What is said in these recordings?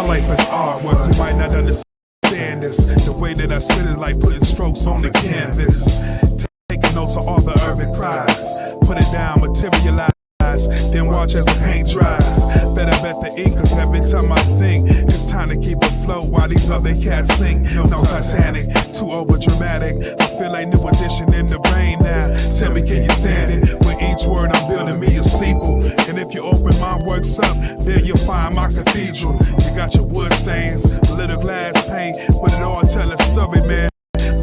life is artwork. You might not understand this. The way that I spit is like putting strokes on the canvas. Taking notes of all the urban cries. Put it down, materialize. Then watch as the paint dries. Better bet the ink, cause every time I think it's time to keep it flow while these other cats sing. No Titanic, too over dramatic. I feel like new edition in the brain now. Tell me, can you stand it? With each word I'm building me a steeple. And if you open my works up, there you'll find my cathedral. You got your wood stains, a little glass paint, but it all tell a story, man.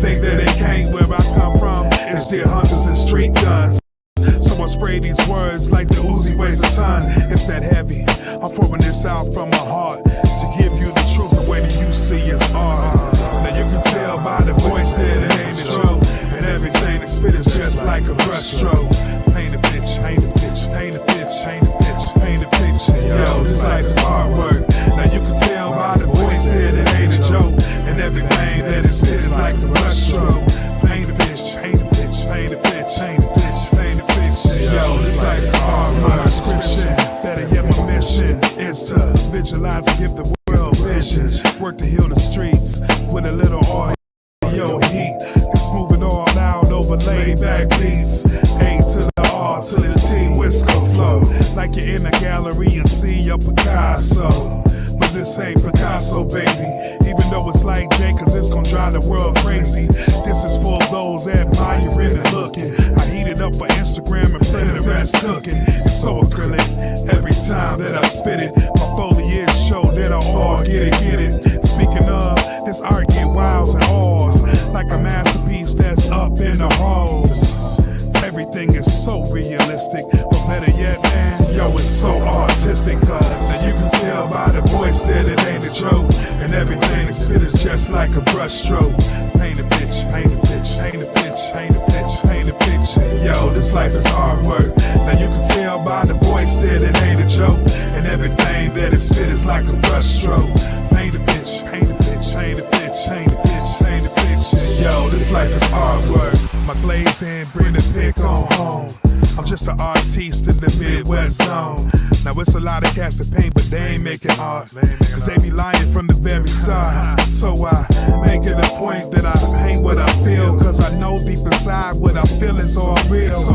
Think that it can't. Where I come from, it's deer hunters and street guns. So I spray these words like the Uzi weighs a ton. It's that heavy. I'm pouring this out from my heart to give you the truth. The way that you see is art. Now you can tell by the voice that it ain't a joke. And everything that spit is just like a brush stroke. Paint a picture, paint a picture, paint a picture, paint a picture, paint a picture. Yo, this life is artwork. Now you can tell by the voice that it ain't a joke. And everything that it spit is like a brush stroke. Paint a picture, paint a picture, paint a picture, paint a picture, paint a picture. Yo, this life is hard. My prescription, better yet my mission is to visualize and give the world vision. Work to heal the streets with a little oil. Yo, heat, and smooth it all out over laid back beats. A to the R to the T, Wisco flow. Like you're in a gallery and see a Picasso. But this ain't Picasso, baby. Even though it's like Jay, cause it's gonna drive the world crazy. This is for those admiring and looking. I heat it up for Instagram and flip the rest cooking. It's so acrylic every time that I spit it. My foliage show that I all get it. Speaking of, this art get wows and awes. Like a masterpiece that's up in the halls. Everything is so realistic, but better yet, man, yo, it's so artistic. Cause now you can tell by the voice that it ain't a joke. And everything that spit is just like a brush stroke. Paint a picture, paint a picture, paint a picture, paint a picture, paint a picture. Yo, this life is hard work. Now you can tell by the voice that it ain't a joke. And everything that it spit is like a brush stroke. Paint a picture, paint a picture, paint a picture, paint a picture, paint a picture. Yo, this life is hard work. My glaze in, bring the pick on home. I'm just an artiste in the Midwest zone. Now it's a lot of cats that paint, but they ain't making art. Cause they be lying from the very start. So I make it a point that I paint what I feel. Cause I know deep inside what I feel is all real.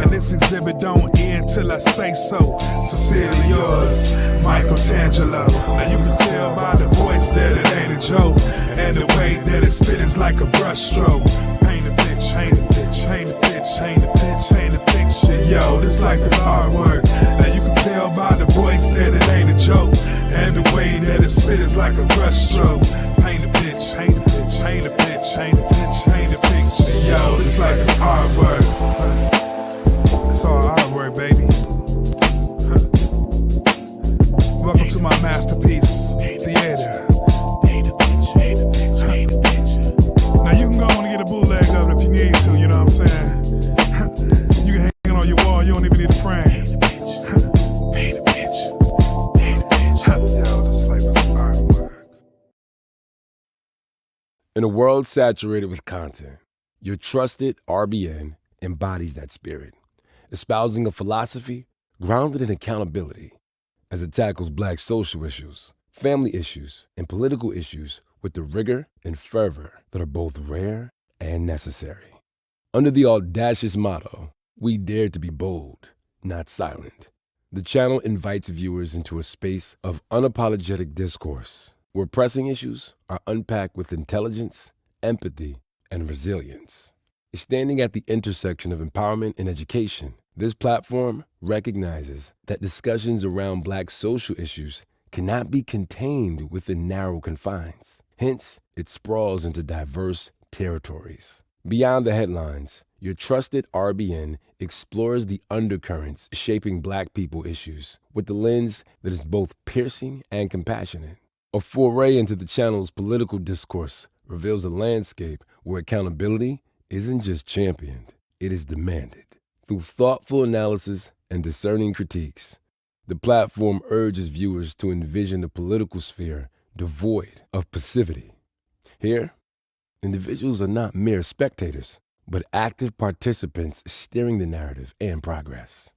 And this exhibit don't end till I say so. Sincerely yours, Michael Tangelo. Now you can tell by the voice that it ain't a joke. And the way that it spit is like a brush stroke. Paint a picture, paint a picture, paint a picture, paint a picture, paint a picture. Yo, this life is hard work. Now you can tell by the voice that it ain't a joke. And the way that it spit is like a brush stroke. Paint a picture, paint a picture, paint a picture, paint a picture, paint a picture. Yo, this life is hard work. It's all hard work, baby. Welcome to my masterpiece, theater. Now you can go on and get a bootleg of it if you need to, you know what I'm saying? You can hang it on your wall, you don't even need a frame. Yo, this life is hard work. In a world saturated with content, your trusted RBN embodies that spirit, espousing a philosophy grounded in accountability as it tackles Black social issues, family issues, and political issues with the rigor and fervor that are both rare and necessary. Under the audacious motto, we dare to be bold, not silent. The channel invites viewers into a space of unapologetic discourse, where pressing issues are unpacked with intelligence, empathy, and resilience. Standing at the intersection of empowerment and education, this platform recognizes that discussions around Black social issues cannot be contained within narrow confines. Hence, it sprawls into diverse territories. Beyond the headlines, your trusted RBN explores the undercurrents shaping Black people issues with the lens that is both piercing and compassionate. A foray into the channel's political discourse reveals a landscape where accountability isn't just championed, it is demanded. Through thoughtful analysis and discerning critiques, the platform urges viewers to envision a political sphere devoid of passivity. Here, individuals are not mere spectators, but active participants steering the narrative and progress.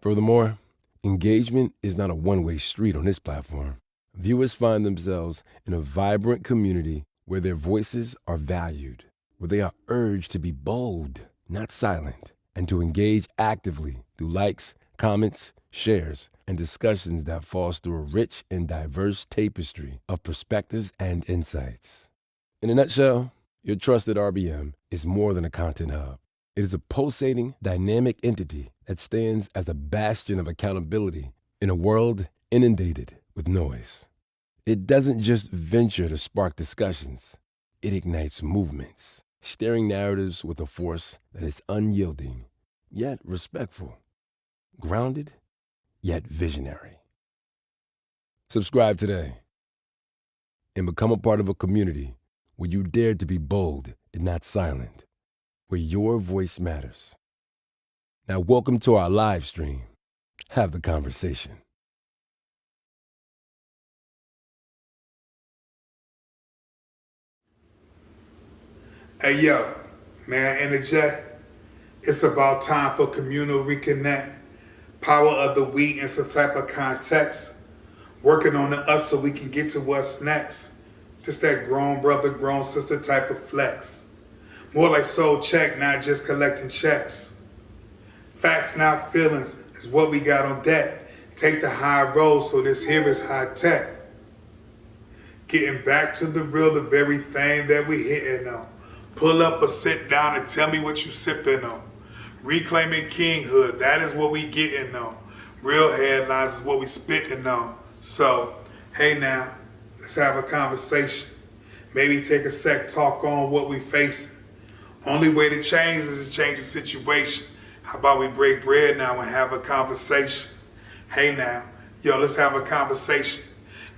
Furthermore, engagement is not a one-way street on this platform. viewers find themselves in a vibrant community where their voices are valued, where they are urged to be bold, not silent, and to engage actively through likes, comments, shares, and discussions that foster a rich and diverse tapestry of perspectives and insights. In a nutshell, your Trusted RBN is more than a content hub. It is a pulsating, dynamic entity that stands as a bastion of accountability in a world inundated with noise. It doesn't just venture to spark discussions. It ignites movements, steering narratives with a force that is unyielding, yet respectful, grounded, yet visionary. Subscribe today and become a part of a community where you dare to be bold and not silent, where your voice matters. Now, welcome to our live stream. Have the conversation. Hey yo, man, interject. It's about time for communal reconnect. Power of the we in some type of context. Working on the us so we can get to what's next. Just that grown brother, grown sister type of flex. More like soul check, not just collecting checks. Facts, not feelings, is what we got on deck. Take the high road, so this here is high tech. Getting back to the real, the very thing that we hitting on. Pull up or sit down and tell me what you sipping on. Reclaiming kinghood, that is what we getting on. Real headlines is what we spitting on. So, hey now, let's have a conversation. Maybe take a sec, talk on what we facing. Only way to change is to change the situation. How about we break bread now and have a conversation? Hey now, yo, let's have a conversation.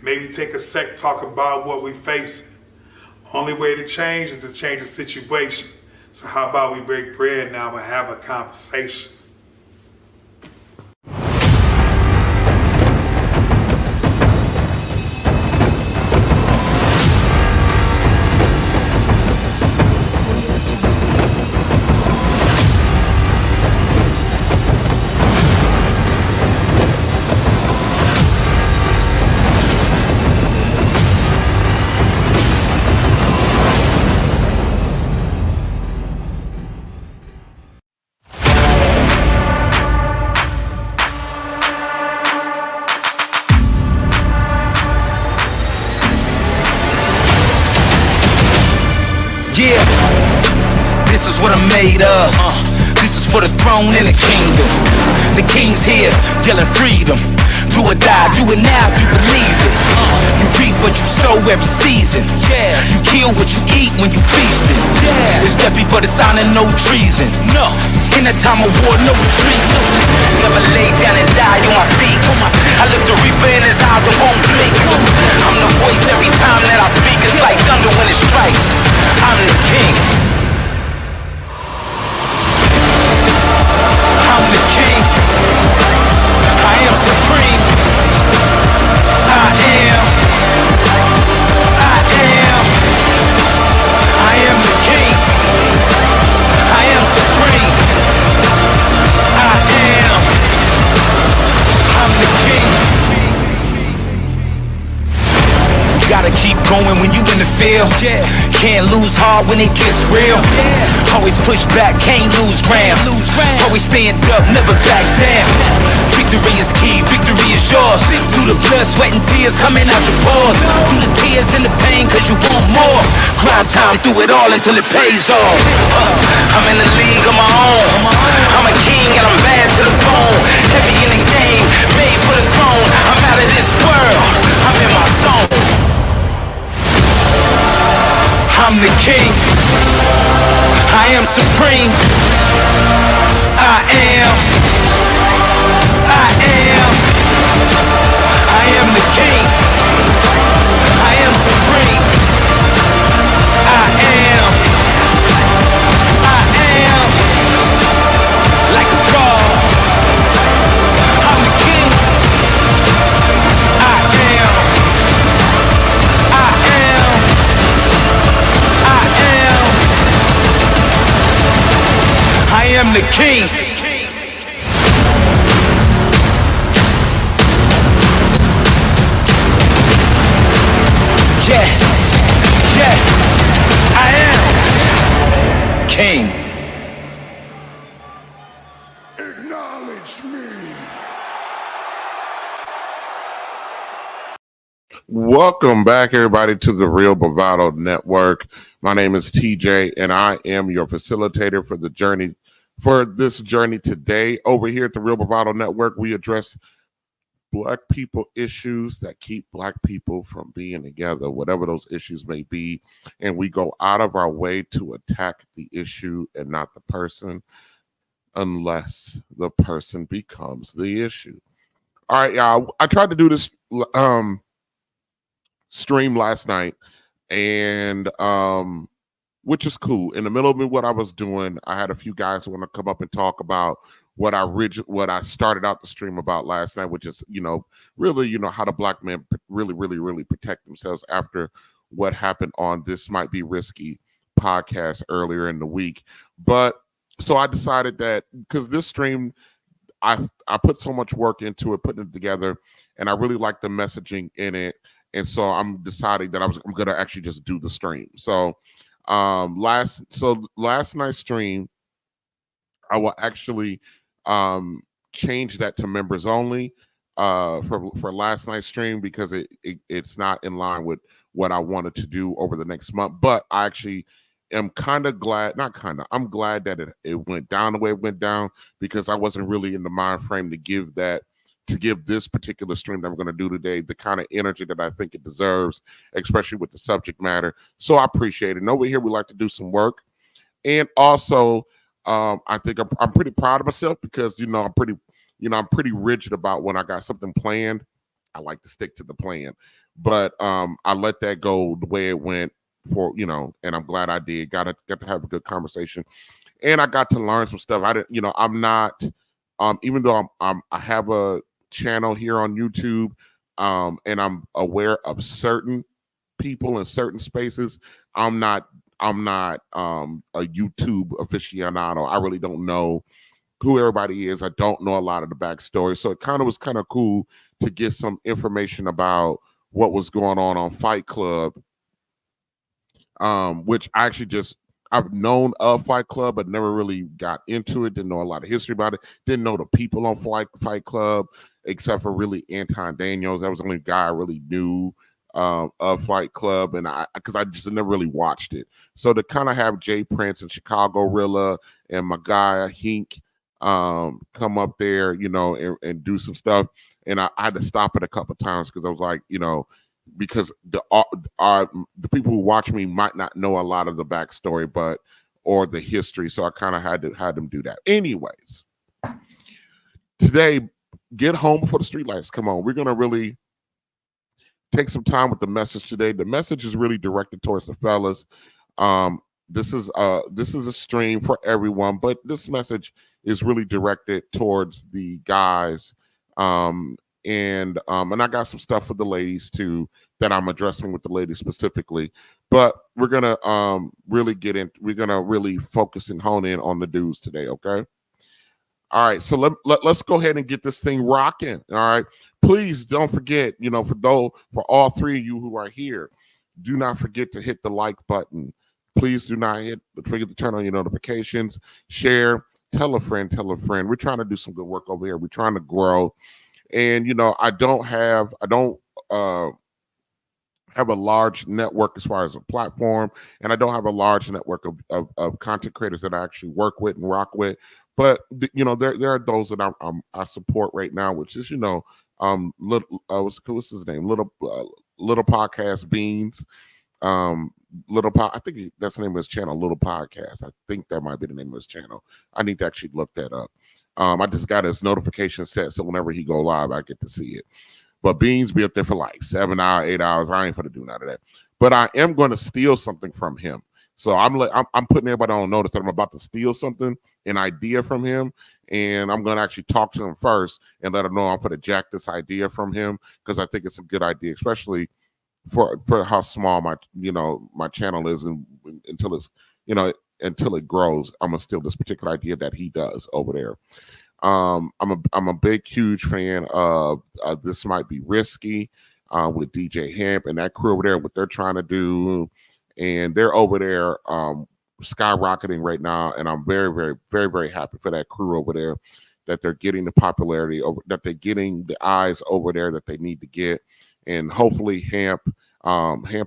Maybe take a sec, talk about what we facing. Only way to change is to change the situation. So how about we break bread now and have a conversation? This is what I'm made of. This is for the throne and the kingdom. The king's here, yelling freedom. Do or die, do it now if you believe it. You reap what you sow every season. You kill what you eat when you feasting. It's death before the sign and no treason. No, in a time of war, no retreat. Never lay down and die on my feet. I look the reaper in his eyes and won't blink. I'm the voice every time that I speak. It's like thunder when it strikes. I'm the king. I'm the king. I am supreme. I am. I am. I am the king. I am supreme. I am. I'm the king. You gotta keep going when you in the field. Can't lose heart when it gets real. Always push back, can't lose ground. Always stand up, never back down. Victory is key, victory is yours. Through the blood, sweat and tears coming out your pores. Through the tears and the pain cause you want more. Grind time through it all until it pays off. I'm in the league of my own. I'm a king and I'm bad to the bone. Heavy in the game, made for the throne. I'm out of this world, I'm in my zone. I'm the king. I am supreme. I am. I am. I am the king. I am supreme. I am. I am. Like a god. I'm the king. I am. I am. I am the king. Yeah, yeah, I am king. Acknowledge me. Welcome back, everybody, to the Real Bravado Network. My name is TJ, and I am your facilitator for this journey today. Over here at the Real Bravado Network, we address Black people issues that keep Black people from being together, whatever those issues may be, and we go out of our way to attack the issue and not the person, unless the person becomes the issue. All right, y'all. I tried to do this stream last night, and which is cool. In the middle of what I was doing, I had a few guys want to come up and talk about what I started out the stream about last night, which is really how the Black men really protect themselves after what happened on This Might Be Risky podcast earlier in the week. But so I decided that because this stream, I put so much work into it, putting it together, and I really like the messaging in it. And so I'm deciding that I'm going to actually just do the stream. So last night's stream, I will actually change that to members only for last night's stream, because it's not in line with what I wanted to do over the next month. But I actually am I'm glad that it went down the way it went down, because I wasn't really in the mind frame to give this particular stream that I'm going to do today the kind of energy that I think it deserves, especially with the subject matter. So I appreciate it. And over here, we like to do some work. And also, I think I'm pretty proud of myself, because, I'm pretty rigid about when I got something planned. I like to stick to the plan, but I let that go the way it went and I'm glad I did. Got to have a good conversation. And I got to learn some stuff. I'm not, even though I have a channel here on YouTube, and I'm aware of certain people in certain spaces, I'm not a YouTube aficionado. I really don't know who everybody is. I don't know a lot of the backstory. So it was kind of cool to get some information about what was going on Fight Club, which I actually I've known of Fight Club, but never really got into it. Didn't know a lot of history about it. Didn't know the people on Fight Club, except for really Anton Daniels. That was the only guy I really knew of Fight Club, and because I just never really watched it. So to kind of have Jay Prince and Chicago Rilla and my guy Hink come up there, and do some stuff, and I had to stop it a couple of times, because I was like, because the people who watch me might not know a lot of the backstory, or the history. So I kind of had them do that. Anyways, today, get home before the streetlights come on. We're going to really take some time with the message today. The message is really directed towards the fellas. This is a stream for everyone, but this message is really directed towards the guys. And I got some stuff for the ladies too that I'm addressing with the ladies specifically. But we're gonna we're gonna really focus and hone in on the dudes today, okay? All right, so let's go ahead and get this thing rocking. All right, please don't forget, for all three of you who are here, do not forget to hit the like button. Please do not forget to turn on your notifications, share, tell a friend. We're trying to do some good work over here. We're trying to grow. And I don't have a large network as far as a platform, and I don't have a large network of content creators that I actually work with and rock with. But there are those that I support right now, which is what's his name, little podcast Beans, I think that's the name of his channel, Little Podcast. I think that might be the name of his channel. I need to actually look that up. I just got his notification set, so whenever he go live, I get to see it. But Beans be up there for like 7 hours, 8 hours. I ain't gonna do none of that. But I am going to steal something from him. So I'm putting everybody on notice that I'm about to steal something, an idea from him, and I'm going to actually talk to him first and let him know I'm going to jack this idea from him, because I think it's a good idea, especially for how small my channel is, and until it grows, I'm gonna steal this particular idea that he does over there. I'm a big, huge fan of This Might Be Risky. with DJ Hemp and that crew over there, what they're trying to do. And they're over there skyrocketing right now. And I'm very, very, very, very happy for that crew over there, that they're getting the popularity, that they're getting the eyes over there that they need to get. And hopefully Hemp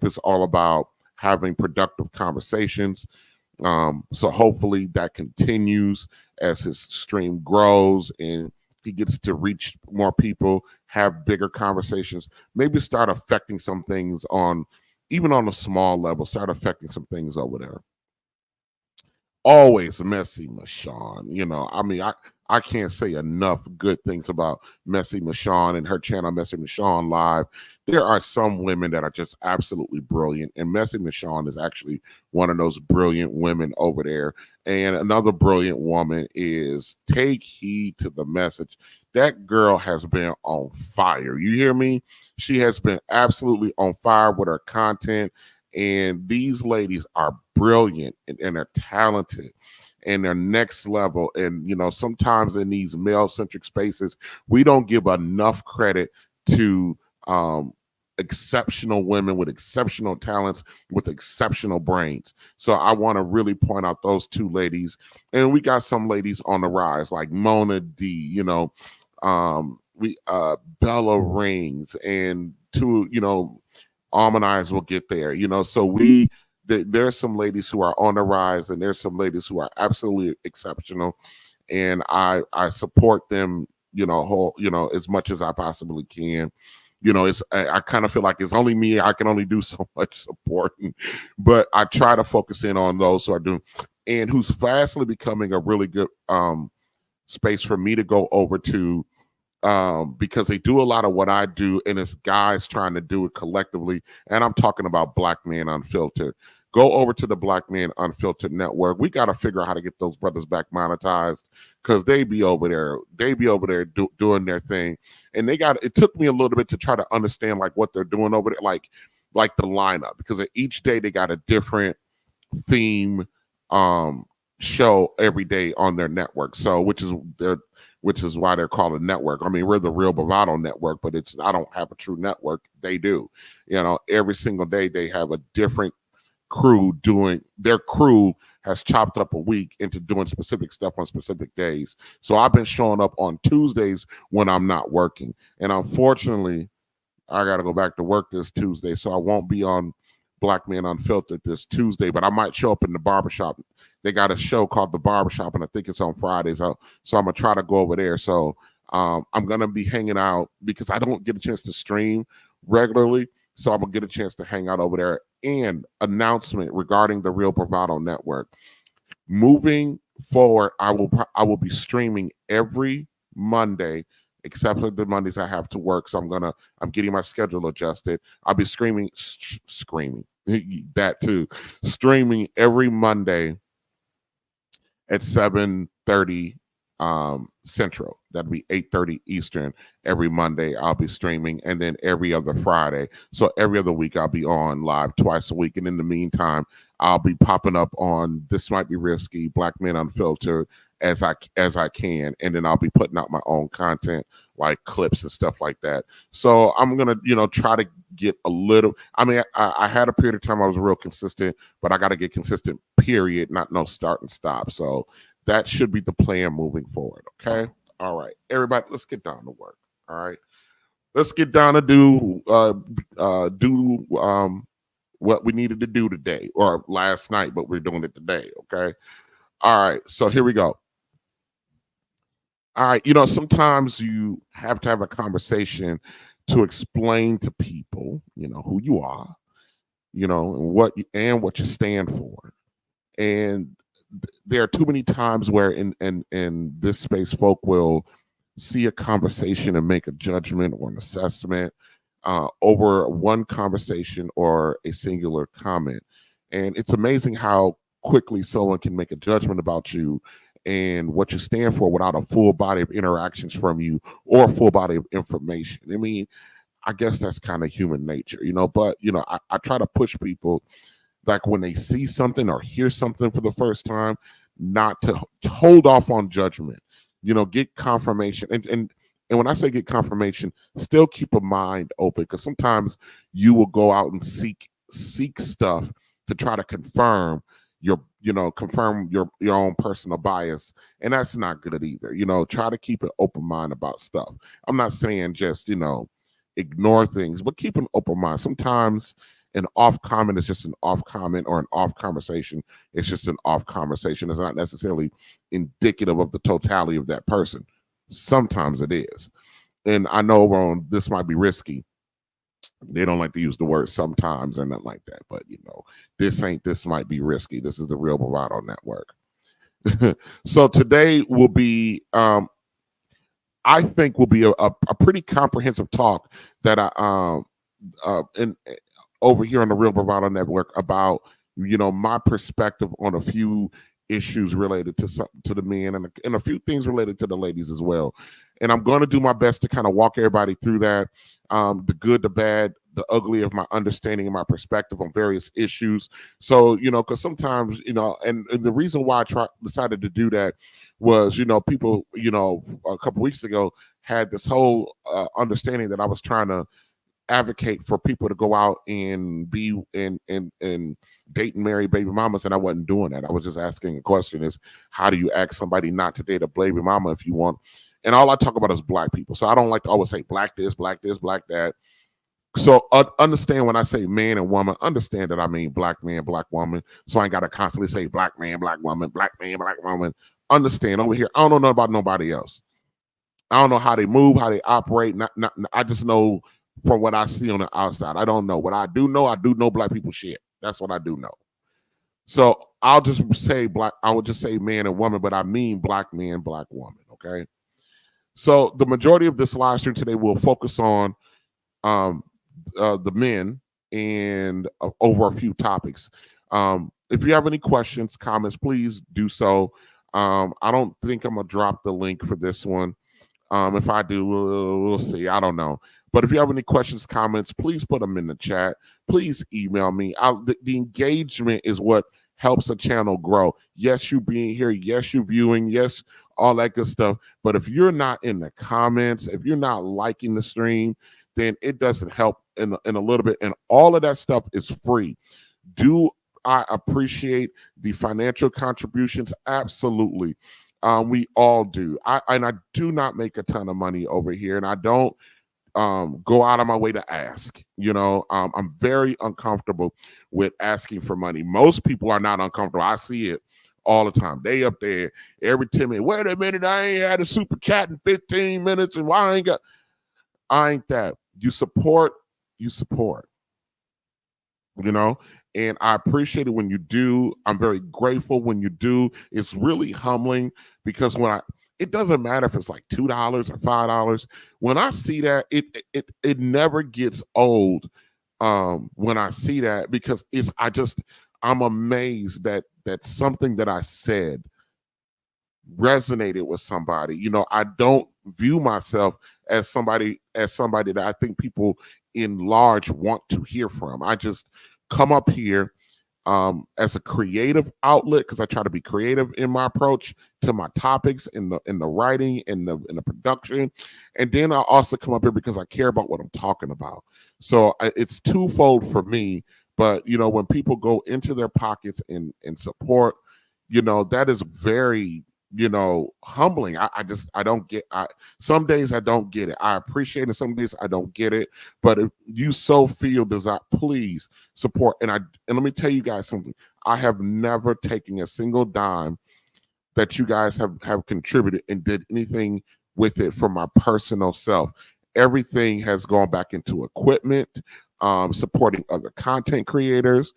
is all about having productive conversations. So hopefully that continues as his stream grows and he gets to reach more people, have bigger conversations, maybe start affecting some things even on a small level, start affecting some things over there. Always Messy Michonne. I mean, I can't say enough good things about Messy Michonne and her channel, Messy Michonne Live. There are some women that are just absolutely brilliant, and Messy Michonne is actually one of those brilliant women over there. And another brilliant woman is Take Heed to the Message. That girl has been on fire. You hear me? She has been absolutely on fire with her content. And these ladies are brilliant and they're talented and they're next level. And, sometimes in these male-centric spaces, we don't give enough credit to exceptional women with exceptional talents, with exceptional brains. So I want to really point out those two ladies. And we got some ladies on the rise, like Mona D, Bella Rings, and two, Almond will get there, so there's some ladies who are on the rise and there's some ladies who are absolutely exceptional, and I support them, as much as I possibly can. I kind of feel like it's only me. I can only do so much supporting, but I try to focus in on those who are doing, and who's fastly becoming a really good space for me to go over to, because they do a lot of what I do, and it's guys trying to do it collectively. And I'm talking about Black Men Unfiltered. Go over to the Black Men Unfiltered Network. We got to figure out how to get those brothers back monetized, because they be over there doing their thing. And it took me a little bit to try to understand like what they're doing over there, like the lineup, because each day they got a different theme show every day on their network. So which is why they're called a network. I mean, we're the Real Bravado Network, but I don't have a true network. They do. Every single day they have a different crew doing. Their crew has chopped up a week into doing specific stuff on specific days. So I've been showing up on Tuesdays when I'm not working. And unfortunately, I got to go back to work this Tuesday, so I won't be on Black Men Unfiltered this Tuesday, but I might show up in the barbershop. They got a show called The Barbershop, and I think it's on Fridays. So I'm going to try to go over there. So I'm going to be hanging out because I don't get a chance to stream regularly. So I'm going to get a chance to hang out over there. And announcement regarding the Real Bravado Network. Moving forward, I will be streaming every Monday, except for the Mondays I have to work. So I'm getting my schedule adjusted. I'll be screaming that too. Streaming every Monday at 7:30 Central. That'll be 8:30 Eastern every Monday. I'll be streaming, and then every other Friday. So every other week I'll be on live twice a week. And in the meantime, I'll be popping up on This Might Be Risky, Black Men Unfiltered as I can, and then I'll be putting out my own content like clips and stuff like that. So I'm gonna try to get a little. I mean, I had a period of time I was real consistent, but I got to get consistent. Period. Not no start and stop. So that should be the plan moving forward. Okay. All right, everybody, let's get down to work. All right, let's get down to do what we needed to do today or last night, but we're doing it today. Okay. All right. So here we go. All right. Sometimes you have to have a conversation to explain to people, who you are, and what you stand for. And there are too many times where in this space, folk will see a conversation and make a judgment or an assessment over one conversation or a singular comment. And it's amazing how quickly someone can make a judgment about you and what you stand for without a full body of interactions from you or a full body of information. I mean, I guess that's kind of human nature, but, I try to push people, like when they see something or hear something for the first time, not to hold off on judgment, get confirmation. And And when I say get confirmation, still keep a mind open, because sometimes you will go out and seek stuff to try to confirm your own personal bias, and that's not good either. Try to keep an open mind about stuff. I'm not saying just ignore things, but keep an open mind. Sometimes an off comment is just an off comment, or an off conversation is just an off conversation. It's not necessarily indicative of the totality of that person. Sometimes it is. And I know this might be risky. They don't like to use the word sometimes or nothing like that, but this might be risky. This is the Real Bravado Network. So today will be I think will be a pretty comprehensive talk that over here on the Real Bravado Network about my perspective on a few issues related to the men, and a few things related to the ladies as well. And I'm going to do my best to kind of walk everybody through that, the good, the bad, the ugly of my understanding and my perspective on various issues. So, because sometimes, and the reason why I decided to do that was, people, a couple weeks ago had this whole understanding that I was trying to advocate for people to go out and be and date and marry baby mamas, and I wasn't doing that. I was just asking a question: is how do you ask somebody not to date a baby mama if you want? And all I talk about is black people, so I don't like to always say black this, black this, black that. So understand when I say man and woman, understand that I mean black man, black woman. So I ain't got to constantly say black man, black woman, black man, black woman. Understand over here, I don't know nothing about nobody else. I don't know how they move, how they operate. I just know from what I see on the outside. I don't know. What I do know black people shit. That's what I do know. So I'll just say black. I would just say man and woman, but I mean black man, black woman. Okay. So the majority of this live stream today will focus on the men and over a few topics. If you have any questions, comments, please do so. I don't think I'm gonna drop the link for this one. If I do, we'll see. I don't know. But if you have any questions, comments, please put them in the chat. Please email me. The engagement is what helps a channel grow. Yes, you being here. Yes, you viewing. Yes, all that good stuff. But if you're not in the comments, if you're not liking the stream, then it doesn't help in a little bit. And all of that stuff is free. Do I appreciate the financial contributions? Absolutely. We all do. I do not make a ton of money over here, and I don't go out of my way to ask. I'm very uncomfortable with asking for money. Most people are not uncomfortable. I see it all the time. They up there every 10 minutes. Wait a minute, I ain't had a super chat in 15 minutes, and why I ain't that. You support. And I appreciate it when you do. I'm very grateful when you do. It's really humbling, because it doesn't matter if it's like $2 or $5. When I see that, it never gets old. When I see that, because I'm amazed that something that I said resonated with somebody. I don't view myself as somebody that I think people in large want to hear from. I just come up here as a creative outlet, because I try to be creative in my approach to my topics, in the writing, in the production, and then I also come up here because I care about what I'm talking about. So it's twofold for me. But when people go into their pockets and support, that is very humbling. I don't get. Some days I don't get it. I appreciate it. Some days I don't get it. But if you so feel desire, please support. And let me tell you guys something. I have never taken a single dime that you guys have contributed and did anything with it for my personal self. Everything has gone back into equipment, supporting other content creators,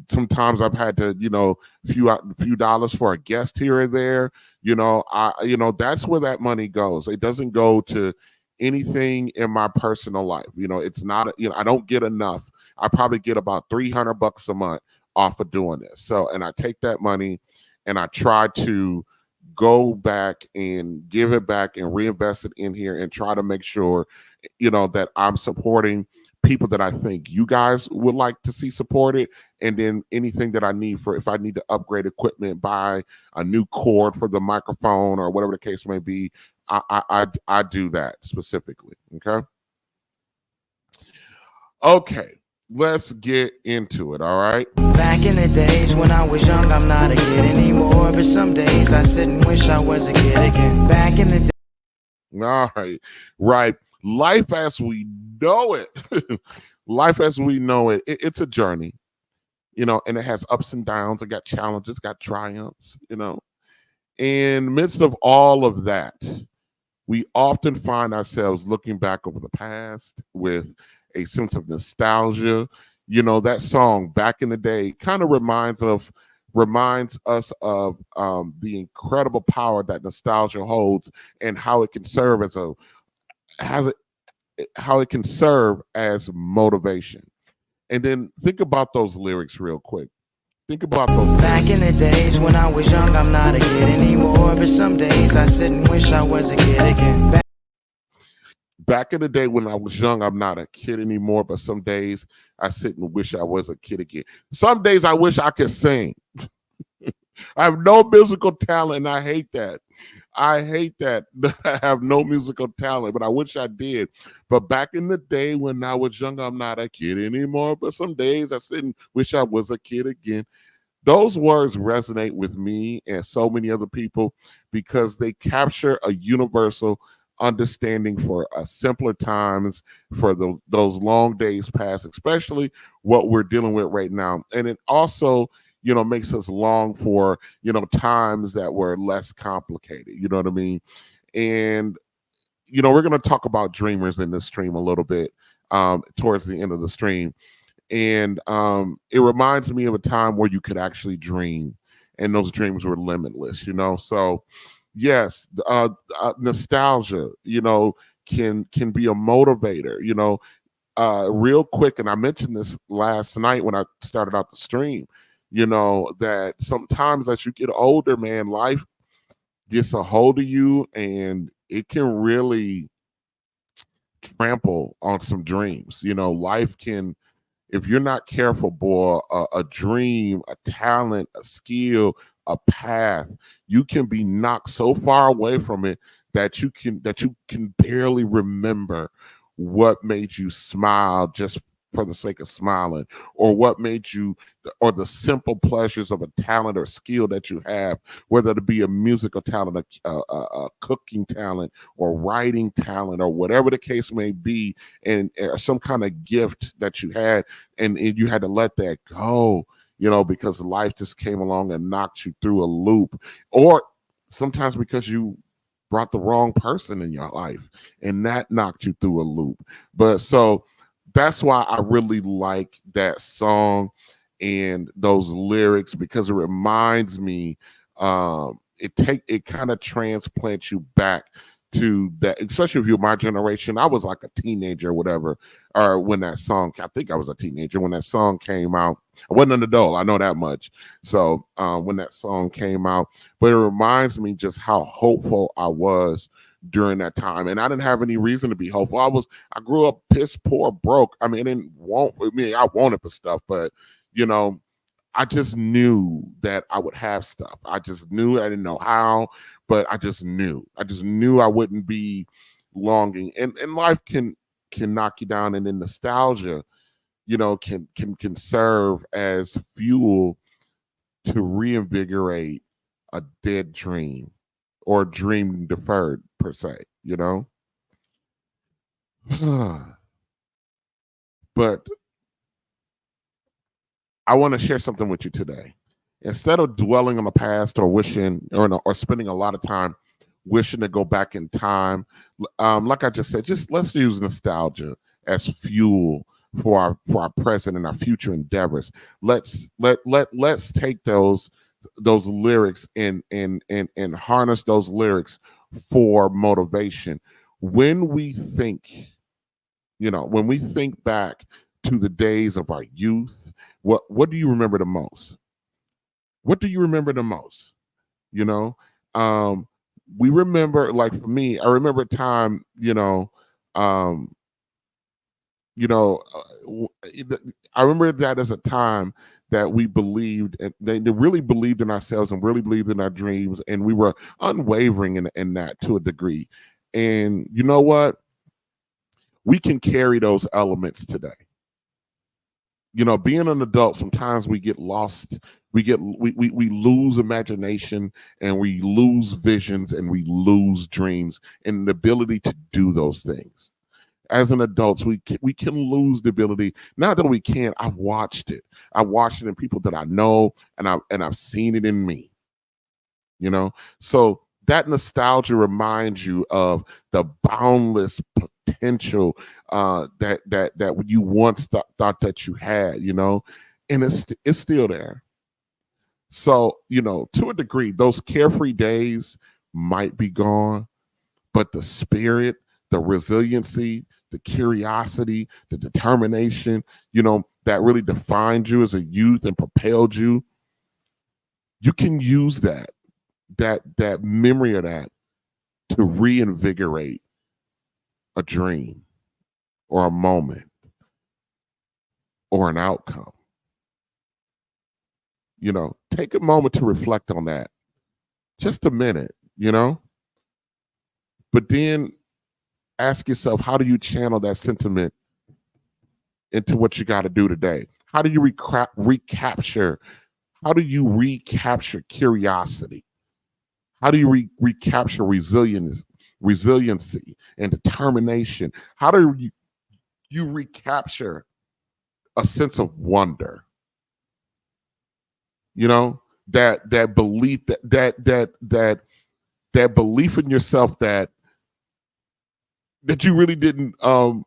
sometimes I've had to few dollars for a guest here or there. That's where that money goes. It doesn't go to anything in my personal life. It's not I don't get enough. I probably get about $300 a month off of doing this. So, and I take that money and I try to go back and give it back and reinvest it in here and try to make sure that I'm supporting people that I think you guys would like to see supported, and then anything that I need for if I need to upgrade equipment, buy a new cord for the microphone or whatever the case may be, I do that specifically. Okay, let's get into it. All right. Back in the days when I was young, I'm not a kid anymore. But some days I sit and wish I was a kid again. Back in the day. All right. Right. Life as we know it. Life as we know it. It's a journey, and it has ups and downs. It got challenges, got triumphs, In the midst of all of that, we often find ourselves looking back over the past with a sense of nostalgia. That song Back in the Day kind of reminds us of the incredible power that nostalgia holds, and how it can serve as motivation. And then think about those lyrics real quick. Think about those. Back in the days when I was young, I'm not a kid anymore. But some days I sit and wish I was a kid again. Back in the day when I was young, I'm not a kid anymore, but some days I sit and wish I was a kid again. Some days I wish I could sing. I have no musical talent, and I hate that. I hate that. I have no musical talent, but I wish I did. But back in the day when I was young, I'm not a kid anymore, but some days I sit and wish I was a kid again. Those words resonate with me and so many other people because they capture a universal understanding for simpler times, for those long days past, especially what we're dealing with right now. And it also, makes us long for, times that were less complicated. You know what I mean? And, we're going to talk about dreamers in this stream a little bit towards the end of the stream. And it reminds me of a time where you could actually dream, and those dreams were limitless, So yes, nostalgia, can be a motivator, real quick. And I mentioned this last night when I started out the stream, that sometimes as you get older, man, life gets a hold of you, and it can really trample on some dreams. Life can, if you're not careful, boy, a dream, a talent, a skill, a path, you can be knocked so far away from it that you can barely remember what made you smile just for the sake of smiling, or what made you, or the simple pleasures of a talent or skill that you have, whether it be a musical talent, a cooking talent, or writing talent, or whatever the case may be, and some kind of gift that you had, and you had to let that go, because life just came along and knocked you through a loop, or sometimes because you brought the wrong person in your life and that knocked you through a loop. But so that's why I really like that song and those lyrics, because it reminds me, it kind of transplants you back to that, especially if you're my generation. I was like a teenager or whatever, or when that song, I think I was a teenager when that song came out. I wasn't an adult, I know that much. So when that song came out, but it reminds me just how hopeful I was during that time. And I didn't have any reason to be hopeful. I grew up piss poor, broke. I mean, I wanted for stuff, but I just knew that I would have stuff. I just knew, I didn't know how, but I just knew I wouldn't be longing. And life can knock you down, and then nostalgia, can serve as fuel to reinvigorate a dead dream, or dream deferred per se, But I want to share something with you today. Instead of dwelling on the past, or wishing, or spending a lot of time wishing to go back in time, like I just said, let's use nostalgia as fuel for our present and our future endeavors. Let's take those lyrics and harness those lyrics for motivation. When we think back to the days of our youth, what do you remember the most? What do you remember the most? We remember, like for me, I remember a time, You know, I remember that as a time that we believed, and they really believed in ourselves and really believed in our dreams, and we were unwavering in that to a degree. And you know what? We can carry those elements today. You know, being an adult, sometimes we get lost. We lose imagination, and we lose visions, and we lose dreams and the ability to do those things. As an adult, we can lose the ability. Not that we can't. I've watched it. I watched it in people that I know, and I've seen it in me. You know, so that nostalgia reminds you of the boundless potential that you once thought that you had. You know, and it's still there. So you know, to a degree, those carefree days might be gone, but the spirit, the resiliency, the curiosity, the determination, you know, that really defined you as a youth and propelled you, you can use that memory of that to reinvigorate a dream or a moment or an outcome. You know, take a moment to reflect on that. Just a minute, you know? But then ask yourself, how do you channel that sentiment into what you got to do today? How do you recapture? How do you recapture curiosity? How do you recapture resiliency and determination? How do you recapture a sense of wonder? You know, that belief that belief in yourself that you really didn't have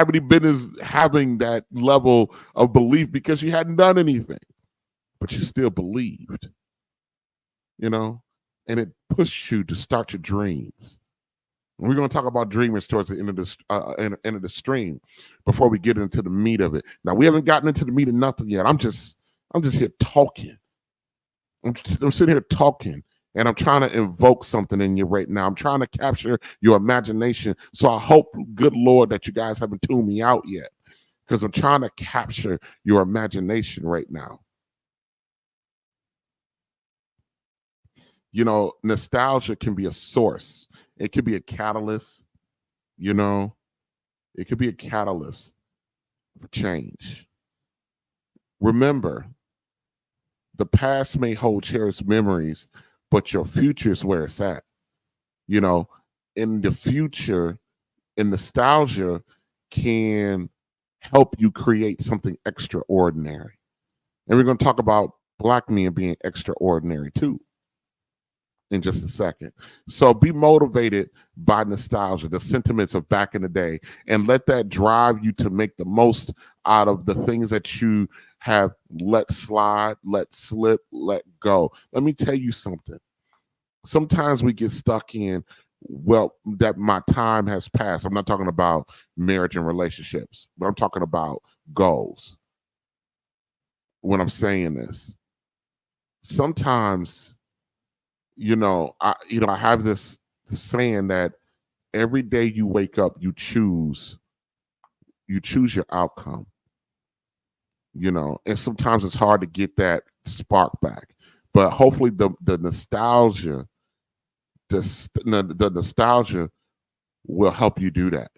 any business having that level of belief because you hadn't done anything, but you still believed, you know, and it pushed you to start your dreams. And we're going to talk about dreamers towards the end of this end of the stream before we get into the meat of it. Now, we haven't gotten into the meat of nothing yet. I'm just here talking. I'm sitting here talking, and I'm trying to invoke something in you right now. I'm trying to capture your imagination. So I hope, good Lord, that you guys haven't tuned me out yet, because I'm trying to capture your imagination right now. You know, nostalgia can be a source. It could be a catalyst, you know. It could be a catalyst for change. Remember, the past may hold cherished memories, but your future is where it's at. You know, in the future, in nostalgia can help you create something extraordinary. And we're going to talk about Black men being extraordinary too in just a second. So be motivated by nostalgia, the sentiments of back in the day, and let that drive you to make the most out of the things that you have let slide, let slip, let go. Let me tell you something. Sometimes we get stuck in, well, that my time has passed. I'm not talking about marriage and relationships, but I'm talking about goals. When I'm saying this, sometimes, I have this saying that every day you wake up, you choose your outcome. And sometimes it's hard to get that spark back, but hopefully the nostalgia, the nostalgia will help you do that.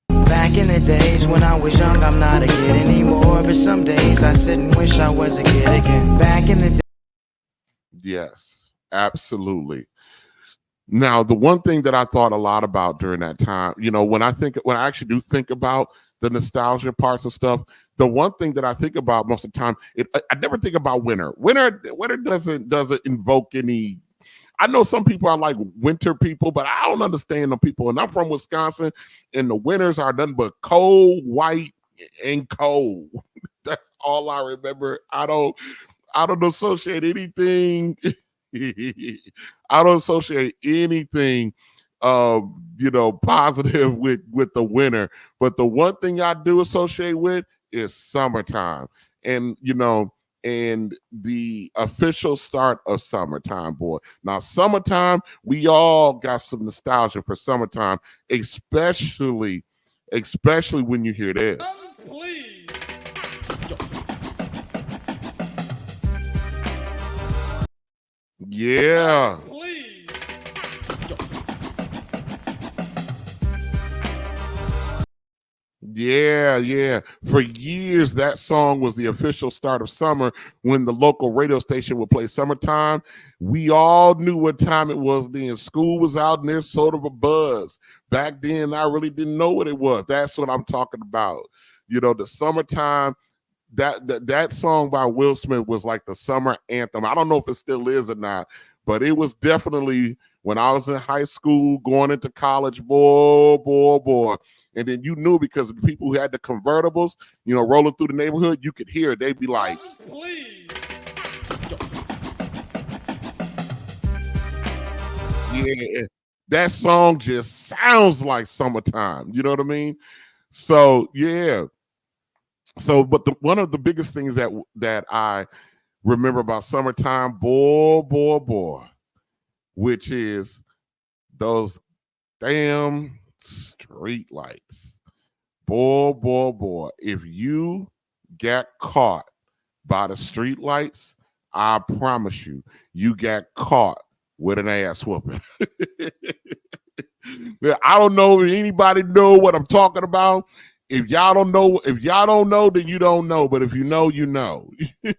Back in the days when I was young, I'm not a kid anymore, but some days I sit and wish I was a kid again. Back in the day. Yes, absolutely. Now, the one thing that I thought a lot about during that time, when I actually do think about the nostalgia parts of stuff, the one thing that I think about most of the time, I never think about winter. Winter doesn't invoke any. I know some people are like winter people, but I don't understand them people. And I'm from Wisconsin, and the winters are nothing but cold, white, and cold. That's all I remember. I don't associate anything. I don't associate anything positive with the winter. But the one thing I do associate with is summertime. And and the official start of summertime, boy. Now, summertime, we all got some nostalgia for summertime, especially especially when you hear this. Please. Yeah. Please. Yeah. For years, that song was the official start of summer. When the local radio station would play Summertime, we all knew what time it was then. School was out and there's sort of a buzz. Back then, I really didn't know what it was. That's what I'm talking about. You know, the Summertime, that song by Will Smith was like the summer anthem. I don't know if it still is or not, but it was definitely when I was in high school, going into college, boy. And then you knew because the people who had the convertibles, you know, rolling through the neighborhood, you could hear it. They'd be like, please. Yeah, that song just sounds like Summertime. You know what I mean? So yeah. So, but one of the biggest things that I remember about Summertime, boy, which is those damn street lights. Boy. If you got caught by the street lights, I promise you got caught with an ass whooping. I don't know if anybody know what I'm talking about. If y'all don't know, then you don't know. But if you know, you know. I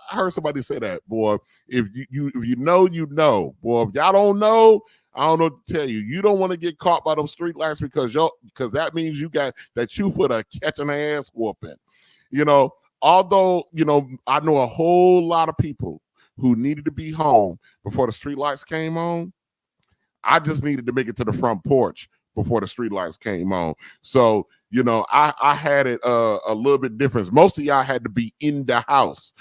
heard somebody say that, boy. If you know, you know. Boy, if y'all don't know, I don't know what to tell you. You don't want to get caught by those street lights because that means you put a catching ass whooping. You know, although, you know, I know a whole lot of people who needed to be home before the street lights came on. I just needed to make it to the front porch before the street lights came on. So, you know, I had it a little bit different. Most of y'all had to be in the house.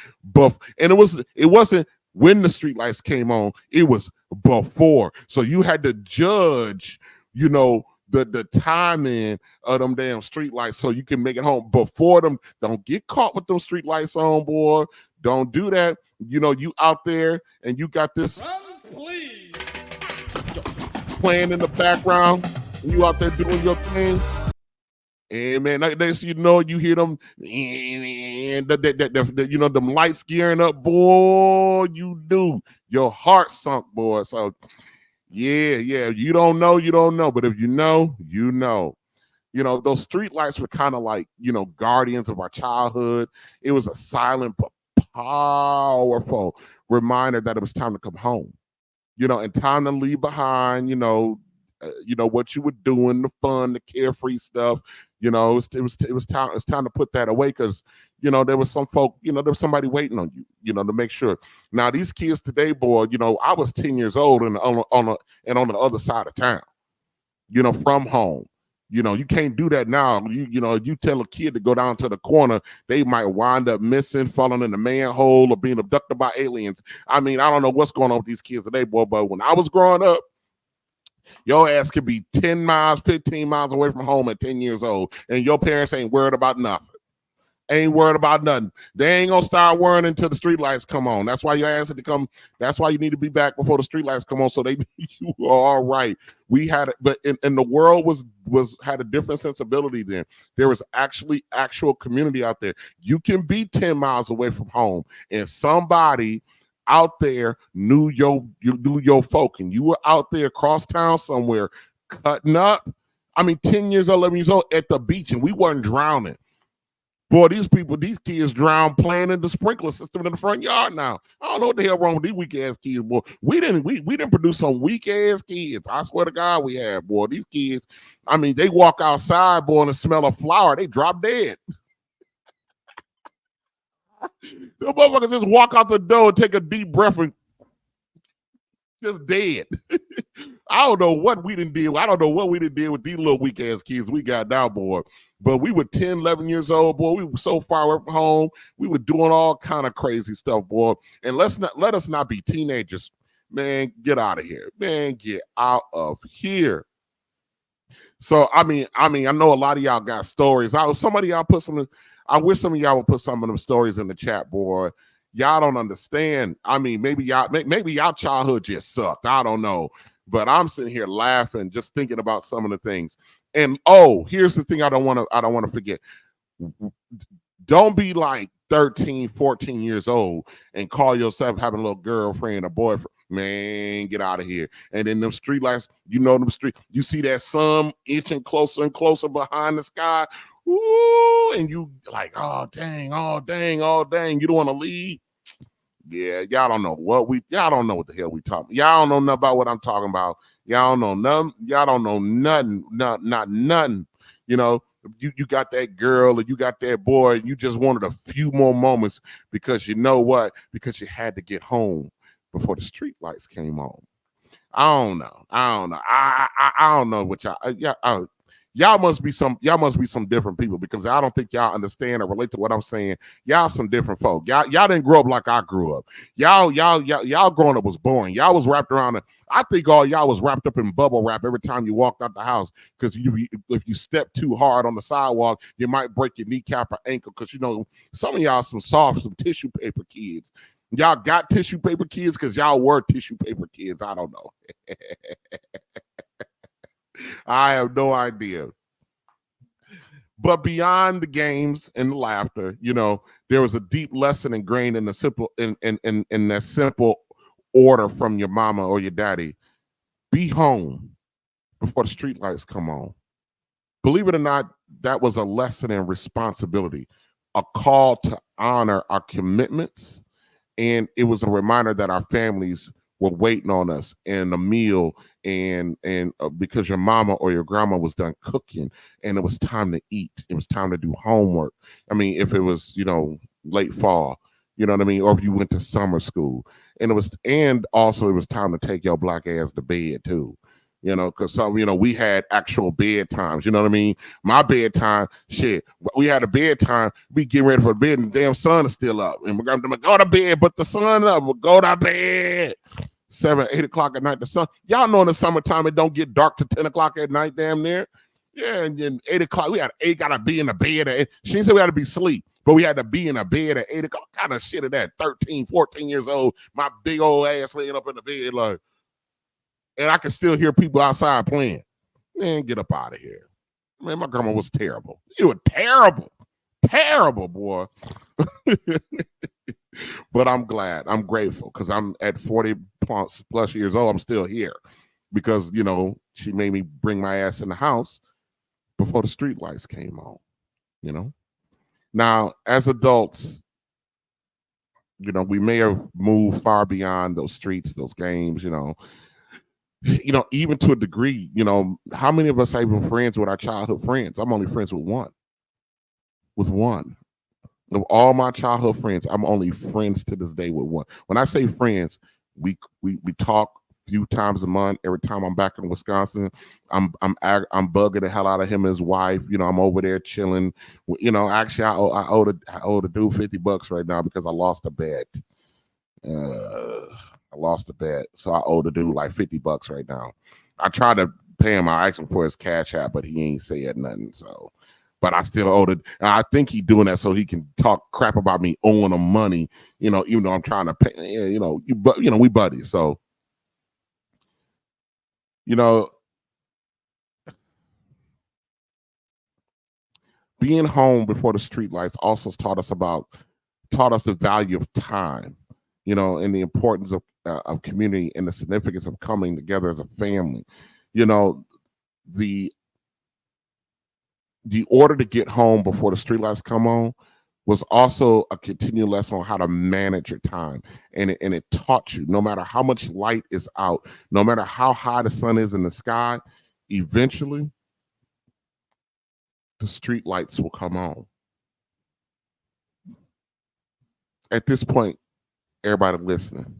And it wasn't when the street lights came on, it was before. So you had to judge, you know, the timing of them damn street lights so you can make it home before them. Don't get caught with them street lights on, boy. Don't do that. You know, you out there and you got this playing in the background. You out there doing your thing. And man, next you know, you hear them, and you know, them lights gearing up, boy. You do. Your heart sunk, boy. So yeah. You don't know. But if you know, you know. You know, those street lights were kind of like, you know, guardians of our childhood. It was a silent but powerful reminder that it was time to come home. You know, and time to leave behind, you know what you were doing, the fun, the carefree stuff. You know, it was time to put that away because, you know, there was some folk, you know, there was somebody waiting on you, you know, to make sure. Now these kids today, boy, you know, I was 10 years old and on the other side of town, you know, from home. You know, you can't do that now. You know, you tell a kid to go down to the corner, they might wind up missing, falling in the manhole, or being abducted by aliens. I mean, I don't know what's going on with these kids today, boy, but when I was growing up, your ass could be 10 miles, 15 miles away from home at 10 years old, and your parents ain't worried about nothing. Ain't worried about nothing. They ain't gonna start worrying until the street lights come on. That's why your ass had to come. That's why you need to be back before the street lights come on. So you are all right. We had it, but and the world had a different sensibility then. There was actual community out there. You can be 10 miles away from home, and somebody out there knew your folk, and you were out there across town somewhere cutting up. I mean, 10 years old, 11 years old at the beach, and we weren't drowning. Boy, these kids drown playing in the sprinkler system in the front yard now. I don't know what the hell wrong with these weak ass kids, boy. We didn't produce some weak ass kids. I swear to God we have, boy. These kids, I mean, they walk outside, boy, and the smell of flour, they drop dead. The motherfuckers just walk out the door and take a deep breath and just dead. I don't know what we didn't deal. I don't know what we didn't deal with these little weak ass kids we got now, boy. But we were 10, 11 years old, boy. We were so far away from home. We were doing all kind of crazy stuff, boy. And let us not be teenagers. Man, get out of here. Man, get out of here. So I mean, I know a lot of y'all got stories. I wish some of y'all would put some of them stories in the chat, boy. Y'all don't understand. I mean, maybe y'all childhood just sucked. I don't know. But I'm sitting here laughing, just thinking about some of the things. And here's the thing I don't want to forget. Don't be like 13, 14 years old and call yourself having a little girlfriend or boyfriend. Man, get out of here. And then them street lights, you see that sun inching closer and closer behind the sky. Ooh, and you like, oh dang, oh dang, oh dang. You don't want to leave. Yeah, y'all don't know what the hell we talking. Y'all don't know nothing about what I'm talking about. Y'all don't know nothing. Y'all don't know nothing, not nothing. You know, you got that girl or you got that boy, and you just wanted a few more moments because you know what? Because you had to get home before the street lights came on. I don't know. I don't know what y'all must be some different people, because I don't think y'all understand or relate to what I'm saying. Y'all some different folk. Y'all didn't grow up like I grew up. Y'all growing up was boring. Y'all was wrapped around I think all y'all was wrapped up in bubble wrap every time you walked out the house, because if you step too hard on the sidewalk, you might break your kneecap or ankle, because some of y'all some tissue paper kids. Y'all got tissue paper kids because y'all were tissue paper kids. I don't know. I have no idea. But beyond the games and the laughter, there was a deep lesson ingrained in the simple in that simple order from your mama or your daddy. Be home before the street lights come on. Believe it or not, that was a lesson in responsibility, a call to honor our commitments. And it was a reminder that our families were waiting on us, and a meal, and because your mama or your grandma was done cooking, and it was time to eat. It was time to do homework. I mean, if it was, late fall, you know what I mean? Or if you went to summer school, and also it was time to take your black ass to bed too. Because we had actual bedtimes. You know what I mean? My bedtime, we had a bedtime. We get ready for bed, and the damn sun is still up, and we're gonna go to bed, but the sun up. We'll go to bed. 7, 8 o'clock at night. The sun. Y'all know in the summertime it don't get dark to 10 o'clock at night. Damn near. Yeah, and then 8 o'clock. We gotta be in the bed. She didn't say we had to be asleep, but we had to be in a bed at 8 o'clock. What kind of shit is that? 13, 14 years old. My big old ass laying up in the bed like. And I can still hear people outside playing. Man, get up out of here. Man, my grandma was terrible. You were terrible. Terrible, boy. But I'm glad. I'm grateful, because I'm at 40 plus years old. I'm still here because, she made me bring my ass in the house before the street lights came on, Now, as adults, we may have moved far beyond those streets, those games, even to a degree, how many of us are even friends with our childhood friends? I'm only friends with one. Of all my childhood friends, I'm only friends to this day with one. When I say friends, we talk a few times a month. Every time I'm back in Wisconsin, I'm bugging the hell out of him and his wife. I'm over there chilling. Actually, I owe the dude $50 right now because I lost a bet. I lost the bet, so I owe the dude like $50 right now. I tried to pay him. I asked him for his cash app, but he ain't said nothing. So, but I still owe it. I think he's doing that so he can talk crap about me owing him money. Even though I'm trying to pay. We buddies. So, being home before the streetlights also taught us the value of time. And the importance of community and the significance of coming together as a family. The order to get home before the streetlights come on was also a continual lesson on how to manage your time. And it taught you, no matter how much light is out, no matter how high the sun is in the sky, eventually the streetlights will come on. At this point, everybody listening,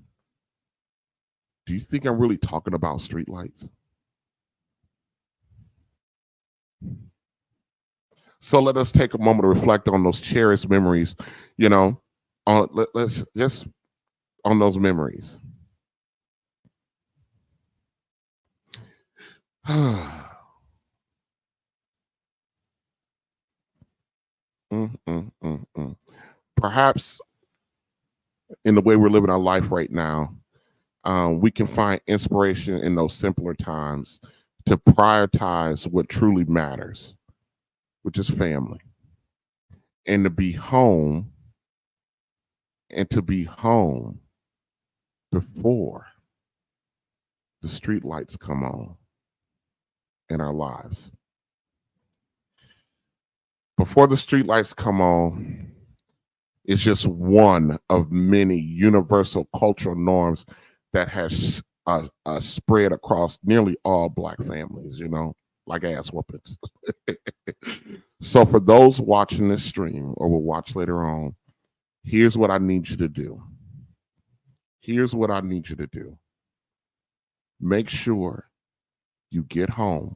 do you think I'm really talking about streetlights? So let us take a moment to reflect on those cherished memories, let's just on those memories. Perhaps in the way we're living our life right now, we can find inspiration in those simpler times to prioritize what truly matters, which is family, and to be home before the street lights come on in our lives. Before the street lights come on is just one of many universal cultural norms that has spread across nearly all Black families, like ass whoopings. So for those watching this stream or will watch later on, here's what I need you to do. Make sure you get home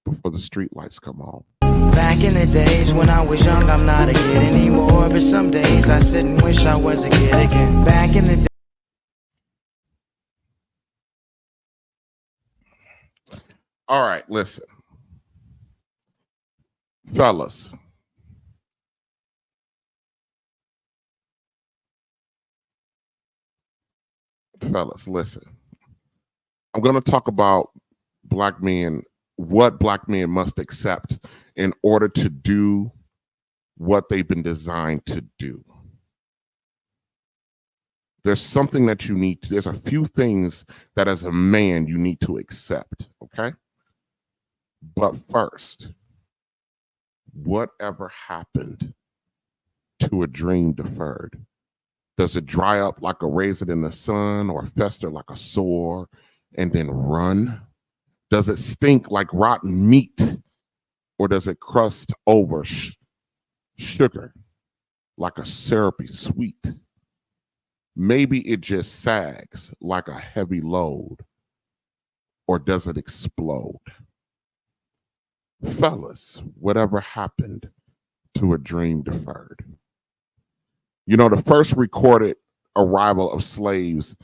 before the street lights come on. Back in the days when I was young, I'm not a kid anymore. But some days I sit and wish I was a kid again. Back in the day. All right, listen. Fellas. Listen. I'm going to talk about Black men, what Black men must accept in order to do what they've been designed to do. There's something that you need to, there's a few things that as a man you need to accept, okay? But first, whatever happened to a dream deferred? Does it dry up like a raisin in the sun or fester like a sore and then run? Does it stink like rotten meat or does it crust over sugar like a syrupy sweet? Maybe it just sags like a heavy load, or does it explode? Fellas, whatever happened to a dream deferred? The first recorded arrival of slaves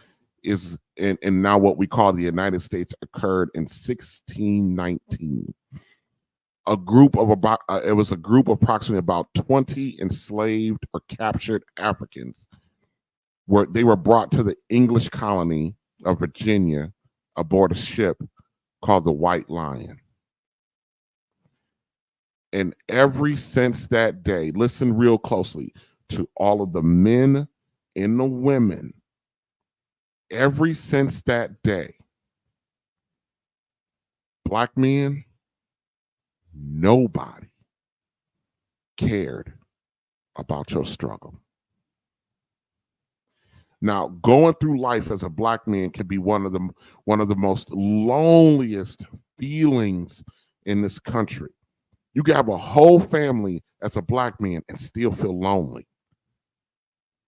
is in now what we call the United States occurred in 1619. It was a group of approximately about 20 enslaved or captured Africans they were brought to the English colony of Virginia aboard a ship called the White Lion. And ever since that day, listen real closely to all of the men and the women, ever since that day, Black men, nobody cared about your struggle. Now, going through life as a Black man can be one of the most loneliest feelings in this country. You can have a whole family as a Black man and still feel lonely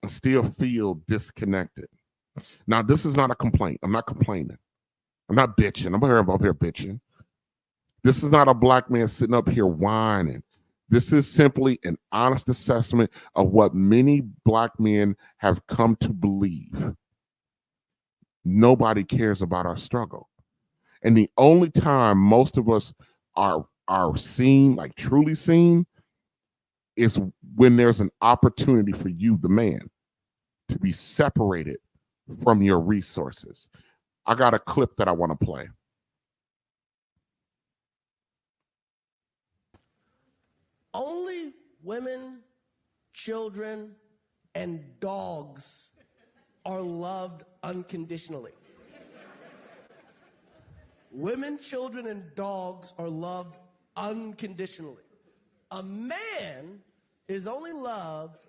and still feel disconnected. Now, this is not a complaint. I'm not complaining. I'm not bitching. I'm up here bitching. This is not a Black man sitting up here whining. This is simply an honest assessment of what many Black men have come to believe. Nobody cares about our struggle. And the only time most of us are seen, like truly seen, is when there's an opportunity for you, the man, to be separated from your resources. I got a clip that I want to play. Only women, children, and dogs are loved unconditionally. Women, children, and dogs are loved unconditionally. A man is only loved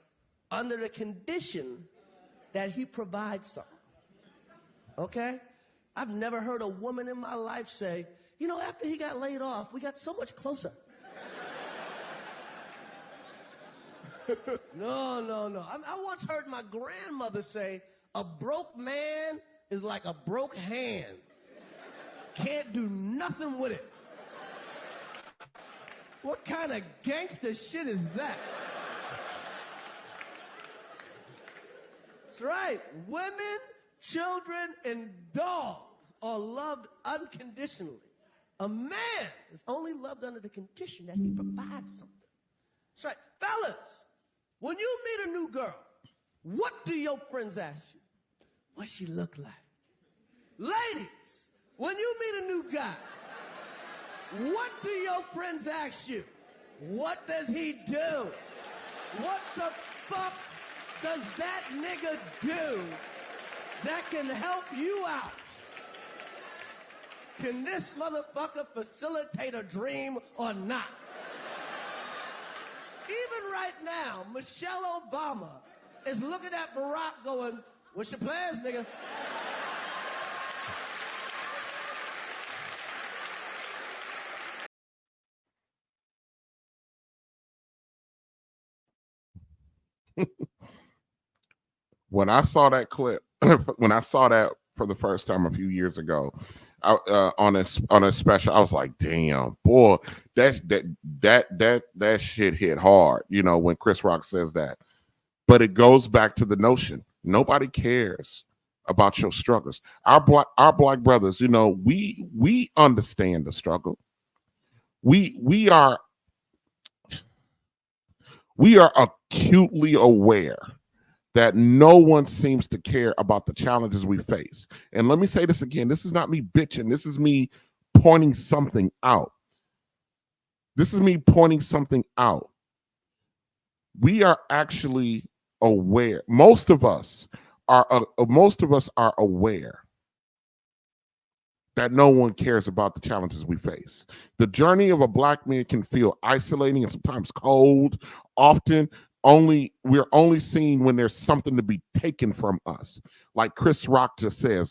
under the condition that he provides something. Okay? I've never heard a woman in my life say, after he got laid off, we got so much closer. No. I once heard my grandmother say, a broke man is like a broke hand. Can't do nothing with it. What kind of gangster shit is that? That's right. Women, children, and dogs are loved unconditionally. A man is only loved under the condition that he provides something. That's right. Fellas, when you meet a new girl, what do your friends ask you? What she look like? Ladies, when you meet a new guy, what do your friends ask you? What does he do? What the fuck does that nigga do that can help you out? Can this motherfucker facilitate a dream or not? Even right now, Michelle Obama is looking at Barack going, what's your plans, nigga? When I saw that clip, when I saw that for the first time a few years ago, on a special, I was like, "Damn, boy, that shit hit hard." You know, when Chris Rock says that, but it goes back to the notion: nobody cares about your struggles. Our black brothers, you know, we understand the struggle. We are acutely aware that no one seems to care about the challenges we face. And let me say this again. This is not me bitching. This is me pointing something out. This is me pointing something out. We are actually aware. Most of us are aware that no one cares about the challenges we face. The journey of a black man can feel isolating and sometimes cold. Often we're only seen when there's something to be taken from us. Like Chris Rock just said,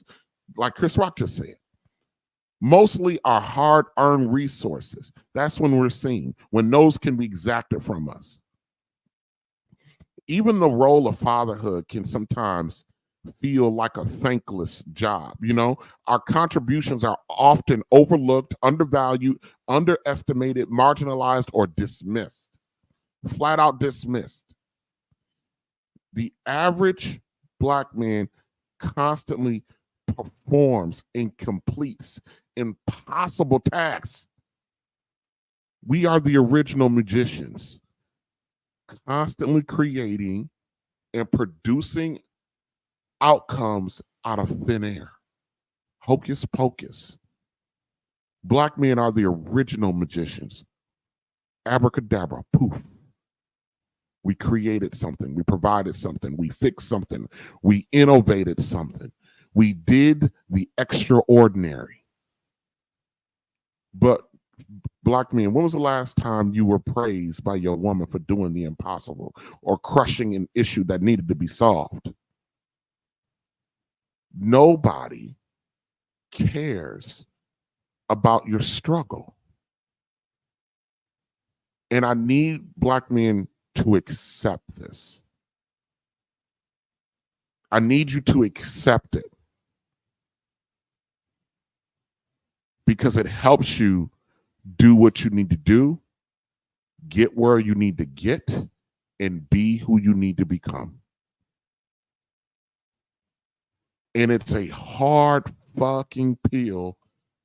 mostly our hard-earned resources. That's when we're seen, when those can be exacted from us. Even the role of fatherhood can sometimes feel like a thankless job. You know, our contributions are often overlooked, undervalued, underestimated, marginalized, or dismissed. Flat out dismissed. The average black man constantly performs and completes impossible tasks. We are the original magicians, constantly creating and producing outcomes out of thin air. Hocus pocus. Black men are the original magicians. Abracadabra, poof. We created something. We provided something. We fixed something. We innovated something. We did the extraordinary. But black men, when was the last time you were praised by your woman for doing the impossible or crushing an issue that needed to be solved? Nobody cares about your struggle. And I need black men to accept this. I need you to accept it because it helps you do what you need to do, get where you need to get, and be who you need to become. And it's a hard fucking pill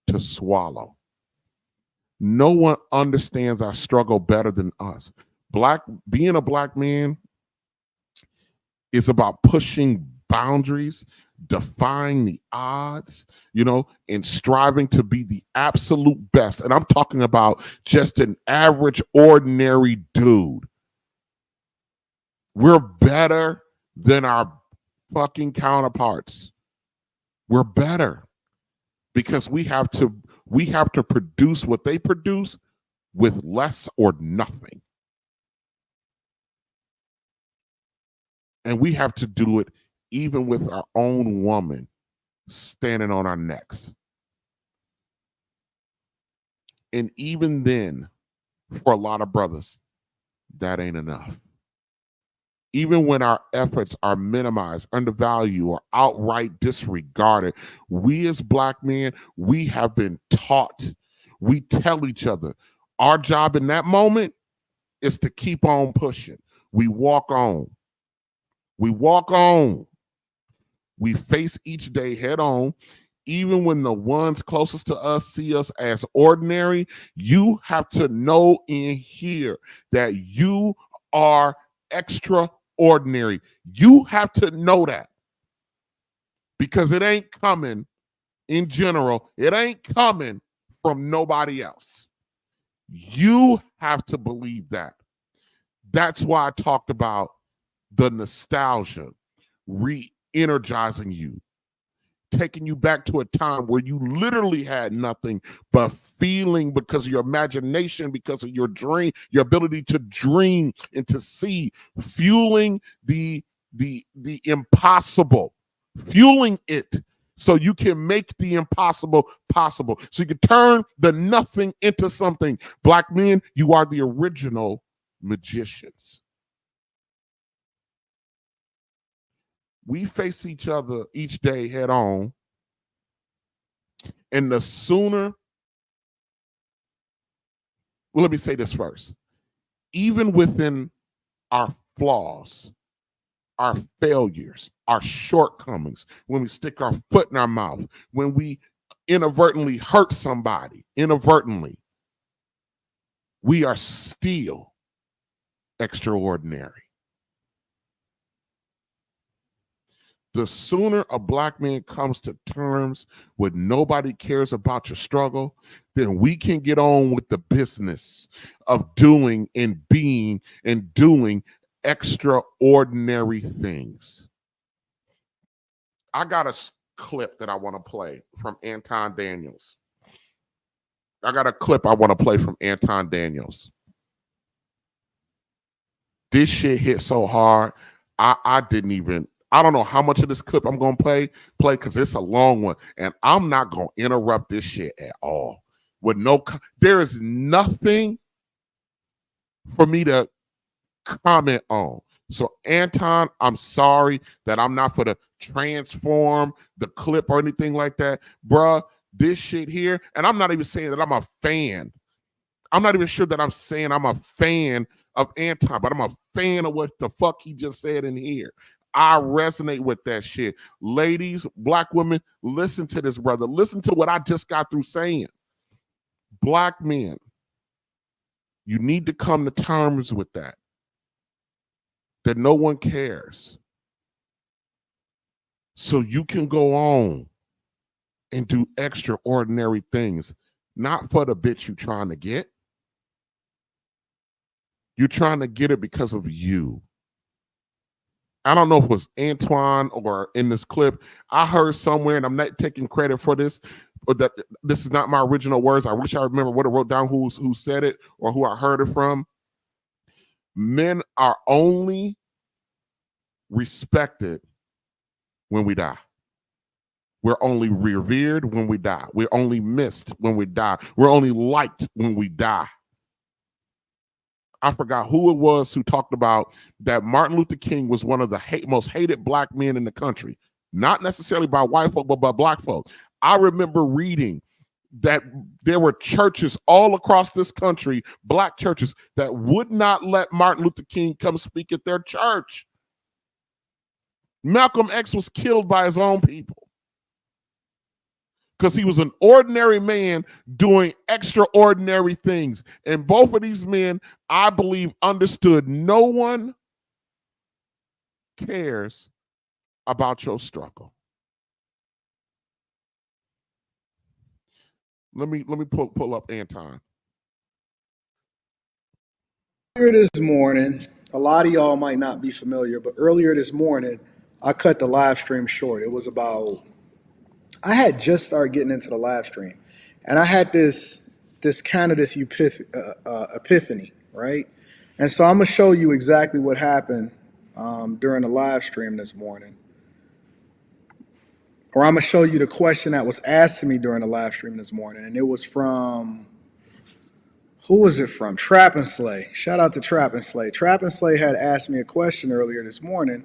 to swallow. No one understands our struggle better than us. Being a black man is about pushing boundaries, defying the odds, you know, and striving to be the absolute best. And I'm talking about just an average, ordinary dude. We're better than our fucking counterparts. We're better because we have to produce what they produce with less or nothing. And we have to do it even with our own woman standing on our necks. And even then, for a lot of brothers, that ain't enough. Even when our efforts are minimized, undervalued, or outright disregarded, we as black men, we have been taught. We tell each other, our job in that moment is to keep on pushing. We walk on. We walk on. We face each day head on. Even when the ones closest to us see us as ordinary, you have to know in here that you are extraordinary. You have to know that because it ain't coming in general, it ain't coming from nobody else. You have to believe that. That's why I talked about the nostalgia re-energizing you, taking you back to a time where you literally had nothing but feeling because of your imagination, because of your dream, your ability to dream and to see, fueling the impossible, fueling it so you can make the impossible possible. So you can turn the nothing into something. Black men, you are the original magicians. We face each other each day head on. And the sooner, well, let me say this first. Even within our flaws, our failures, our shortcomings, when we stick our foot in our mouth, when we inadvertently hurt somebody, we are still extraordinary. The sooner a black man comes to terms with nobody cares about your struggle, then we can get on with the business of doing and being and doing extraordinary things. I got a clip that I want to play from Anton Daniels. This shit hit so hard, I don't know how much of this clip I'm going to play because it's a long one, and I'm not going to interrupt this shit at all. There is nothing for me to comment on. So, Anton, I'm sorry that I'm not for the transform the clip or anything like that. Bruh, this shit here, and I'm not even saying that I'm a fan. I'm not even sure that I'm saying I'm a fan of Anton, but I'm a fan of what the fuck he just said in here. I resonate with that shit. Ladies, black women, listen to this, brother. Listen to what I just got through saying. Black men, you need to come to terms with that no one cares. So you can go on and do extraordinary things, not for the bitch you're trying to get. You're trying to get it because of you. I don't know if it was Antoine or in this clip. I heard somewhere, and I'm not taking credit for this, but that this is not my original words. I wish I remember what I wrote down, who said it or who I heard it from. Men are only respected when we die. We're only revered when we die. We're only missed when we die. We're only liked when we die. I forgot who it was who talked about that Martin Luther King was one of the most hated black men in the country. Not necessarily by white folk, but by black folk. I remember reading that there were churches all across this country, black churches, that would not let Martin Luther King come speak at their church. Malcolm X was killed by his own people because he was an ordinary man doing extraordinary things. And both of these men, I believe, understood no one cares about your struggle. Let me pull up Anton. Earlier this morning, a lot of y'all might not be familiar, but earlier this morning, I cut the live stream short. It was about, I had just started getting into the live stream, and I had this epiphany, right? And so I'm gonna show you exactly what happened during the live stream this morning. Or I'm gonna show you the question that was asked to me during the live stream this morning, and it was from, who was it from? Trap and Slay. Shout out to Trap and Slay. Trap and Slay had asked me a question earlier this morning,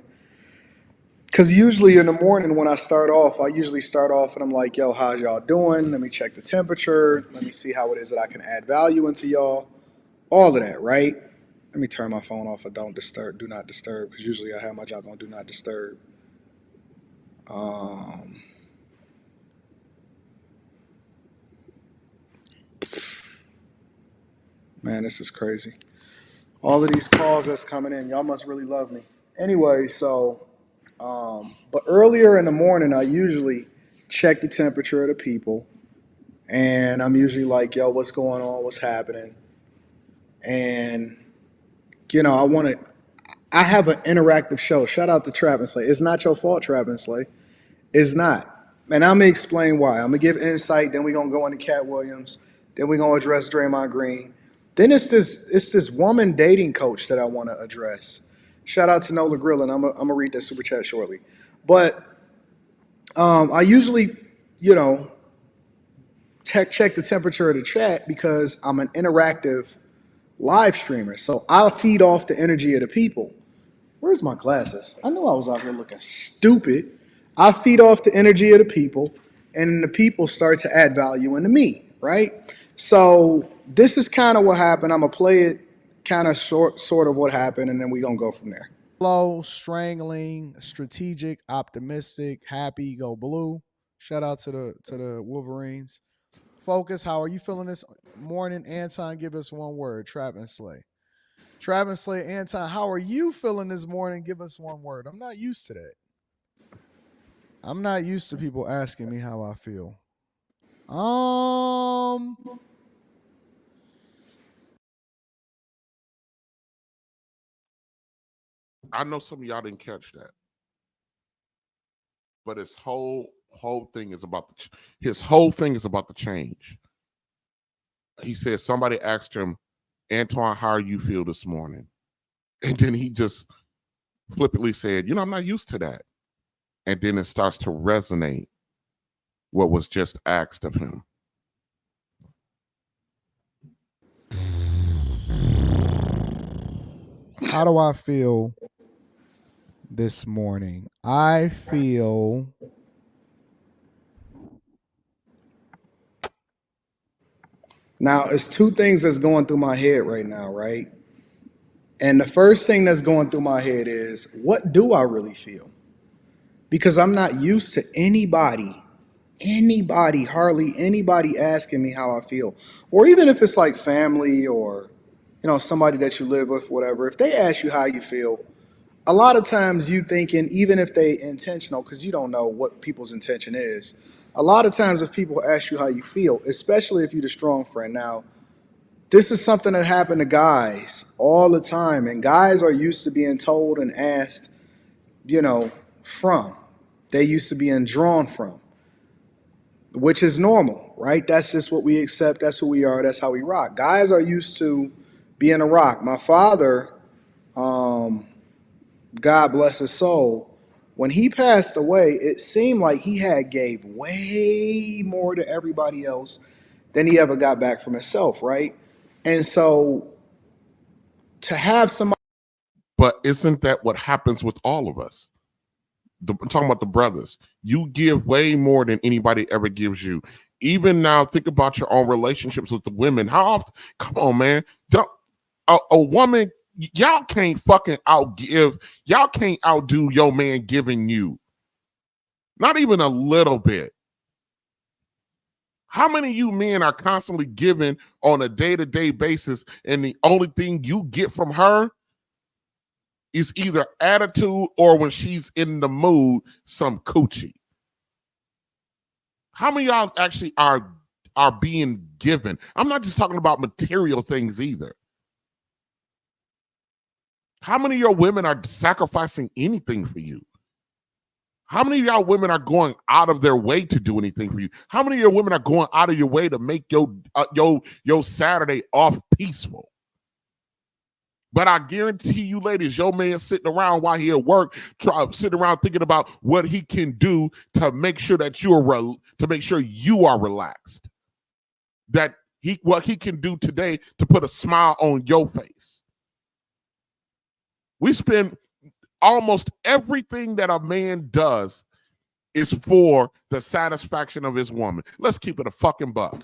because usually in the morning when I start off, and I'm like, yo, how's y'all doing? Let me check the temperature. Let me see how it is that I can add value into y'all. All of that, right? Let me turn my phone off for do not disturb, because usually I have my job on do not disturb. Man, this is crazy. All of these calls that's coming in, y'all must really love me. Anyway, so, but earlier in the morning, I usually check the temperature of the people. And I'm usually like, yo, what's going on? What's happening? And, I have an interactive show. Shout out to Trap and Slay. It's not your fault, Trap and Slay. It's not. And I'm going to explain why. I'm going to give insight. Then we're going to go into Cat Williams. Then we're going to address Draymond Green. Then it's this woman dating coach that I want to address. Shout out to Nola Grill, and I'm going to read that super chat shortly. But I usually, check the temperature of the chat because I'm an interactive live streamer. So I'll feed off the energy of the people. Where's my glasses? I knew I was out here looking stupid. I feed off the energy of the people, and the people start to add value into me, right? So this is kind of what happened. I'm going to play it kind of sort of what happened, and then we're going to go from there. Slow, strangling, strategic, optimistic, happy, go blue. Shout out to the Wolverines. Focus, how are you feeling this morning? Anton, give us one word. Trap and Slay. Trap and Slay, Anton, how are you feeling this morning? Give us one word. I'm not used to that. I'm not used to people asking me how I feel. I know some of y'all didn't catch that, but his whole thing is about the change. He said somebody asked him, Antoine, how you feel this morning? And then he just flippantly said, I'm not used to that. And then it starts to resonate what was just asked of him. How do I feel this morning? I feel now, it's two things that's going through my head right now, right? And the first thing that's going through my head is, what do I really feel? Because I'm not used to anybody, hardly anybody asking me how I feel. Or even if it's like family or, somebody that you live with, whatever. If they ask you how you feel, a lot of times you thinking, even if they intentional, because you don't know what people's intention is. A lot of times if people ask you how you feel, especially if you're the strong friend. Now, this is something that happened to guys all the time. And guys are used to being told and asked, from. They used to being drawn from, which is normal, right? That's just what we accept. That's who we are. That's how we rock. Guys are used to being a rock. My father, God bless his soul, when he passed away, it seemed like he had gave way more to everybody else than he ever got back from himself, right? And so to have somebody. But isn't that what happens with all of us? I'm talking about the brothers. You give way more than anybody ever gives you. Even now, think about your own relationships with the women. How often? Come on, man. A woman, y'all can't fucking outgive. Y'all can't outdo your man giving you. Not even a little bit. How many of you men are constantly giving on a day-to-day basis, and the only thing you get from her is either attitude or when she's in the mood, some coochie? How many of y'all actually are being given? I'm not just talking about material things either. How many of your women are sacrificing anything for you? How many of y'all women are going out of their way to do anything for you? How many of your women are going out of your way to make your Saturday off peaceful? But I guarantee you, ladies, your man sitting around while he at work, sitting around thinking about what he can do to make sure that you are relaxed. That what he can do today to put a smile on your face. We spend almost everything that a man does is for the satisfaction of his woman. Let's keep it a fucking buck.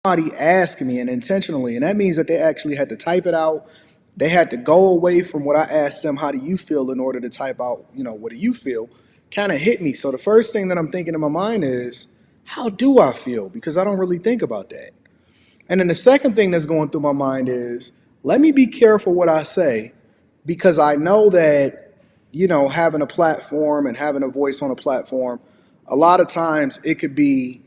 Somebody asking me, and intentionally, and that means that they actually had to type it out. They had to go away from what I asked them, how do you feel, in order to type out, what do you feel, kind of hit me. So the first thing that I'm thinking in my mind is, how do I feel? Because I don't really think about that. And then the second thing that's going through my mind is, let me be careful what I say, because I know that having a platform and having a voice on a platform, a lot of times it could be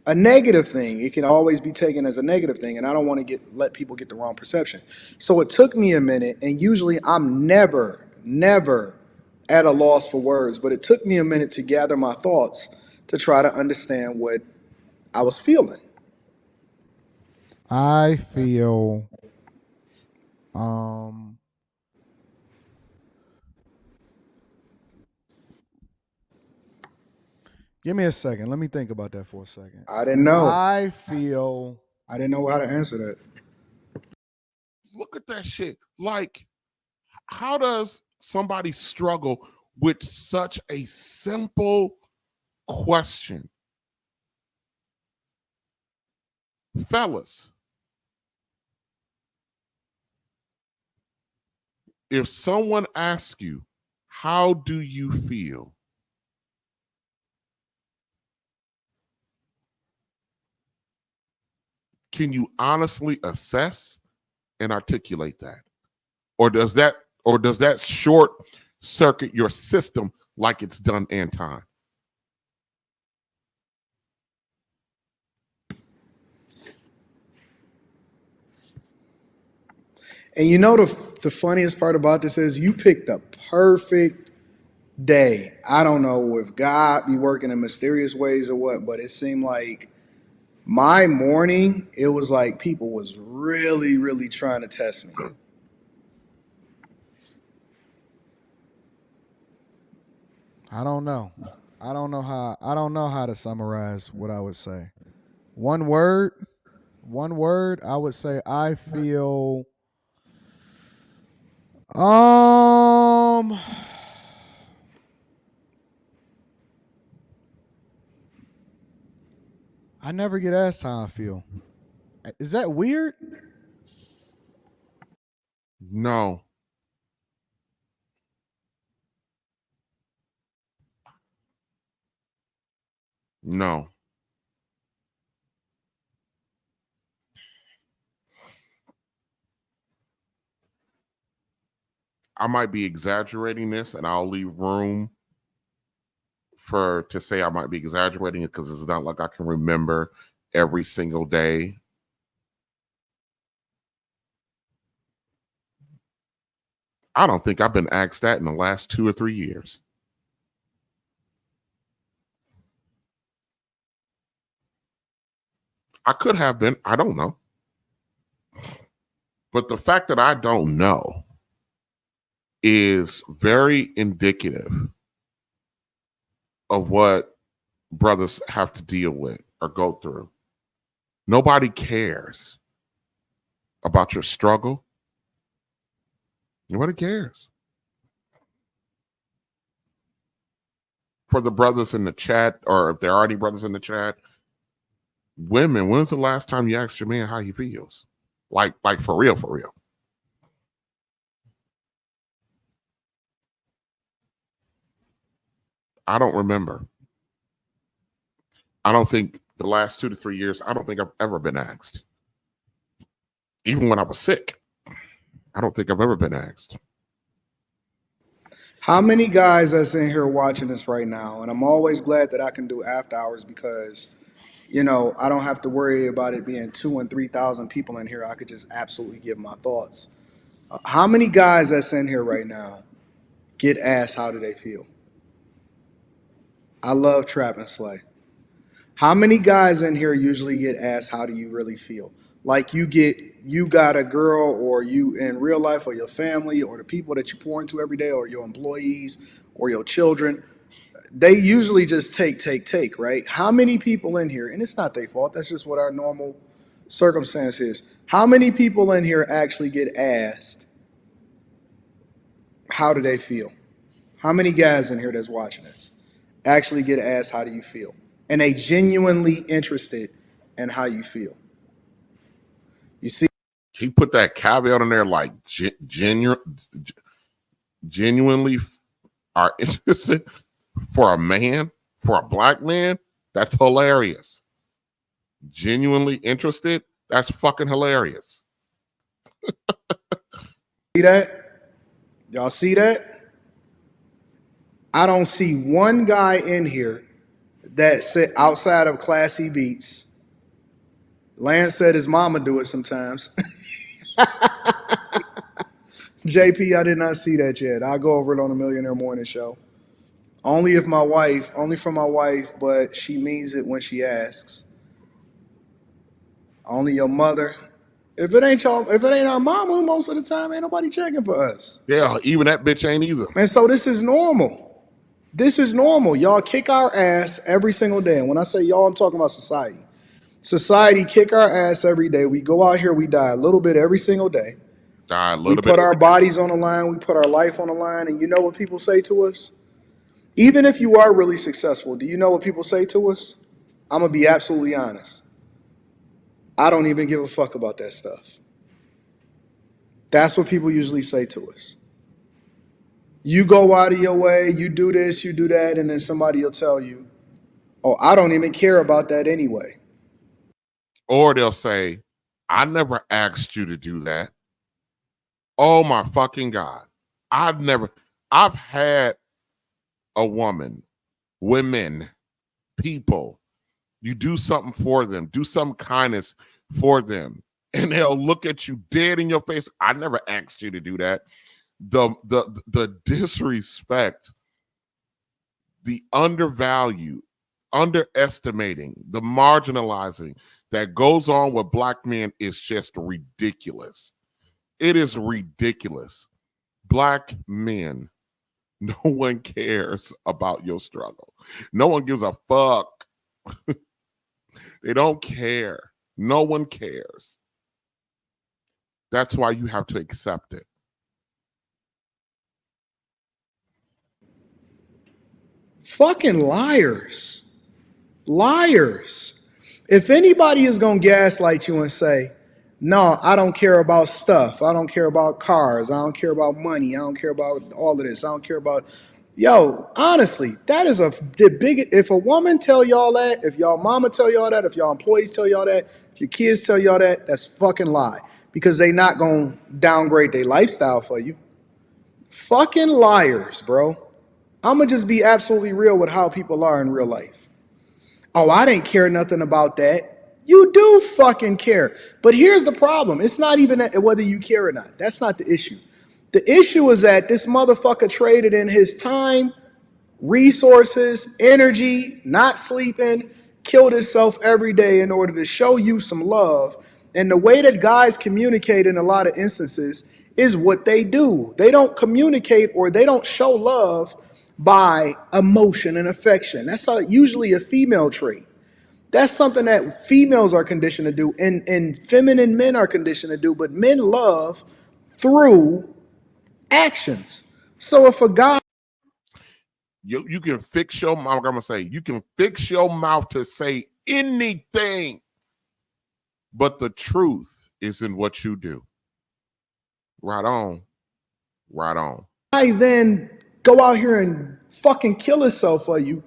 a negative thing. It can always be taken as a negative thing, and I don't want to let people get the wrong perception. So it took me a minute, and usually I'm never at a loss for words, but it took me a minute to gather my thoughts to try to understand what I was feeling. I feel give me a second. Let me think about that for a second. I didn't know. I feel I didn't know how to answer that. Look at that shit. Like, how does somebody struggle with such a simple question? Fellas, if someone asks you, how do you feel? Can you honestly assess and articulate that? Or does that short circuit your system like it's done Anton? And the funniest part about this is you picked a perfect day. I don't know if God be working in mysterious ways or what, but it seemed like my morning, it was like people was really, really trying to test me. I don't know. I don't know how to summarize what I would say. One word, I would say I feel I never get asked how I feel. Is that weird? No. No. I might be exaggerating this, and I'll leave room to say I might be exaggerating it because it's not like I can remember every single day. I don't think I've been asked that in the last 2 or 3 years. I could have been. I don't know. But the fact that I don't know is very indicative of what brothers have to deal with or go through. Nobody cares about your struggle. Nobody cares. For the brothers in the chat, or if there are any brothers in the chat, women, when's the last time you asked your man how he feels? Like for real, for real. I don't remember. I don't think the last 2 to 3 years, I don't think I've ever been asked. Even when I was sick, I don't think I've ever been asked. How many guys that's in here watching this right now? And I'm always glad that I can do after hours because, I don't have to worry about it being 2,000 and 3,000 people in here. I could just absolutely give my thoughts. How many guys that's in here right now get asked how do they feel? I love Trap and Slay. How many guys in here usually get asked how do you really feel? Like you got a girl, or you in real life, or your family, or the people that you pour into every day, or your employees, or your children. They usually just take, right? How many people in here, and it's not their fault, that's just what our normal circumstance is. How many people in here actually get asked how do they feel? How many guys in here that's watching this actually get asked how do you feel? And they genuinely interested in how you feel. You see, he put that caveat in there, like genuinely are interested for a man, for a black man. That's hilarious. Genuinely interested. That's fucking hilarious. See that? Y'all see that? I don't see one guy in here that sit outside of Classy Beats. Lance said his mama do it sometimes. JP, I did not see that yet. I'll go over it on the Millionaire Morning Show. Only for my wife, but she means it when she asks. Only your mother. If it ain't our mama, most of the time ain't nobody checking for us. Yeah, even that bitch ain't either. And so this is normal. This is normal. Y'all kick our ass every single day. And when I say y'all, I'm talking about society. Society kick our ass every day. We go out here, we die a little bit every single day. We put our bodies on the line, we put our life on the line, and you know what people say to us? Even if you are really successful, do you know what people say to us? I'm going to be absolutely honest. I don't even give a fuck about that stuff. That's what people usually say to us. You go out of your way, you do this, you do that, and then somebody will tell you, oh, I don't even care about that anyway. Or they'll say, I never asked you to do that. Oh my fucking God. I've had a women, people, you do something for them, do some kindness for them, and they'll look at you dead in your face. I never asked you to do that. The disrespect, the undervalue, underestimating, the marginalizing that goes on with Black men is just ridiculous. It is ridiculous. Black men, no one cares about your struggle. No one gives a fuck. They don't care. No one cares. That's why you have to accept it. Fucking liars. Liars. If anybody is going to gaslight you and say, no, I don't care about stuff. I don't care about cars. I don't care about money. I don't care about all of this. I don't care about... Yo, honestly, that is the big... If a woman tell y'all that, if y'all mama tell y'all that, if y'all employees tell y'all that, if your kids tell y'all that, that's fucking lie. Because they not going to downgrade their lifestyle for you. Fucking liars, bro. I'm going to just be absolutely real with how people are in real life. Oh, I didn't care nothing about that. You do fucking care. But here's the problem. It's not even whether you care or not. That's not the issue. The issue is that this motherfucker traded in his time, resources, energy, not sleeping, killed himself every day in order to show you some love. And the way that guys communicate in a lot of instances is what they do. They don't communicate or they don't show love by emotion and affection. That's usually a female trait. That's something that females are conditioned to do and feminine men are conditioned to do, but men love through actions. So if a guy... You can fix your mouth, I'm going to say, you can fix your mouth to say anything, but the truth is in what you do. Right on. Right on. I then go out here and fucking kill himself for you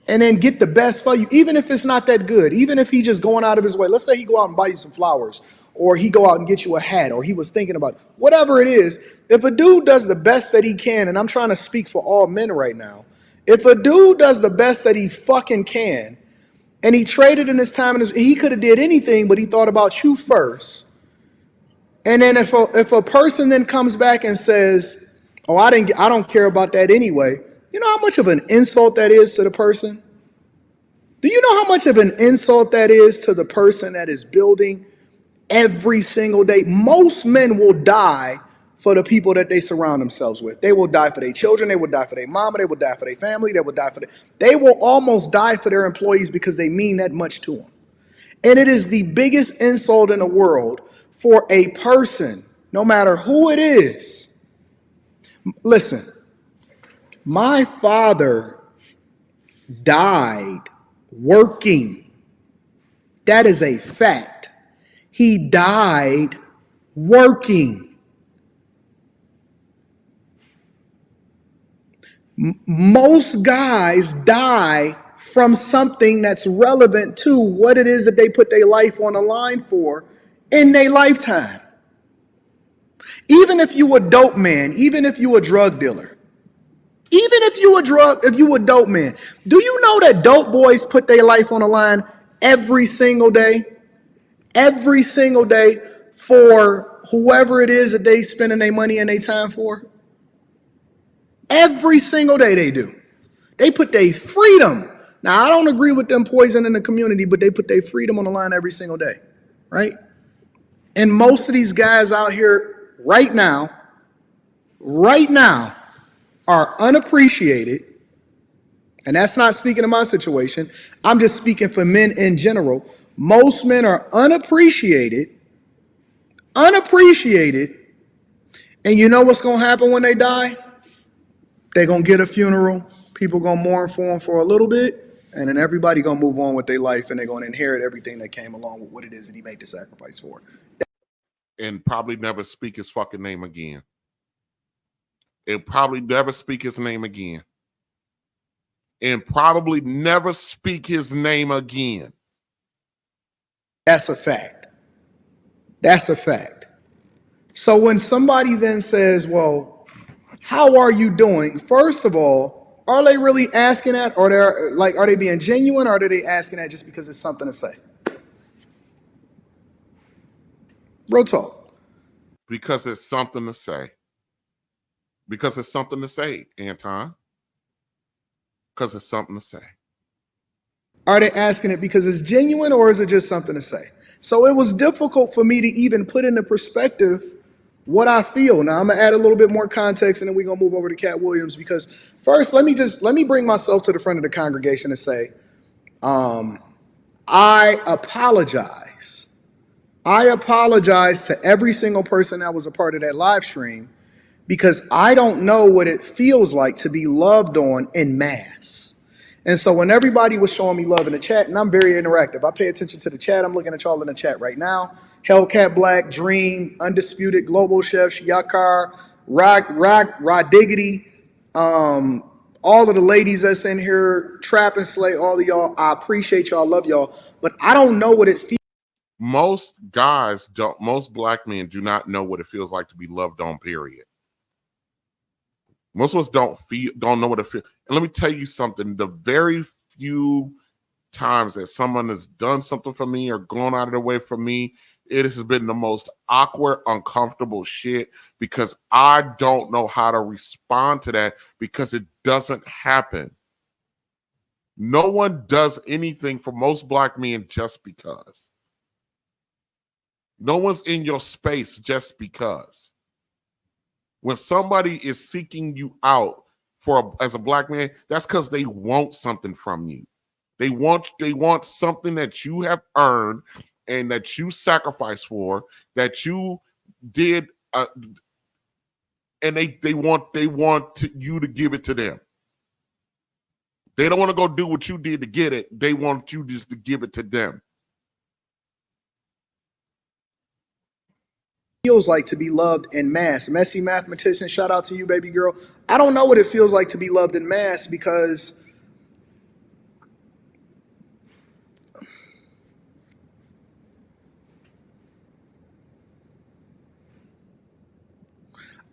and then get the best for you, even if it's not that good, even if he just going out of his way. Let's say he go out and buy you some flowers, or he go out and get you a hat, or he was thinking about whatever it is. If a dude does the best that he can, and I'm trying to speak for all men right now, if a dude does the best that he fucking can, and he traded in his time, and he could have did anything, but he thought about you first. And then if a person then comes back and says, oh, I don't care about that anyway. You know how much of an insult that is to the person? Do you know how much of an insult that is to the person that is building every single day? Most men will die for the people that they surround themselves with. They will die for their children. They will die for their mama. They will die for their family. They will almost die for their employees because they mean that much to them. And it is the biggest insult in the world for a person, no matter who it is. Listen, my father died working. That is a fact. He died working. Most guys die from something that's relevant to what it is that they put their life on the line for in their lifetime. Even if you a dope man, even if you a drug dealer, Even if you a dope man, do you know that dope boys put their life on the line every single day? Every single day for whoever it is that they spending their money and their time for? Every single day they do. They put their freedom. Now, I don't agree with them poisoning the community, but they put their freedom on the line every single day, right? And most of these guys out here right now are unappreciated. And that's not speaking of my situation. I'm just speaking for men in general. Most men are unappreciated. And you know what's going to happen when they die? They're going to get a funeral. People going to mourn for them for a little bit. And then everybody going to move on with their life. And they're going to inherit everything that came along with what it is that he made the sacrifice for. And probably never speak his fucking name again. And probably never speak his name again. And probably never speak his name again. That's a fact. That's a fact. So when somebody then says, well, how are you doing? First of all, are they really asking that? Or are they being genuine? Or are they asking that just because it's something to say? Real talk. Because it's something to say. Because it's something to say, Anton. Because it's something to say. Are they asking it because it's genuine, or is it just something to say? So it was difficult for me to even put into perspective what I feel. Now I'm gonna add a little bit more context, and then we're gonna move over to Cat Williams, because first let me bring myself to the front of the congregation and say, I apologize. I apologize to every single person that was a part of that live stream, because I don't know what it feels like to be loved on en masse. And so when everybody was showing me love in the chat, and I'm very interactive, I pay attention to the chat. I'm looking at y'all in the chat right now. Hellcat Black, Dream, Undisputed, Global Chef, Yakar, Rodiggity, all of the ladies that's in here, Trap and Slay, all of y'all. I appreciate y'all, love y'all, but I don't know what it feels. Most black men do not know what it feels like to be loved on, period. Most of us don't know what it feels. And let me tell you something. The very few times that someone has done something for me or gone out of their way for me, it has been the most awkward, uncomfortable shit, because I don't know how to respond to that, because it doesn't happen. No one does anything for most black men just because. No one's in your space just because. When somebody is seeking you out as a black man, that's because they want something from you. They want something that you have earned and that you sacrificed for, that you did, and they want you to give it to them. They don't want to go do what you did to get it. They want you just to give it to them. Feels like to be loved en masse. Messy Mathematician, shout out to you, baby girl. I don't know what it feels like to be loved en masse, because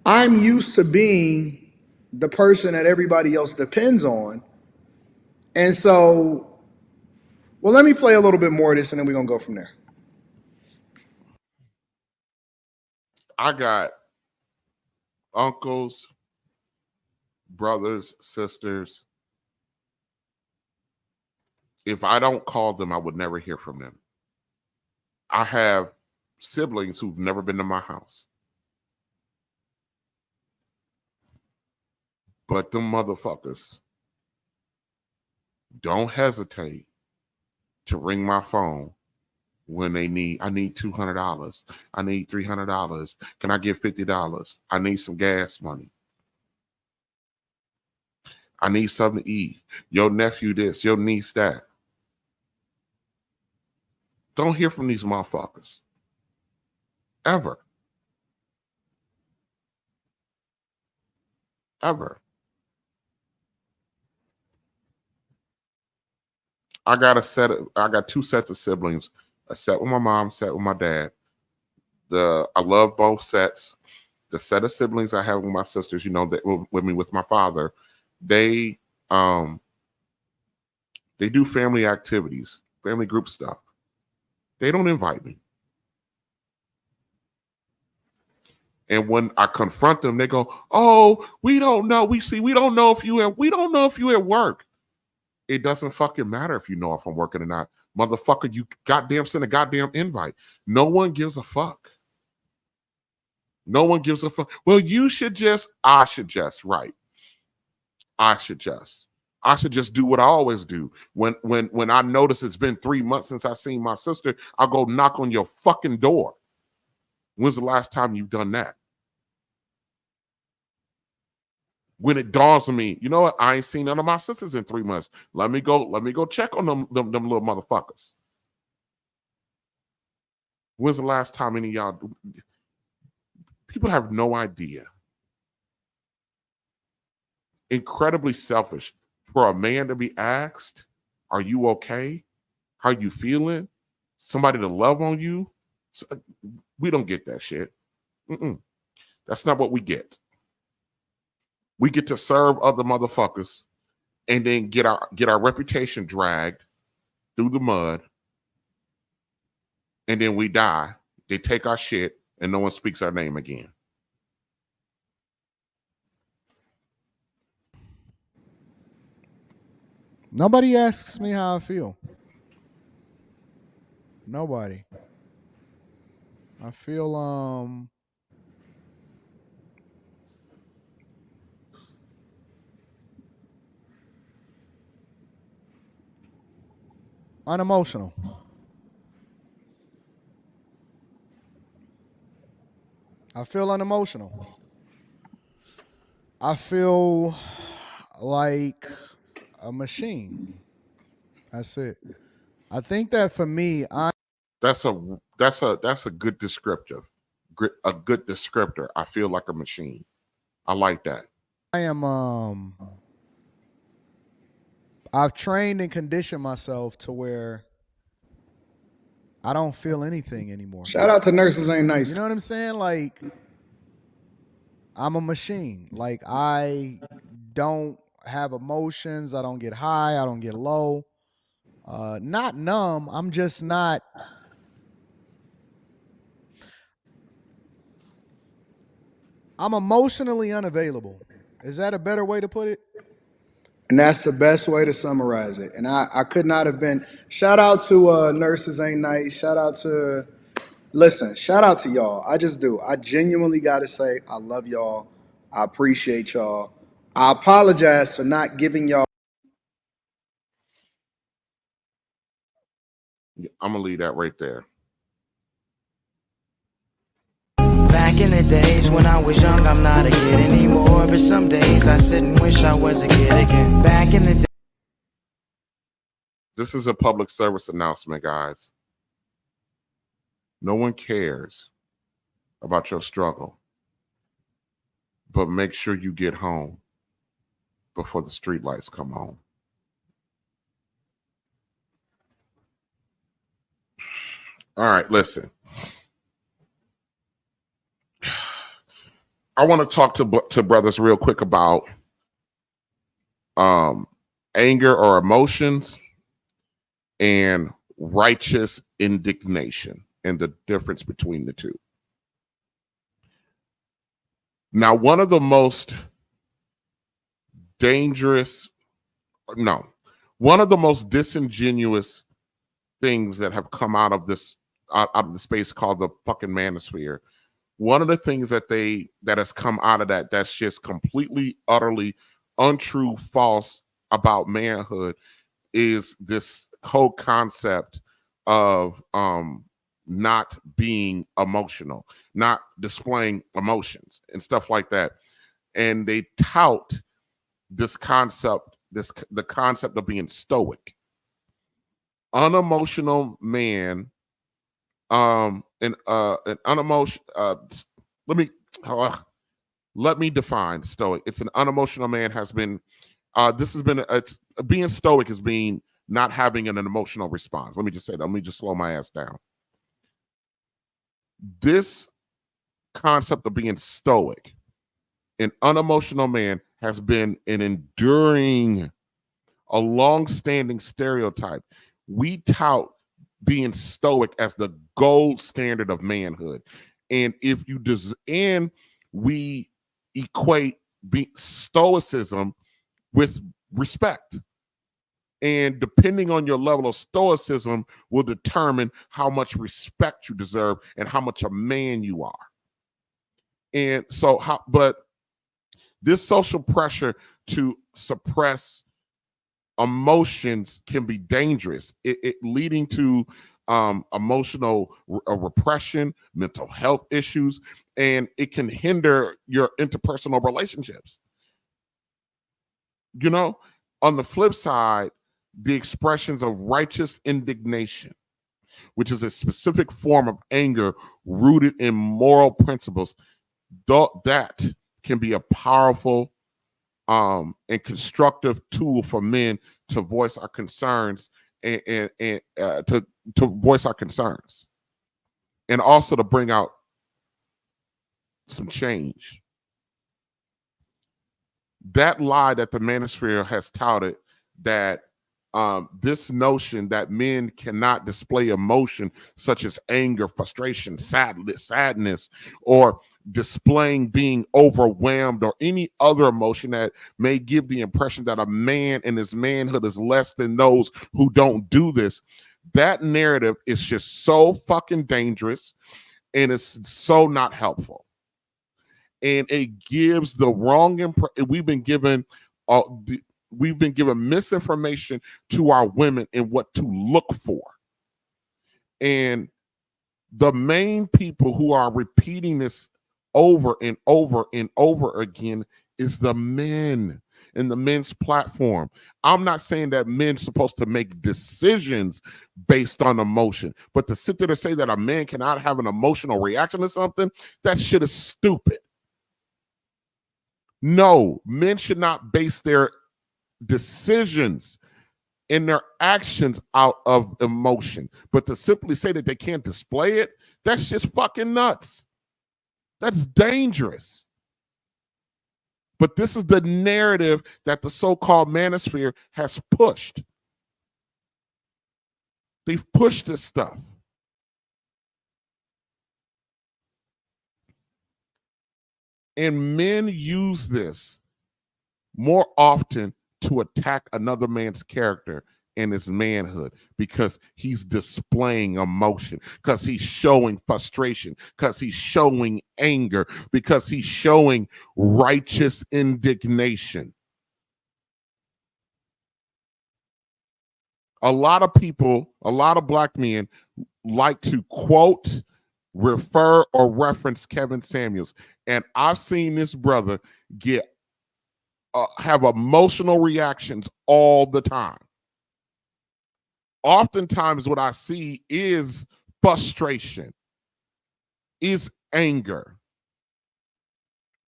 I'm used to being the person that everybody else depends on. And so, well, let me play a little bit more of this, and then we're going to go from there. I got uncles, brothers, sisters. If I don't call them, I would never hear from them. I have siblings who've never been to my house. But them motherfuckers don't hesitate to ring my phone when I need $200. I need $300. Can I get $50? I need some gas money. I need something to eat. Your nephew this, your niece that. Don't hear from these motherfuckers. Ever. Ever. I got two sets of siblings. A set with my mom, a set with my dad. I love both sets. The set of siblings I have with my sisters, that with me with my father, they do family activities, family group stuff. They don't invite me. And when I confront them, they go, "Oh, we don't know. We don't know if you at work." It doesn't fucking matter if you know if I'm working or not. Motherfucker, you goddamn send a goddamn invite. No one gives a fuck. No one gives a fuck. Well, I should just do what I always do. When I notice it's been 3 months since I seen my sister, I'll go knock on your fucking door. When's the last time you've done that? When it dawns on me, you know what? I ain't seen none of my sisters in 3 months. Let me go check on them little motherfuckers. When's the last time any of y'all? People have no idea. Incredibly selfish for a man to be asked, "Are you okay? How you feeling?" Somebody to love on you. We don't get that shit. That's not what we get. We get to serve other motherfuckers and then get our reputation dragged through the mud. And then we die. They take our shit and no one speaks our name again. Nobody asks me how I feel. Nobody. I feel unemotional. I feel unemotional. I feel like a machine. That's it. I think that for me, That's a good descriptor. A good descriptor. I feel like a machine. I like that. I am I've trained and conditioned myself to where I don't feel anything anymore. Shout out to Nurses Ain't Nice. You know what I'm saying? Like, I'm a machine. Like, I don't have emotions. I don't get high. I don't get low. Not numb. I'm just not. I'm emotionally unavailable. Is that a better way to put it? And that's the best way to summarize it. And I could not have been. Shout out to Nurses Ain't Nice. Shout out to y'all. I just do. I genuinely got to say, I love y'all. I appreciate y'all. I apologize for not giving y'all. I'm going to leave that right there. Back in the days when I was young, I'm not a kid anymore. But some days I sit and wish I was a kid again. Back in the day. This is a public service announcement, guys. No one cares about your struggle. But make sure you get home before the streetlights come on. All right, listen. I want to talk to brothers real quick about anger or emotions and righteous indignation and the difference between the two. Now, one of the most disingenuous things that have come out of this out of the space called the fucking manosphere. One of the things that has come out of that's just completely, utterly untrue, false about manhood is this whole concept of not being emotional, not displaying emotions and stuff like that. And they tout this concept, the concept of being stoic. Unemotional man, an unemotional. Let me define stoic. It's an unemotional man has been. Being stoic is being not having an emotional response. Let me just say that. Let me just slow my ass down. This concept of being stoic, an unemotional man has been an enduring, a long-standing stereotype. We tout being stoic as the gold standard of manhood. And if you and we equate stoicism with respect. And depending on your level of stoicism will determine how much respect you deserve and how much a man you are. And so but this social pressure to suppress emotions can be dangerous, it leading to emotional repression, mental health issues, and it can hinder your interpersonal relationships. You know, on the flip side, the expressions of righteous indignation, which is a specific form of anger rooted in moral principles, that can be a powerful and constructive tool for men to voice our concerns and to voice our concerns, and also to bring out some change. That lie that the manosphere has touted, that this notion that men cannot display emotion such as anger, frustration, sadness, or displaying being overwhelmed or any other emotion that may give the impression that a man in his manhood is less than those who don't do this. That narrative is just so fucking dangerous, and it's so not helpful. And it gives the wrong impression. We've been given misinformation to our women and what to look for. And the main people who are repeating this over and over and over again is the men and the men's platform. I'm not saying that men are supposed to make decisions based on emotion, but to sit there to say that a man cannot have an emotional reaction to something, that shit is stupid. No, men should not base their decisions and their actions out of emotion. But to simply say that they can't display it, that's just fucking nuts. That's dangerous. But this is the narrative that the so-called manosphere has pushed. They've pushed this stuff. And men use this more often to attack another man's character and his manhood, because he's displaying emotion, because he's showing frustration, because he's showing anger, because he's showing righteous indignation. A lot of people, a lot of black men like to quote, refer, or reference Kevin Samuels. And I've seen this brother have emotional reactions all the time. Oftentimes what I see is frustration, is anger,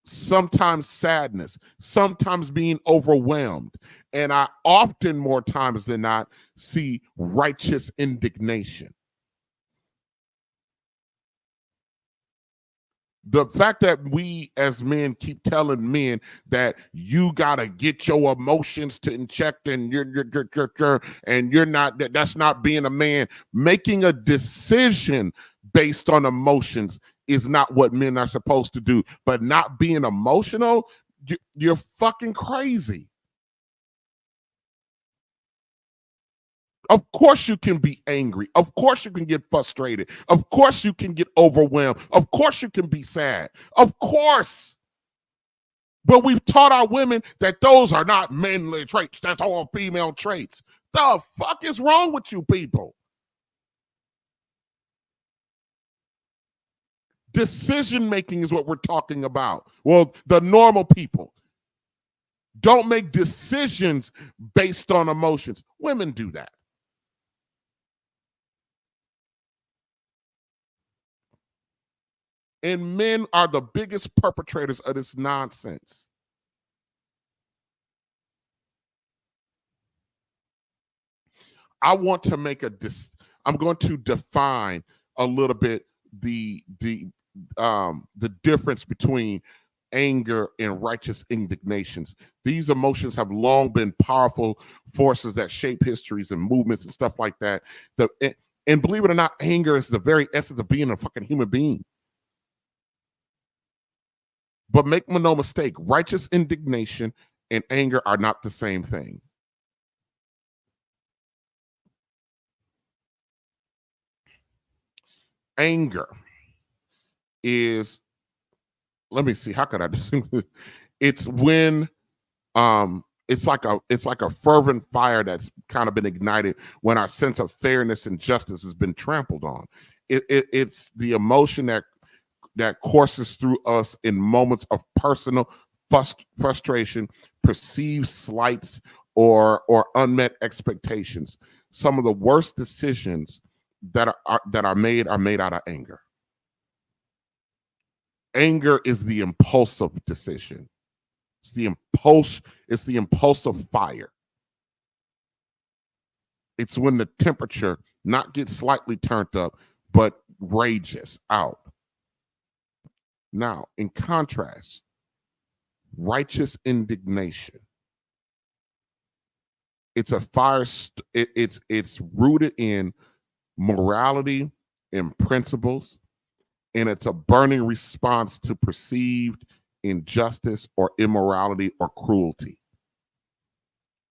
sometimes sadness, sometimes being overwhelmed. And I often, more times than not, see righteous indignation. The fact that we as men keep telling men that you gotta get your emotions in check, and you're not, that's not being a man. Making a decision based on emotions is not what men are supposed to do. But not being emotional, you're fucking crazy. Of course you can be angry. Of course you can get frustrated. Of course you can get overwhelmed. Of course you can be sad. Of course. But we've taught our women that those are not manly traits. That's all female traits. The fuck is wrong with you people? Decision making is what we're talking about. Well, the normal people don't make decisions based on emotions. Women do that. And men are the biggest perpetrators of this nonsense. I want to make I'm going to define a little bit the difference between anger, and righteous indignations. These emotions have long been powerful forces that shape histories and movements and stuff like that. And believe it or not, anger is the very essence of being a fucking human being. But make no mistake, righteous indignation and anger are not the same thing. Anger is, let me see, how could I distinguish it? It's when it's like a fervent fire that's kind of been ignited when our sense of fairness and justice has been trampled on. It's the emotion that courses through us in moments of personal frustration, perceived slights, or unmet expectations. Some of the worst decisions that are made out of anger. Anger is the impulsive decision. It's the impulsive fire. It's when the temperature not gets slightly turned up, but rages out. Now, in contrast, righteous indignation. It's a fire. It's rooted in morality and principles, and it's a burning response to perceived injustice or immorality or cruelty.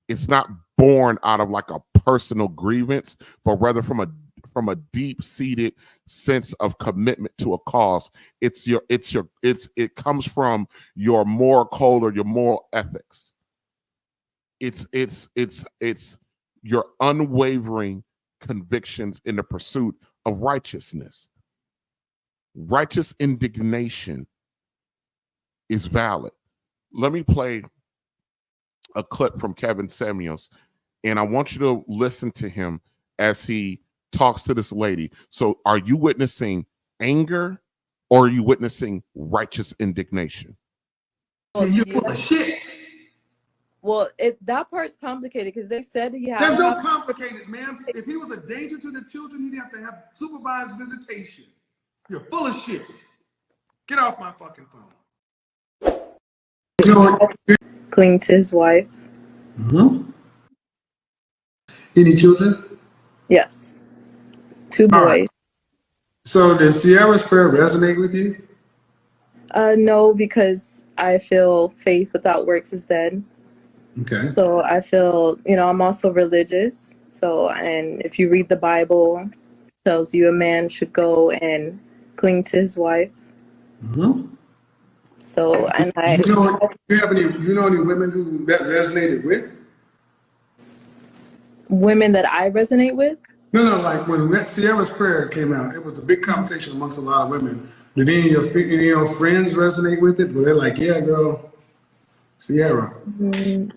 It's not born out of like a personal grievance, but rather from a deep-seated sense of commitment to a cause. It comes from your moral code or your moral ethics. It's your unwavering convictions in the pursuit of righteousness. Righteous indignation is valid. Let me play a clip from Kevin Samuels, and I want you to listen to him as he talks to this lady. So are you witnessing anger or are you witnessing righteous indignation? You're full of shit. Well, that part's complicated because they said he had. There's no complicated, ma'am. If he was a danger to the children, he'd have to have supervised visitation. You're full of shit. Get off my fucking phone. You know what? Cling to his wife. Mm-hmm. Any children? Yes. 2 boys. Right. So does Sierra's prayer resonate with you? No, because I feel faith without works is dead. Okay. So I feel, I'm also religious. So, and if you read the Bible, it tells you a man should go and cling to his wife. Mm-hmm. So, and you know any women who that resonated with? Women that I resonate with? No, like when Sierra's prayer came out, it was a big conversation amongst a lot of women. Did any of your friends resonate with it? Were they like, yeah, girl, Sierra?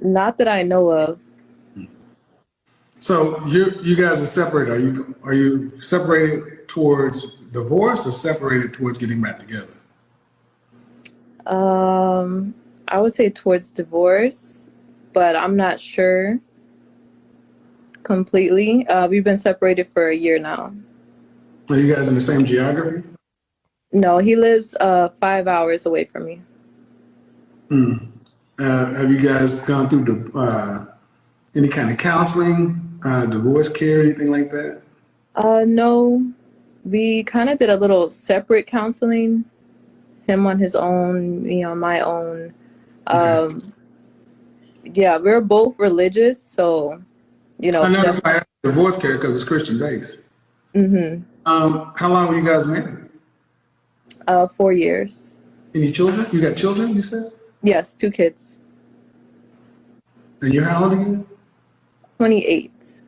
Not that I know of. So you guys are separated. Are you separated towards divorce or separated towards getting back together? I would say towards divorce, but I'm not sure completely. We've been separated for a year now. Are you guys in the same geography? No, he lives 5 hours away from me. Have you guys gone through any kind of counseling, divorce care, anything like that? No, we kind of did a little separate counseling. Him on his own, me on my own. Okay. Yeah, we're both religious, so I know that's why I asked divorce care, because it's Christian based. Mm-hmm. How long were you guys married? 4 years. Any children? You got children, you said? Yes, 2 kids. And you're how old again? 28.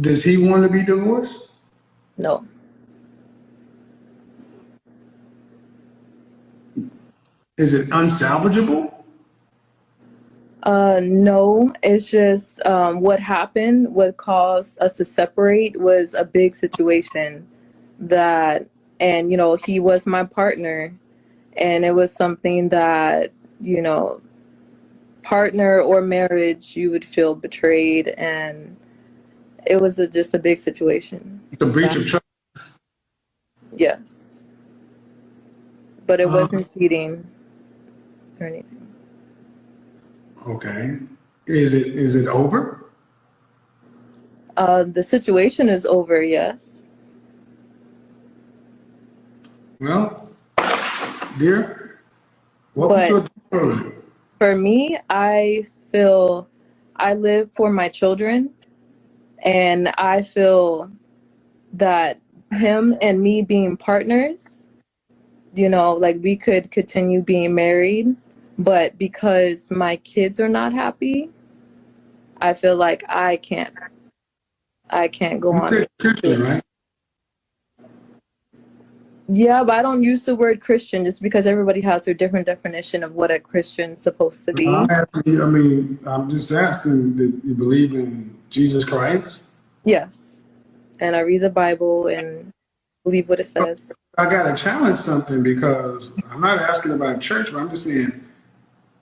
Does he want to be divorced? No. Is it unsalvageable? No, it's just what happened, what caused us to separate was a big situation and he was my partner, and it was something that, partner or marriage, you would feel betrayed, and it was just a big situation. It's a breach of trust. Yes. but it wasn't cheating or anything. Okay. Is it over? The situation is over, yes. Well, dear, what But was your for me, I feel I live for my children, and I feel that him and me being partners, you know, like we could continue being married, but because my kids are not happy, I feel like I can't go you on. said Christian, right? Yeah, but I don't use the word Christian just because everybody has their different definition of what a Christian's supposed to be. I'm asking you, I mean, I'm just asking that you believe in Jesus Christ. Yes. And I read the Bible and believe what it says. I got to challenge something because I'm not asking about church, but I'm just saying,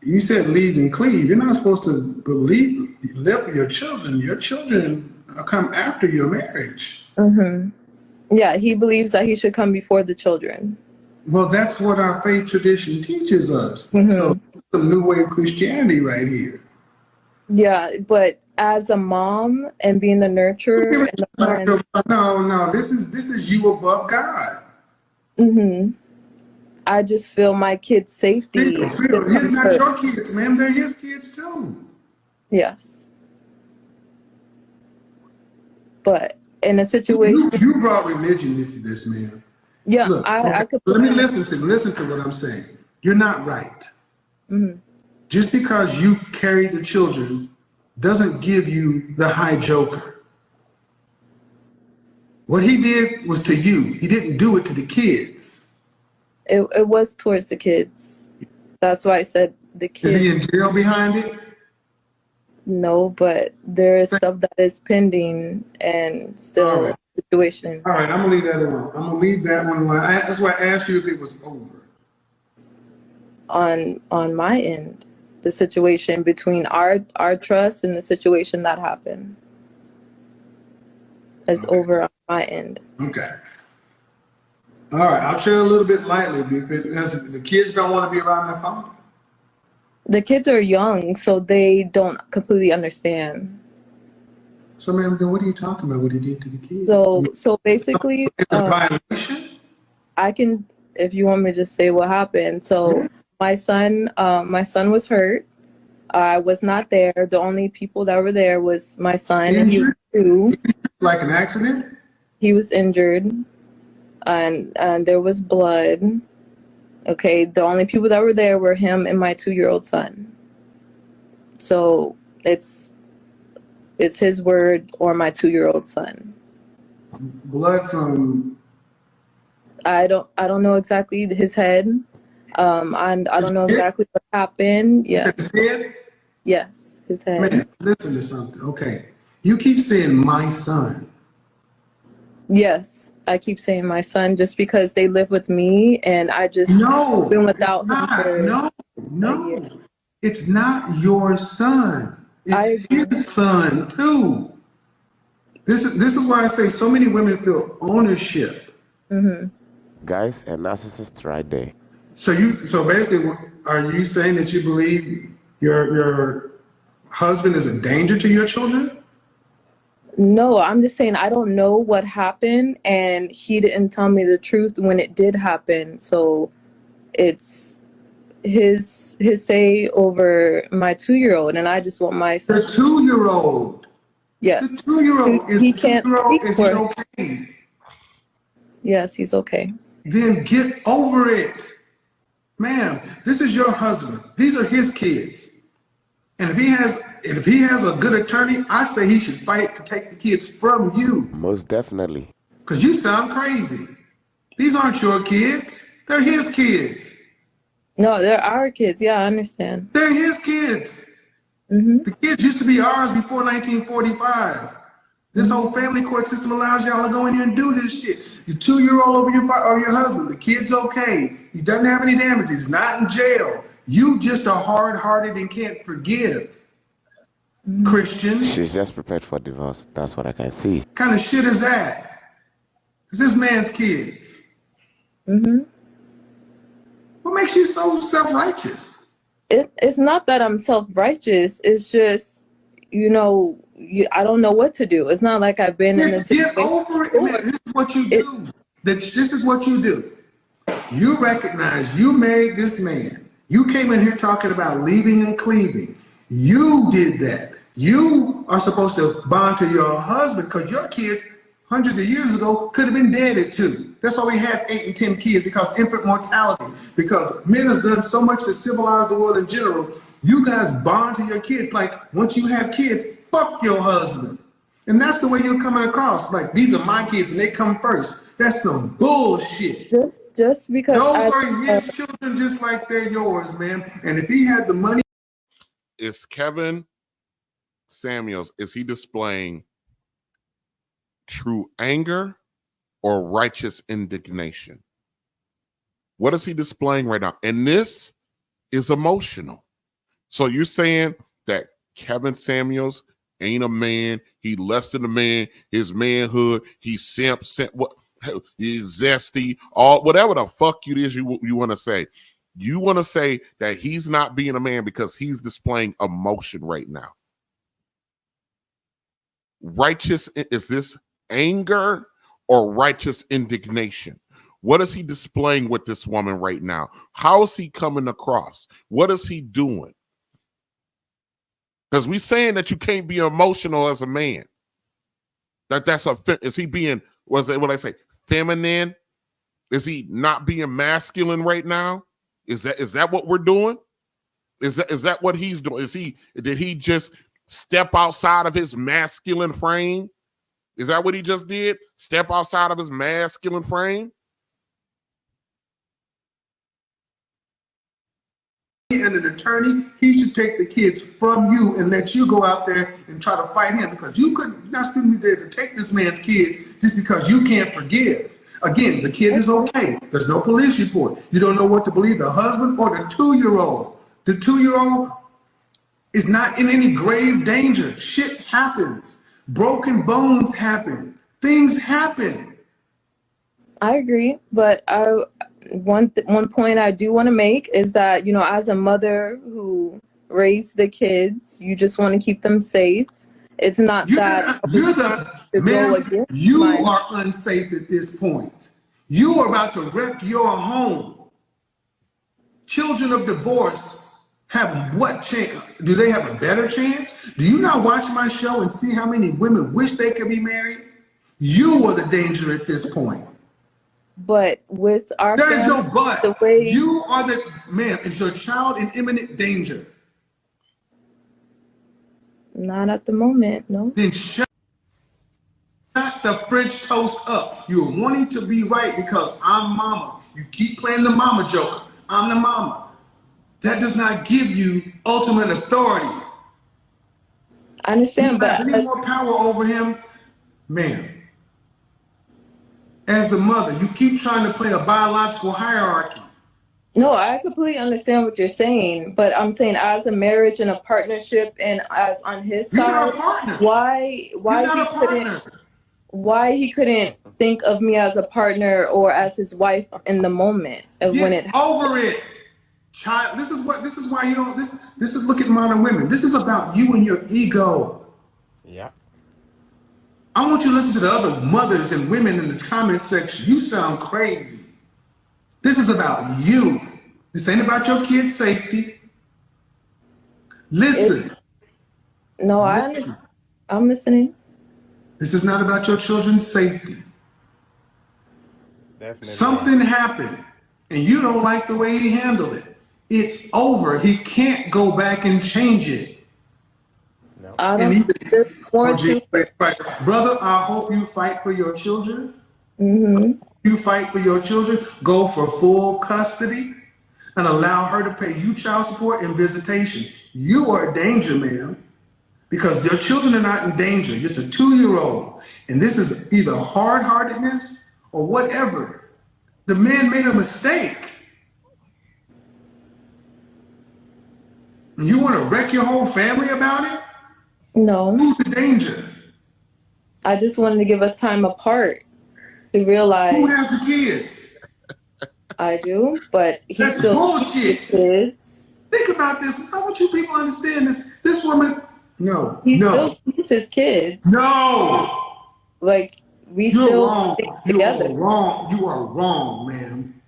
you said leave and cleave. You're not supposed to live with your children. Your children come after your marriage. Mm-hmm. Yeah, he believes that he should come before the children. Well, that's what our faith tradition teaches us. Mm-hmm. So it's a new way of Christianity right here. Yeah, but as a mom and being the nurturer and the friend. No, this is you above God. Mm-hmm. I just feel my kids' safety. He's not your kids, man. They're his kids too. Yes. But in a situation, you brought religion into this, man. Yeah, look, I could. Let me listen to what I'm saying. You're not right. Mm-hmm. Just because you carry the children doesn't give you the high joker. What he did was to you. He didn't do it to the kids. It was towards the kids. That's why I said the kids. Is he in jail behind it? No, but there is stuff that is pending and still a situation. All right, I'm gonna leave that alone. I'm gonna leave that one alone. That's why I asked you if it was over. On my end, the situation between our trust and the situation that happened is over on my end. Okay. All right, I'll tread a little bit lightly because the kids don't want to be around their father. The kids are young, so they don't completely understand. So, ma'am, then what are you talking about? What he did to the kids? So basically, it's a violation. I can, if you want me to just say what happened. So my son was hurt. I was not there. The only people that were there was my son, and he was 2. Like an accident? He was injured, and there was blood. Okay, the only people that were there were him and my 2-year-old son. So it's his word or my 2-year-old son. Blood from? I don't know exactly his head. I don't know exactly what happened. Yeah. His head? Yes, his head. Man, listen to something. Okay, you keep saying my son. Yes. I keep saying my son just because they live with me, and I just been without him for no. It's not your son. It's his son too. This is why I say so many women feel ownership. Mm-hmm. Guys, a narcissist right there. So basically, are you saying that you believe your husband is a danger to your children? No, I'm just saying I don't know what happened, and he didn't tell me the truth when it did happen. So it's his say over my 2-year-old, and I just want my son. The 2-year-old. Yes. The 2-year-old is he can't speak is for he okay? Yes, he's okay. Then get over it. Ma'am, this is your husband. These are his kids. And if he has a good attorney, I say he should fight to take the kids from you. Most definitely. Because you sound crazy. These aren't your kids. They're his kids. No, they're our kids. Yeah, I understand. They're his kids. Mm-hmm. The kids used to be ours before 1945. This whole family court system allows y'all to go in here and do this shit. Your 2-year-old over your husband. The kid's okay. He doesn't have any damages. He's not in jail. You just are hard-hearted and can't forgive. Christian. She's just prepared for divorce. That's what I can see. What kind of shit is that? It's this man's kids. Mm-hmm. What makes you so self-righteous? It's not that I'm self-righteous. It's just, I don't know what to do. It's not like I've been in this Get over it. Man, this is what you do. This is what you do. You recognize you married this man. You came in here talking about leaving and cleaving. You did that. You are supposed to bond to your husband because your kids hundreds of years ago could have been dead at 2. That's why we have 8 and 10 kids, because infant mortality, because men has done so much to civilize the world in general. You guys bond to your kids. Like, once you have kids, fuck your husband. And that's the way you're coming across. Like, these are my kids and they come first. That's some bullshit. Just because those are his children, just like they're yours, man. And if he had the money. Is Kevin Samuels, is he displaying true anger or righteous indignation? What is he displaying right now? And this is emotional. So you're saying that Kevin Samuels ain't a man, he less than a man, his manhood, he's simp, what, he's zesty, all whatever the fuck it is you want to say. You want to say that he's not being a man because he's displaying emotion right now. Righteous, is this anger or righteous indignation? What is he displaying with this woman right now? How is he coming across? What is he doing? Because we're saying that you can't be emotional as a man. Is he being, what I say, feminine? Is he not being masculine right now? Is that what we're doing? Is that what he's doing? Did he just step outside of his masculine frame? Is that what he just did? Step outside of his masculine frame? And an attorney, he should take the kids from you and let you go out there and try to fight him, because you're not supposed to be there to take this man's kids just because you can't forgive. Again, the kid is okay. There's no police report. You don't know what to believe, the husband or the 2-year-old. The 2-year-old is not in any grave danger. Shit happens. Broken bones happen. Things happen. I agree, but one point I do want to make is that, as a mother who raised the kids, you just want to keep them safe. It's not You are unsafe at this point. You are about to wreck your home. Children of divorce have what chance? Do they have a better chance? Do you not watch my show and see how many women wish they could be married? You are the danger at this point. But with our there is no but. The way you are the man. Is your child in imminent danger? Not at the moment, no. Then shut the French toast up. You're wanting to be right because I'm mama. You keep playing the mama joker. I'm the mama. That does not give you ultimate authority. I understand, but any more power over him, ma'am. As the mother, you keep trying to play a biological hierarchy. No, I completely understand what you're saying, but I'm saying as a marriage and a partnership, and as on his You're side, not a partner. why he couldn't think of me as a partner or as his wife in the moment of when it happened. Over it, child. This is why you don't. This is look at modern women. This is about you and your ego. Yeah. I want you to listen to the other mothers and women in the comment section. You sound crazy. This is about you. This ain't about your kids' safety. Listen. I'm listening. This is not about your children's safety. Definitely. Something happened and you don't like the way he handled it. It's over. He can't go back and change it. No. Brother, I hope you fight for your children. Mm-hmm. You fight for your children, go for full custody and allow her to pay you child support and visitation. You are in danger, ma'am, because your children are not in danger. Just a 2-year-old. And this is either hard-heartedness or whatever. The man made a mistake. You want to wreck your whole family about it? No. Who's the danger? I just wanted to give us time apart to realize. Who has the kids? I do, but he That's still bullshit. kids. Think about this. I want you people to understand this. This woman, He no. still sees his kids. No. Like we You're still wrong. stick You together. are wrong. You are wrong, ma'am.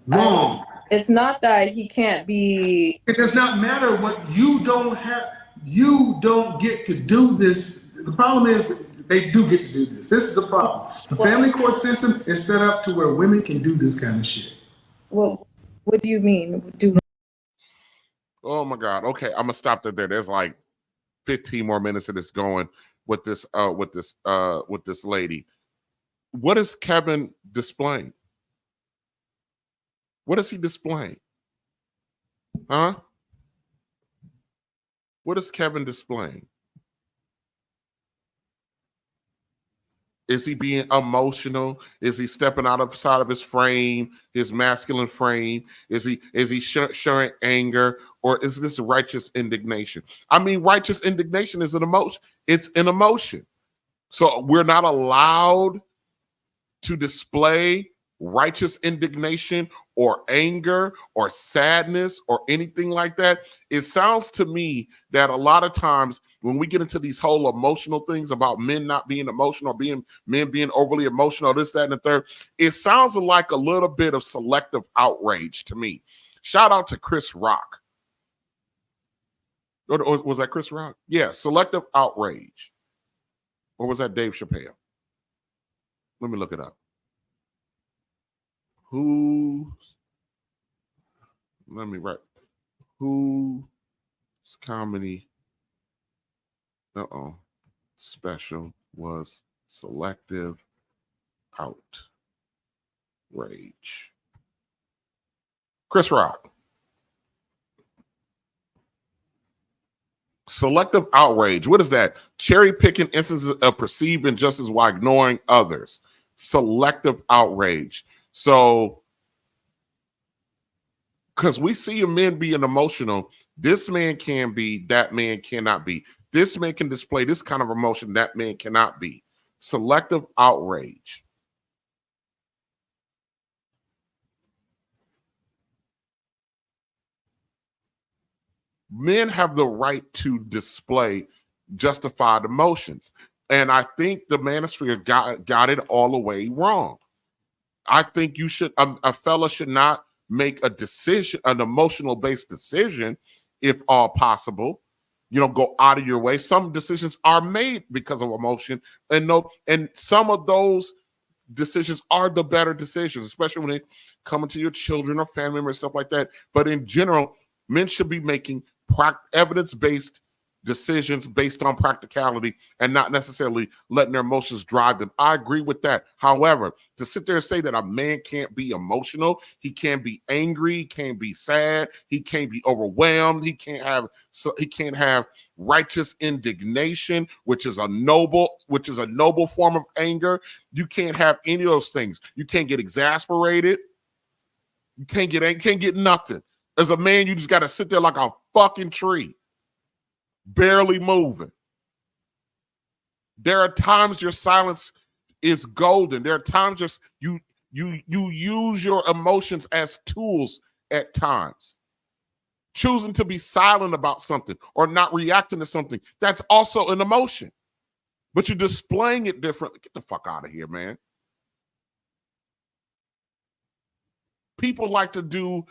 Wrong. It's not that he can't be. It does not matter what you don't have. You don't get to do this. The problem is they do get to do this. This is the problem. The family court system is set up to where women can do this kind of shit. What do you mean? Oh my God. Okay, I'm gonna stop that there. There's like 15 more minutes of this going with this lady. What is Kevin displaying? What is he displaying? Huh? What is Kevin displaying? Is he being emotional? Is he stepping outside of his frame, his masculine frame? Is he showing anger, or is this righteous indignation? I mean, righteous indignation is an emotion. It's an emotion. So we're not allowed to display righteous indignation or anger or sadness or anything like that. It sounds to me that a lot of times when we get into these whole emotional things about men not being emotional, men being overly emotional, this, that, and the third, it sounds like a little bit of selective outrage to me. Shout out to Chris Rock. Or was that Chris Rock? Yeah, selective outrage. Or was that Dave Chappelle? Let me look it up. Whose comedy special was selective outrage? Chris Rock. Selective outrage. What is that? Cherry picking instances of perceived injustice while ignoring others. Selective outrage. So, because we see men being emotional, this man can be, that man cannot be. This man can display this kind of emotion, that man cannot be. Selective outrage. Men have the right to display justified emotions. And I think the manosphere got it all the way wrong. I think you should, a fella should not make a decision, an emotional based decision, if all possible. You know, go out of your way. Some decisions are made because of emotion, and some of those decisions are the better decisions, especially when they come into your children or family members, stuff like that. But in general, men should be making evidence-based decisions based on practicality and not necessarily letting their emotions drive them. I agree with that. However, to sit there and say that a man can't be emotional, he can't be angry, he can't be sad, he can't be overwhelmed, he can't have righteous indignation, which is a noble form of anger. You can't have any of those things. You can't get exasperated. You can't get nothing. As a man, you just got to sit there like a fucking tree, barely moving. There are times your silence is golden. There are times you use your emotions as tools at times. Choosing to be silent about something or not reacting to something, that's also an emotion. But you're displaying it differently. Get the fuck out of here, man. People like to do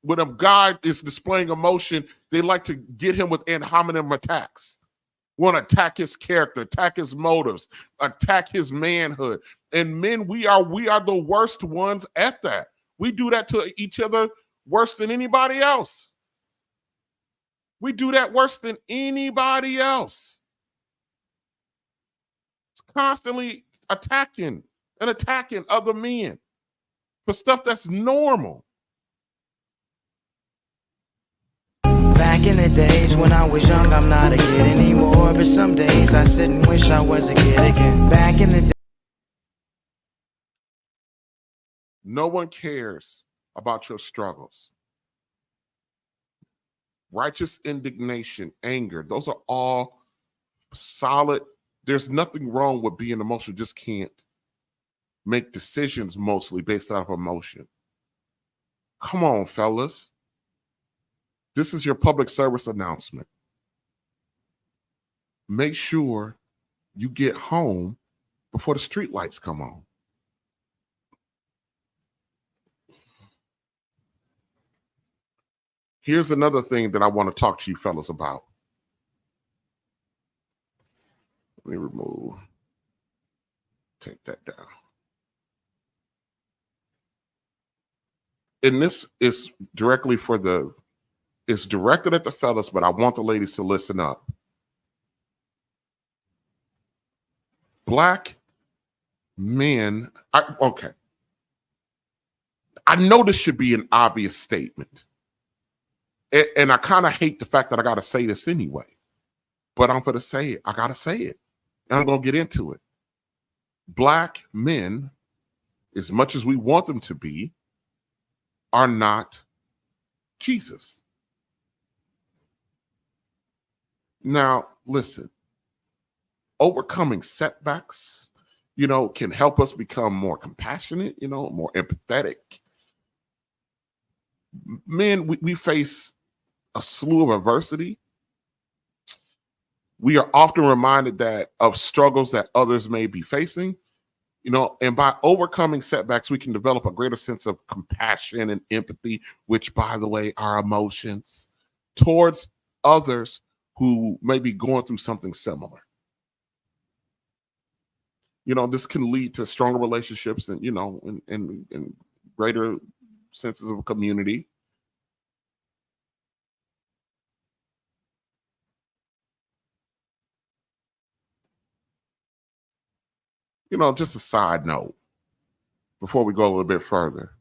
when a guy is displaying emotion, they like to get him with ad hominem attacks. Want to attack his character, attack his motives, attack his manhood. And men, we are the worst ones at that. We do that to each other worse than anybody else. We do that worse than anybody else. It's constantly attacking other men for stuff that's normal. Back in the days when I was young, I'm not a kid anymore. But some days I sit and wish I was a kid again. Back in the day. No one cares about your struggles. Righteous indignation, anger, those are all solid. There's nothing wrong with being emotional, just can't make decisions mostly based out of emotion. Come on, fellas. This is your public service announcement. Make sure you get home before the street lights come on. Here's another thing that I want to talk to you fellas about. Let me take that down. And this is directly it's directed at the fellas, but I want the ladies to listen up. Black men, okay. I know this should be an obvious statement. And I kind of hate the fact that I got to say this anyway. But I'm going to say it. I got to say it. And I'm going to get into it. Black men, as much as we want them to be, are not Jesus. Now, listen. Overcoming setbacks, can help us become more compassionate, more empathetic. Men, we face a slew of adversity. We are often reminded of struggles that others may be facing, and by overcoming setbacks, we can develop a greater sense of compassion and empathy, which, by the way, are emotions towards others who may be going through something similar. This can lead to stronger relationships and, and greater senses of community. Just a side note before we go a little bit further.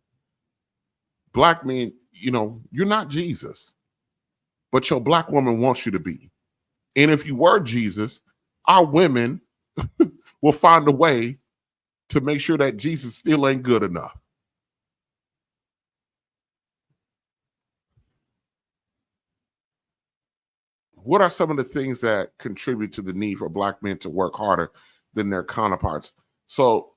Black men, you're not Jesus, but your black woman wants you to be. And if you were Jesus, our women will find a way to make sure that Jesus still ain't good enough. What are some of the things that contribute to the need for black men to work harder than their counterparts? So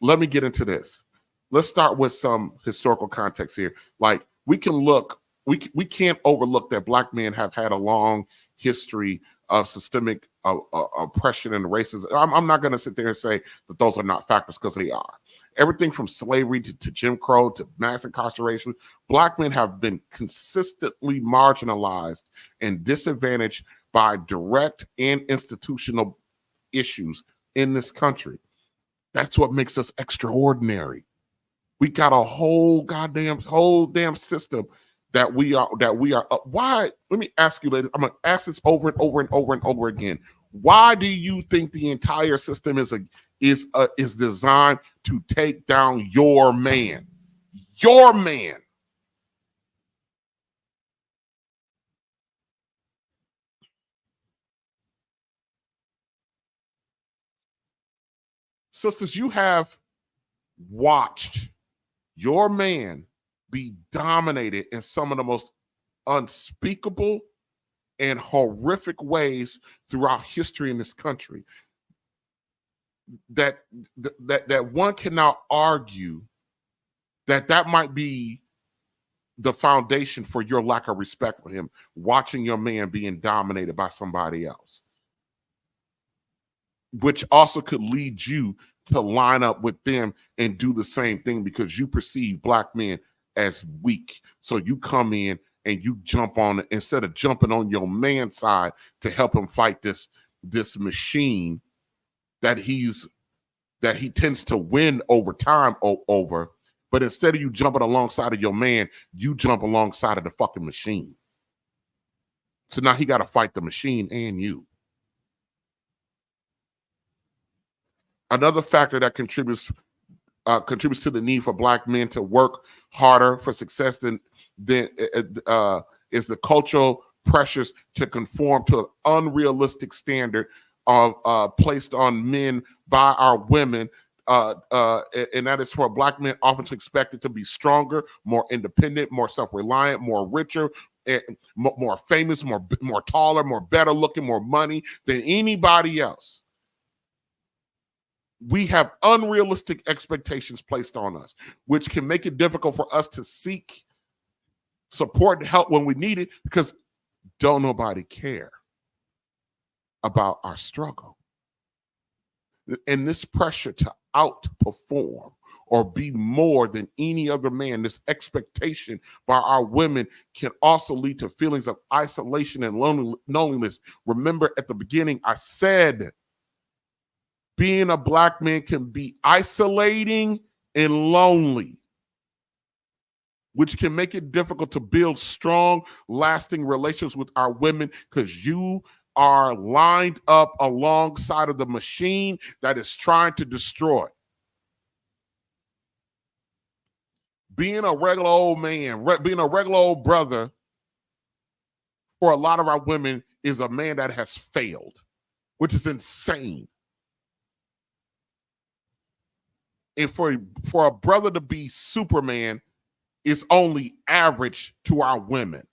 let me get into this. Let's start with some historical context here. Like we can't overlook that black men have had a long history of systemic oppression and racism. I'm not going to sit there and say that those are not factors, because they are. Everything from slavery to Jim Crow to mass incarceration, black men have been consistently marginalized and disadvantaged by direct and institutional issues in this country. That's what makes us extraordinary. We got a whole damn system that we are. Why? Let me ask you, ladies. I'm gonna ask this over and over and over and over again. Why do you think the entire system is designed to take down your man? Your man. Sisters, you have watched your man be dominated in some of the most unspeakable and horrific ways throughout history in this country. That one cannot argue that might be the foundation for your lack of respect for him, watching your man being dominated by somebody else, which also could lead you to line up with them and do the same thing because you perceive black men as weak. So you come in and you jump on it instead of jumping on your man's side to help him fight this machine that he tends to win over time over. But instead of you jumping alongside of your man, you jump alongside of the fucking machine. So now he got to fight the machine and you. Another factor that contributes to the need for black men to work harder for success is the cultural pressures to conform to an unrealistic standard of placed on men by our women, and that is for black men often expected to be stronger, more independent, more self-reliant, more richer, more famous, more taller, more better looking, more money than anybody else. we have unrealistic expectations placed on us, which can make it difficult for us to seek support and help when we need it, because don't nobody care about our struggle. And this pressure to outperform or be more than any other man, this expectation by our women, can also lead to feelings of isolation and loneliness. Remember, at the beginning, I said being a Black man can be isolating and lonely, which can make it difficult to build strong, lasting relationships with our women, because you are lined up alongside of the machine that is trying to destroy. Being a regular old man, being a regular old brother for a lot of our women is a man that has failed, which is insane. And for a brother to be Superman is only average to our women.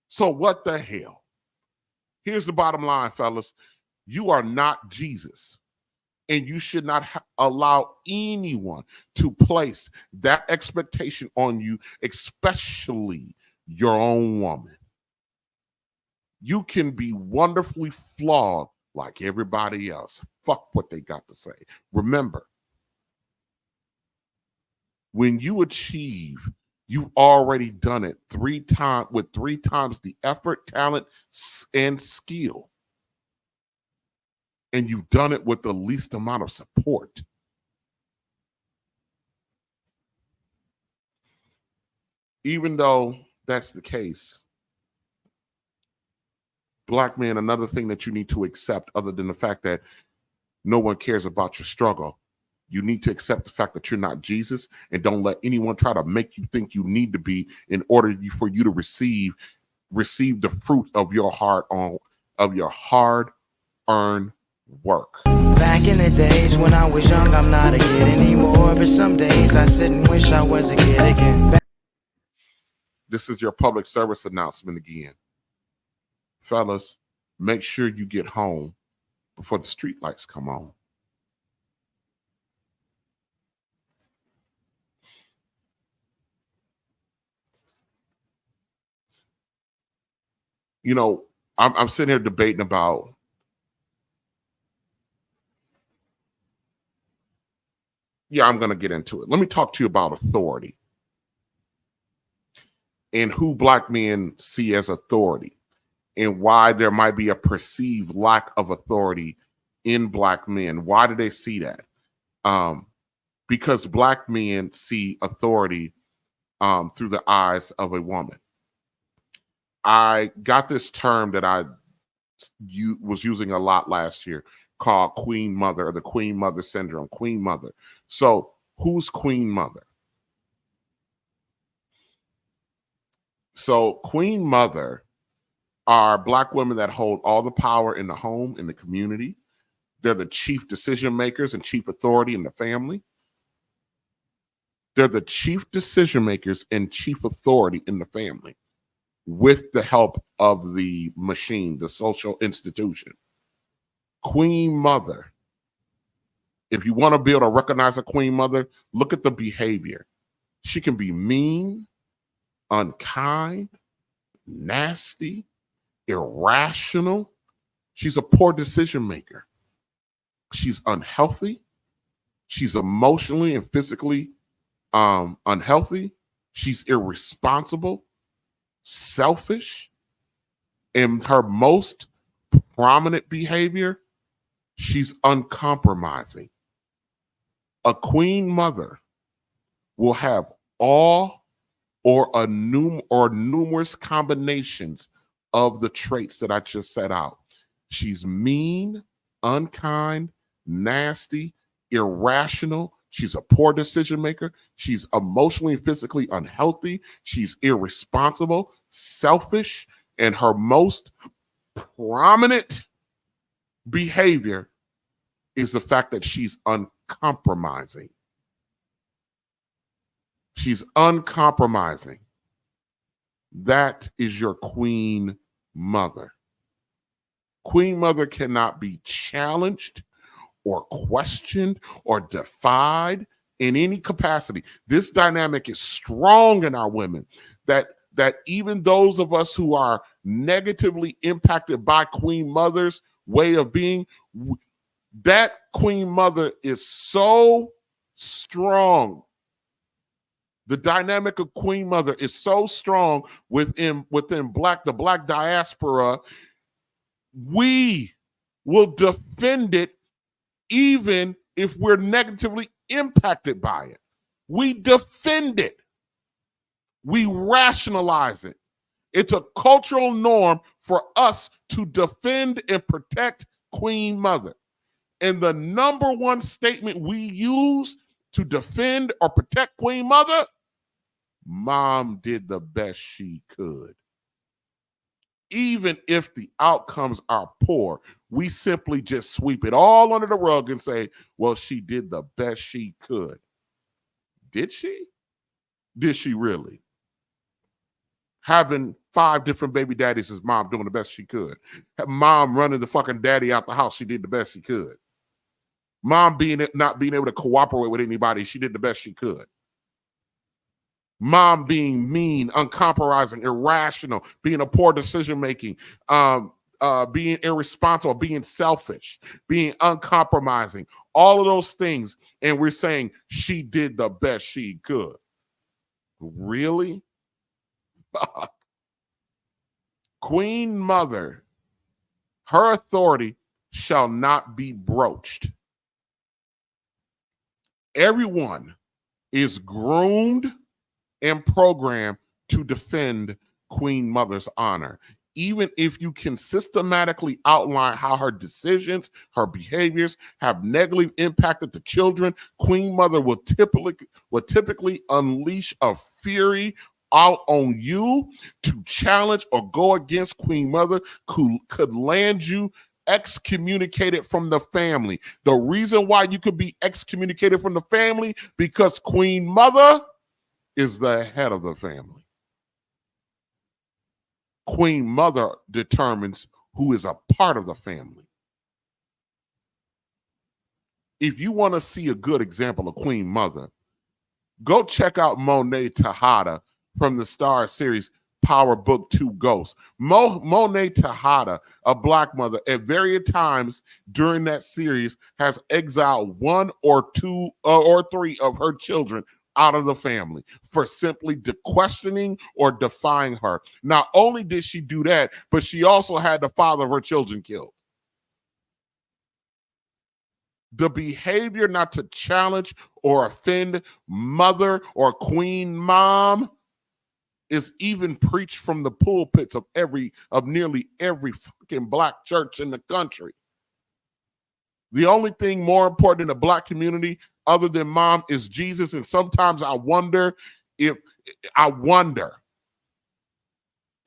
So what the hell? Here's the bottom line, fellas. You are not Jesus. And you should not allow anyone to place that expectation on you, especially your own woman. You can be wonderfully flawed like everybody else. Fuck what they got to say. Remember, when you achieve, you've already done it 3 times with 3 times the effort, talent, and skill. And you've done it with the least amount of support. Even though that's the case, Black men, another thing that you need to accept, other than the fact that no one cares about your struggle, you need to accept the fact that you're not Jesus, and don't let anyone try to make you think you need to be in order for you to receive the fruit of your hard-earned work. Back in the days when I was young, I'm not a kid anymore. But some days I sit and wish I was a kid again. This is your public service announcement again. Fellas, make sure you get home before the street lights come on. You know, I'm sitting here debating about I'm going to get into it. Let me talk to you about authority and who Black men see as authority and why there might be a perceived lack of authority in Black men. Why do they see that? Because Black men see authority through the eyes of a woman. I got this term that I was using a lot last year called Queen Mother, or the Queen Mother syndrome. Queen Mother. So who's Queen Mother? So Queen Mother are Black women that hold all the power in the home, in the community. They're the chief decision makers and chief authority in the family. They're the chief decision makers and chief authority in the family, with the help of the machine, the social institution. Queen Mother. If you want to be able to recognize a Queen Mother, look at the behavior. She can be mean, unkind, nasty, irrational. She's a poor decision maker. She's unhealthy. She's emotionally and physically unhealthy. She's irresponsible, selfish. And her most prominent behavior, she's uncompromising. A Queen Mother will have all or numerous combinations of the traits that I just set out. She's mean, unkind, nasty, irrational. She's a poor decision maker. She's emotionally and physically unhealthy. She's irresponsible, selfish, and her most prominent behavior is the fact that she's uncompromising. She's uncompromising. That is your Queen Mother. Queen Mother cannot be challenged or questioned or defied in any capacity. This dynamic is strong in our women, that even those of us who are negatively impacted by Queen Mother's way of being, that Queen Mother is so strong. The dynamic of Queen Mother is so strong within the Black diaspora. We will defend it even if we're negatively impacted by it. We defend it. We rationalize it. It's a cultural norm for us to defend and protect Queen Mother. And the number one statement we use to defend or protect Queen Mother: Mom did the best she could. Even if the outcomes are poor, we simply just sweep it all under the rug and say, well, she did the best she could. Did she? Did she really? Having 5 different baby daddies is mom doing the best she could. Mom running the fucking daddy out the house, she did the best she could. Mom not being able to cooperate with anybody, she did the best she could. Mom being mean, uncompromising, irrational, being a poor decision-making, being irresponsible, being selfish, being uncompromising, all of those things. And we're saying she did the best she could. Really? Fuck. Queen Mother, her authority shall not be broached. Everyone is groomed and programmed to defend Queen Mother's honor. Even if you can systematically outline how her decisions, her behaviors have negatively impacted the children, Queen Mother will typically unleash a fury out on you to challenge or go against Queen Mother, could land you excommunicated from the family. The reason why you could be excommunicated from the family, because Queen Mother is the head of the family. Queen Mother determines who is a part of the family. If you want to see a good example of Queen Mother, go check out Monet Tejada from the Star series Power Book 2 Ghosts. Monet Tejada, a Black mother, at various times during that series has exiled 1 or 2 or 3 of her children out of the family for simply questioning or defying her. Not only did she do that, but she also had the father of her children killed. The behavior not to challenge or offend mother or queen mom is even preached from the pulpits of nearly every fucking Black church in the country. The only thing more important in the Black community other than mom is Jesus. And sometimes I wonder. And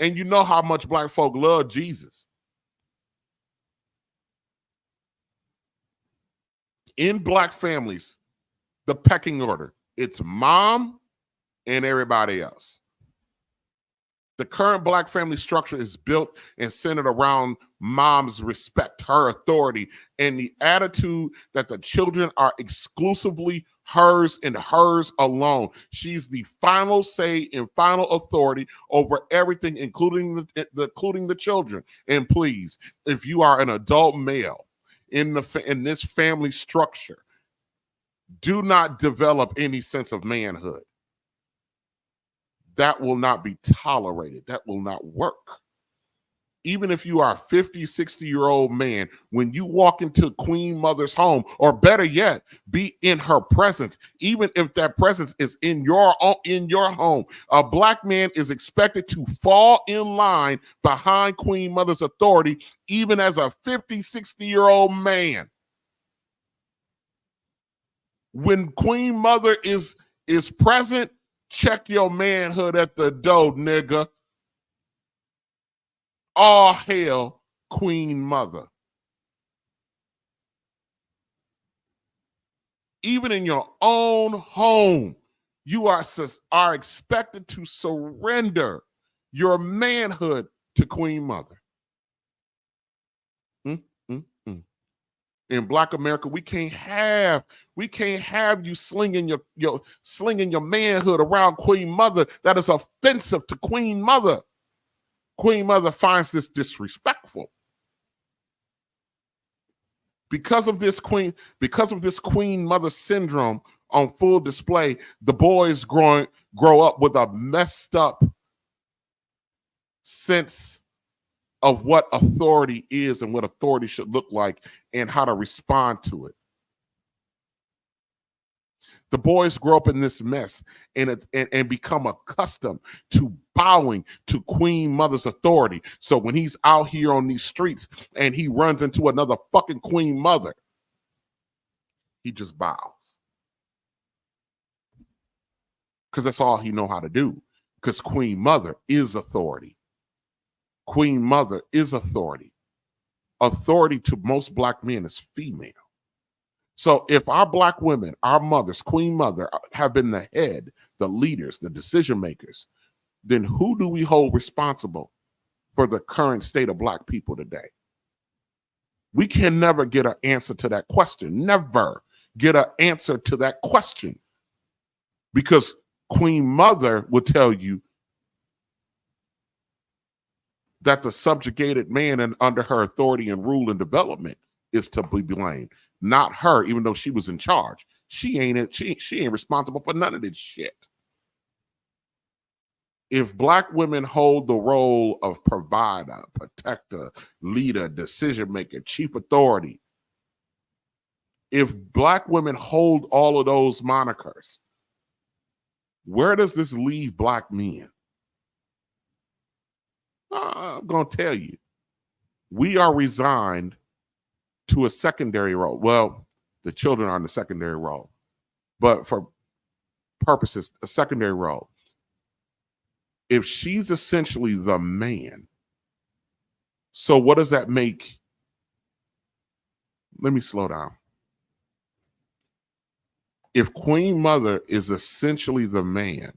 you know how much Black folk love Jesus. In Black families, the pecking order, it's mom and everybody else. The current Black family structure is built and centered around mom's respect, her authority, and the attitude that the children are exclusively hers and hers alone. She's the final say and final authority over everything, including the children. And please, if you are an adult male in this family structure, do not develop any sense of manhood. That will not be tolerated. That will not work. Even if you are a 50, 60-year-old man, when you walk into Queen Mother's home, or better yet, be in her presence, even if that presence is in your home, a Black man is expected to fall in line behind Queen Mother's authority, even as a 50, 60-year-old man. When Queen Mother is present, check your manhood at the door, nigga. All hail Queen Mother. Even in your own home, you are expected to surrender your manhood to Queen Mother. In Black America, we can't have you slinging your manhood around Queen Mother. That is offensive to Queen Mother. Queen Mother finds this disrespectful. Because of this Queen Mother syndrome on full display, the boys grow up with a messed up sense of what authority is and what authority should look like and how to respond to it. The boys grow up in this mess and become accustomed to bowing to Queen Mother's authority. So when he's out here on these streets and he runs into another fucking Queen Mother, he just bows. Because that's all he know how to do. Because Queen Mother is authority. Queen Mother is authority. Authority to most Black men is female. So if our Black women, our mothers, Queen Mother, have been the head, the leaders, the decision makers, then who do we hold responsible for the current state of Black people today? We can never get an answer to that question. Never get an answer to that question. Because Queen Mother will tell you that the subjugated man and under her authority and rule and development is to be blamed, not her, even though she was in charge. She ain't responsible for none of this shit. If Black women hold the role of provider, protector, leader, decision maker, chief authority, if Black women hold all of those monikers, where does this leave Black men? I'm going to tell you, we are resigned to a secondary role. Well, the children are in the secondary role, but for purposes, a secondary role. If she's essentially the man, so what does that make? Let me slow down. If Queen Mother is essentially the man,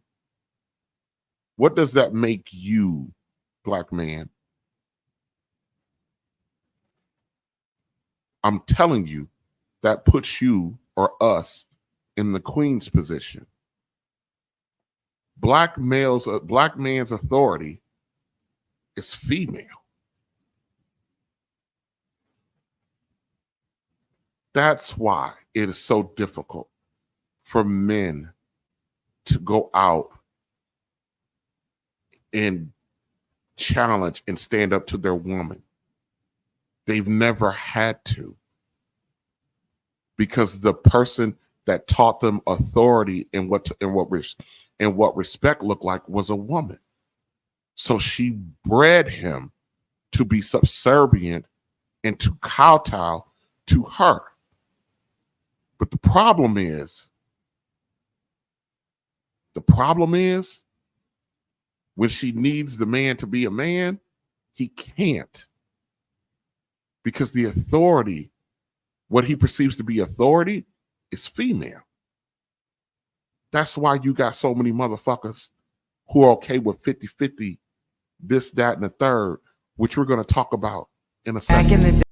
what does that make you, Black man? I'm telling you, that puts you or us in the Queen's position. Black man's authority is female. That's why it is so difficult for men to go out and challenge and stand up to their woman. They've never had to, because the person that taught them authority and what respect looked like was a woman. So she bred him to be subservient and to kowtow to her. But the problem is when she needs the man to be a man, he can't. Because the authority, what he perceives to be authority, is female. That's why you got so many motherfuckers who are okay with 50-50, this, that, and the third, which we're going to talk about in a second.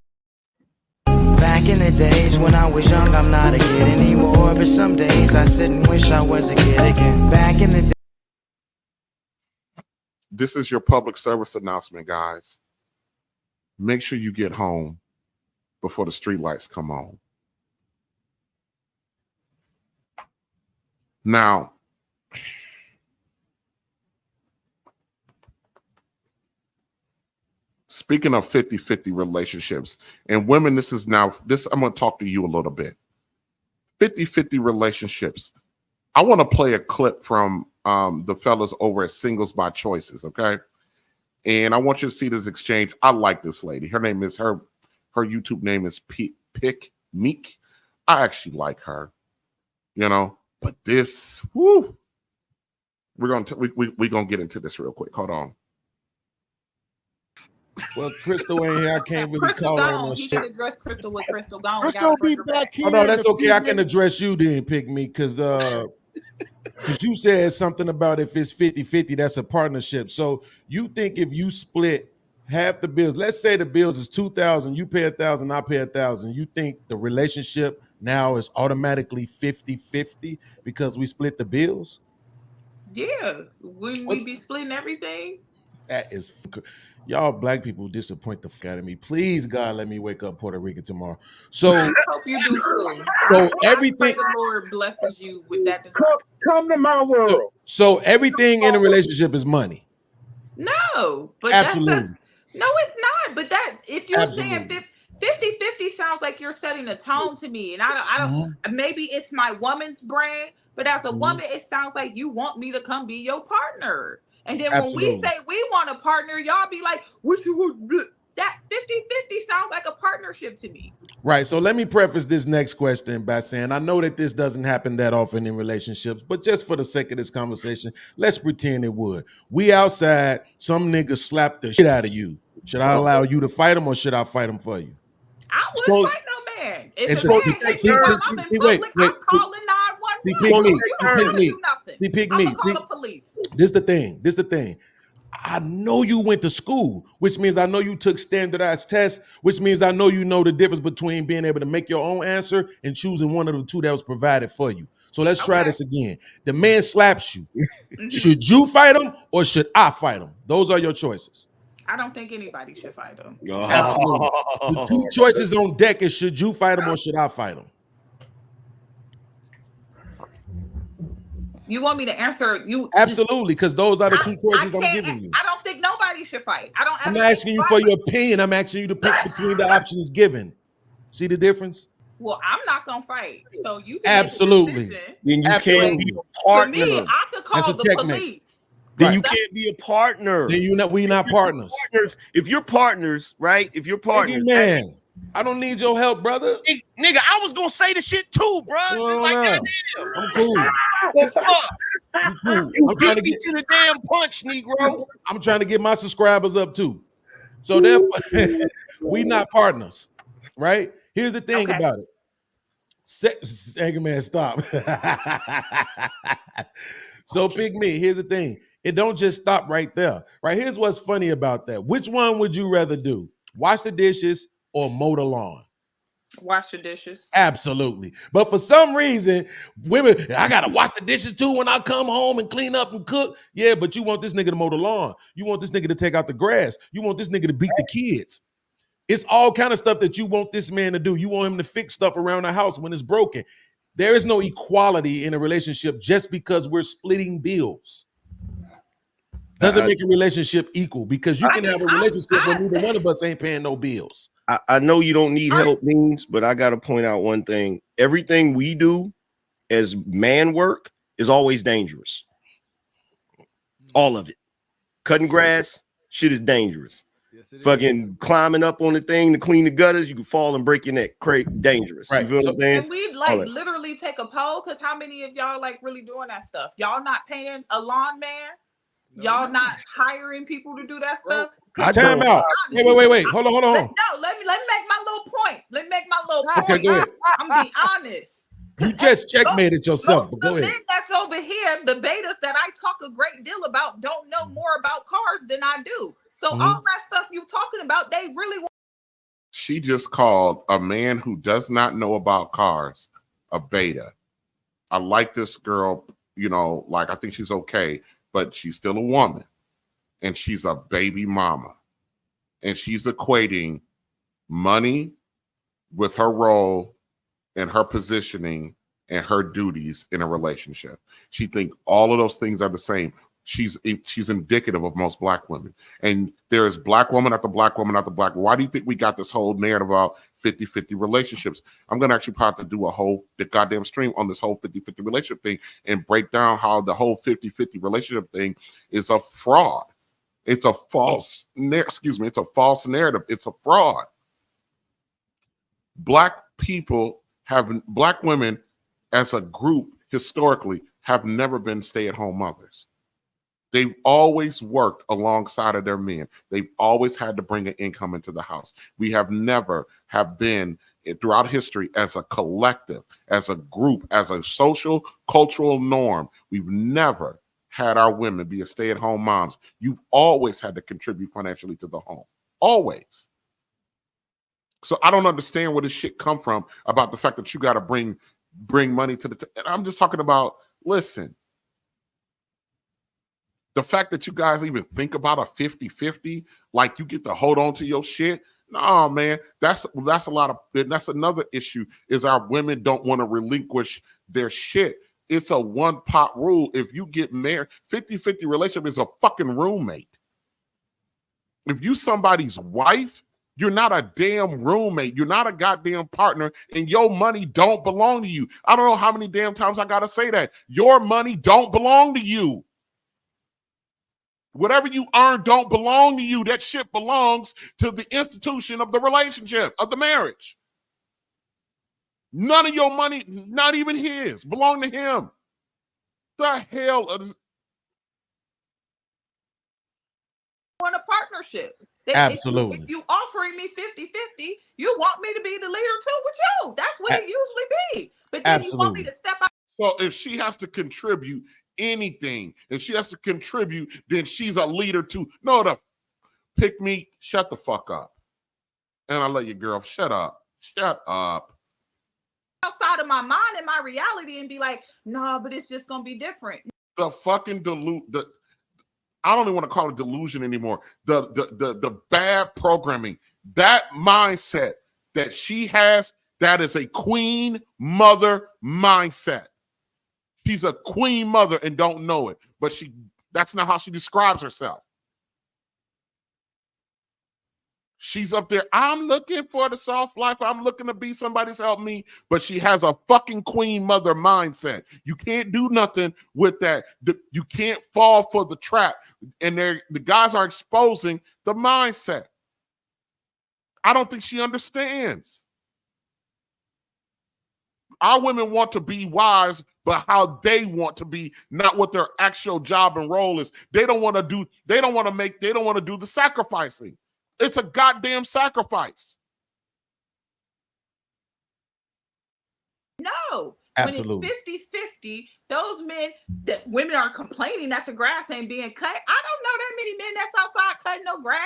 Back in the days when I was young, I'm not a kid anymore. But some days I sit and wish I was a kid again. Back in the day. This is your public service announcement, guys. Make sure you get home before the street lights come on. Now, speaking of 50-50 relationships, and women, I'm going to talk to you a little bit. 50-50 relationships. I want to play a clip from the fellas over at Singles by Choices, okay? And I want you to see this exchange. I like this lady. Her YouTube name is Pick Meek. I actually like her, but this, we're gonna get into this real quick. Hold on. Well, Crystal ain't here. I can't really call her on You shit. can address Crystal with Crystal. Go on. Crystal be back here. Oh no, that's okay. I can address you then, Pick Me, because you said something about if it's 50-50, that's a partnership. So you think if you split half the bills. Let's say the bills is $2,000. You pay $1,000. I pay $1,000. You think the relationship now is automatically 50-50 because we split the bills? Yeah, wouldn't we be splitting everything? That is, y'all black people disappoint the fuck out of me. Please, God, let me wake up Puerto Rican tomorrow. So, I hope you do too. so I everything. pray the Lord blesses you with that desire. Come to my world. So everything in a relationship is money. No, but Absolutely. no, it's not. But that if you're saying Absolutely. 50-50 sounds like you're setting a tone to me, and I don't. Maybe it's my woman's brain, but as a woman, it sounds like you want me to come be your partner. And then when we say we want a partner, y'all be like, "What you would?" That 50-50 sounds like a partnership to me. Right. So let me preface this next question by saying I know that this doesn't happen that often in relationships, but just for the sake of this conversation, let's pretend it would. We outside, some nigga slapped the shit out of you. Should I allow you to fight him or should I fight him for you? I wouldn't fight no man. If a so- man hits me while I'm in public, I'm calling 911. See, pick me. You don't have to do nothing. See, pick I'm me. gonna call the police. This the thing. I know you went to school, which means I know you took standardized tests, which means I know you know the difference between being able to make your own answer and choosing one of the two that was provided for you. So let's try this again. The man slaps you. Should you fight him or should I fight him? Those are your choices. I don't think anybody should fight him. Absolutely. The two choices on deck is should you fight him or should I fight him? You want me to answer you? Absolutely, because those are the two choices I'm giving you. I don't think nobody should fight. I'm not asking you for your opinion. I'm asking you to pick between the options given. See the difference? Well, I'm not gonna fight. So you can absolutely. Then you can't be a partner. For me, I could call the police. Then you can't be a partner. Then we not partners. If you're partners, right? If you're partners, man, I don't need your help, brother. Nigga, I was gonna say the shit too, bro. I'm cool. Well, fuck. Cool. You I'm trying to beat me to the damn punch, Negro. I'm trying to get my subscribers up too. So therefore, we not partners, right? Here's the thing about it. Angry man, stop. So pick me. Here's the thing. It don't just stop right there. Right? Here's what's funny about that. Which one would you rather do? Wash the dishes or mow the lawn? Wash the dishes. Absolutely. But for some reason, women, I gotta wash the dishes too when I come home and clean up and cook. Yeah, but you want this nigga to mow the lawn. You want this nigga to take out the grass. You want this nigga to beat the kids. It's all kind of stuff that you want this man to do. You want him to fix stuff around the house when it's broken. There is no equality in a relationship just because we're splitting bills. Doesn't make a relationship equal because you can have a relationship where neither one of us ain't paying no bills. I know you don't need help, Means, but I got to point out one thing. Everything we do as man work is always dangerous. All of it. Cutting grass, shit is dangerous. Yes, fucking climbing up on the thing to clean the gutters, you can fall and break your neck. Dangerous. Right. You feel what I'm saying? And we literally take a poll because how many of y'all really doing that stuff? Y'all not paying a lawn man? Y'all not hiring people to do that stuff? Time out. Wait. Hold on. No, let me make my little point. Let me make my little point. Okay, go ahead. I'm gonna be honest. You just checkmated yourself, but go ahead. The men that's over here, the betas that I talk a great deal about, don't know more about cars than I do. So all that stuff you talking about, they really want. She just called a man who does not know about cars a beta. I like this girl, I think she's okay, but she's still a woman. And she's a baby mama. And she's equating money with her role and her positioning and her duties in a relationship. She thinks all of those things are the same. She's indicative of most black women. And there is black woman after black woman after black. Why do you think we got this whole narrative about 50-50 relationships? I'm going to actually probably do the goddamn stream on this whole 50-50 relationship thing and break down how the whole 50-50 relationship thing is a fraud. It's a false, it's a false narrative. It's a fraud. Black women as a group historically have never been stay-at-home mothers. They've always worked alongside of their men. They've always had to bring an income into the house. We have never have been throughout history as a collective, as a group, as a social, cultural norm. We've never had our women be a stay-at-home moms. You've always had to contribute financially to the home. always. So I don't understand where this shit come from about the fact that you got to bring money to the. I'm just talking about. Listen, the fact that you guys even think about a 50-50, like you get to hold on to your shit. No, man, that's a lot of. That's another issue is our women don't want to relinquish their shit. It's a one pot rule. If you get married, 50-50 relationship is a fucking roommate. If you somebody's wife, you're not a damn roommate. You're not a goddamn partner, and your money don't belong to you. I don't know how many damn times I gotta say that. Your money don't belong to you. Whatever you earn don't belong to you. That shit belongs to the institution of the relationship, of the marriage. None of your money, not even his, belong to him. The hell is on a partnership. Absolutely. If you offering me 50-50, you want me to be the leader too with you. That's what it usually be. But then you want me to step out. So if she has to contribute anything, if she has to contribute, then she's a leader too. No, pick me, shut the fuck up. And I love you, girl. Shut up. Shut up. Outside of my mind and my reality and be like, no, but it's just gonna be different. The fucking I don't even want to call it delusion anymore. The bad programming, that mindset that she has, that is a queen mother mindset. She's a queen mother and don't know it, but that's not how she describes herself. She's up there, I'm looking for the soft life. I'm looking to be somebody's help me, but she has a fucking queen mother mindset. You can't do nothing with that. You can't fall for the trap. And the guys are exposing the mindset. I don't think she understands. Our women want to be wise, but how they want to be, not what their actual job and role is. They don't want to do the sacrificing. It's a goddamn sacrifice. No. Absolutely. When it's 50-50, those men, that women are complaining that the grass ain't being cut. I don't know that many men that's outside cutting no grass.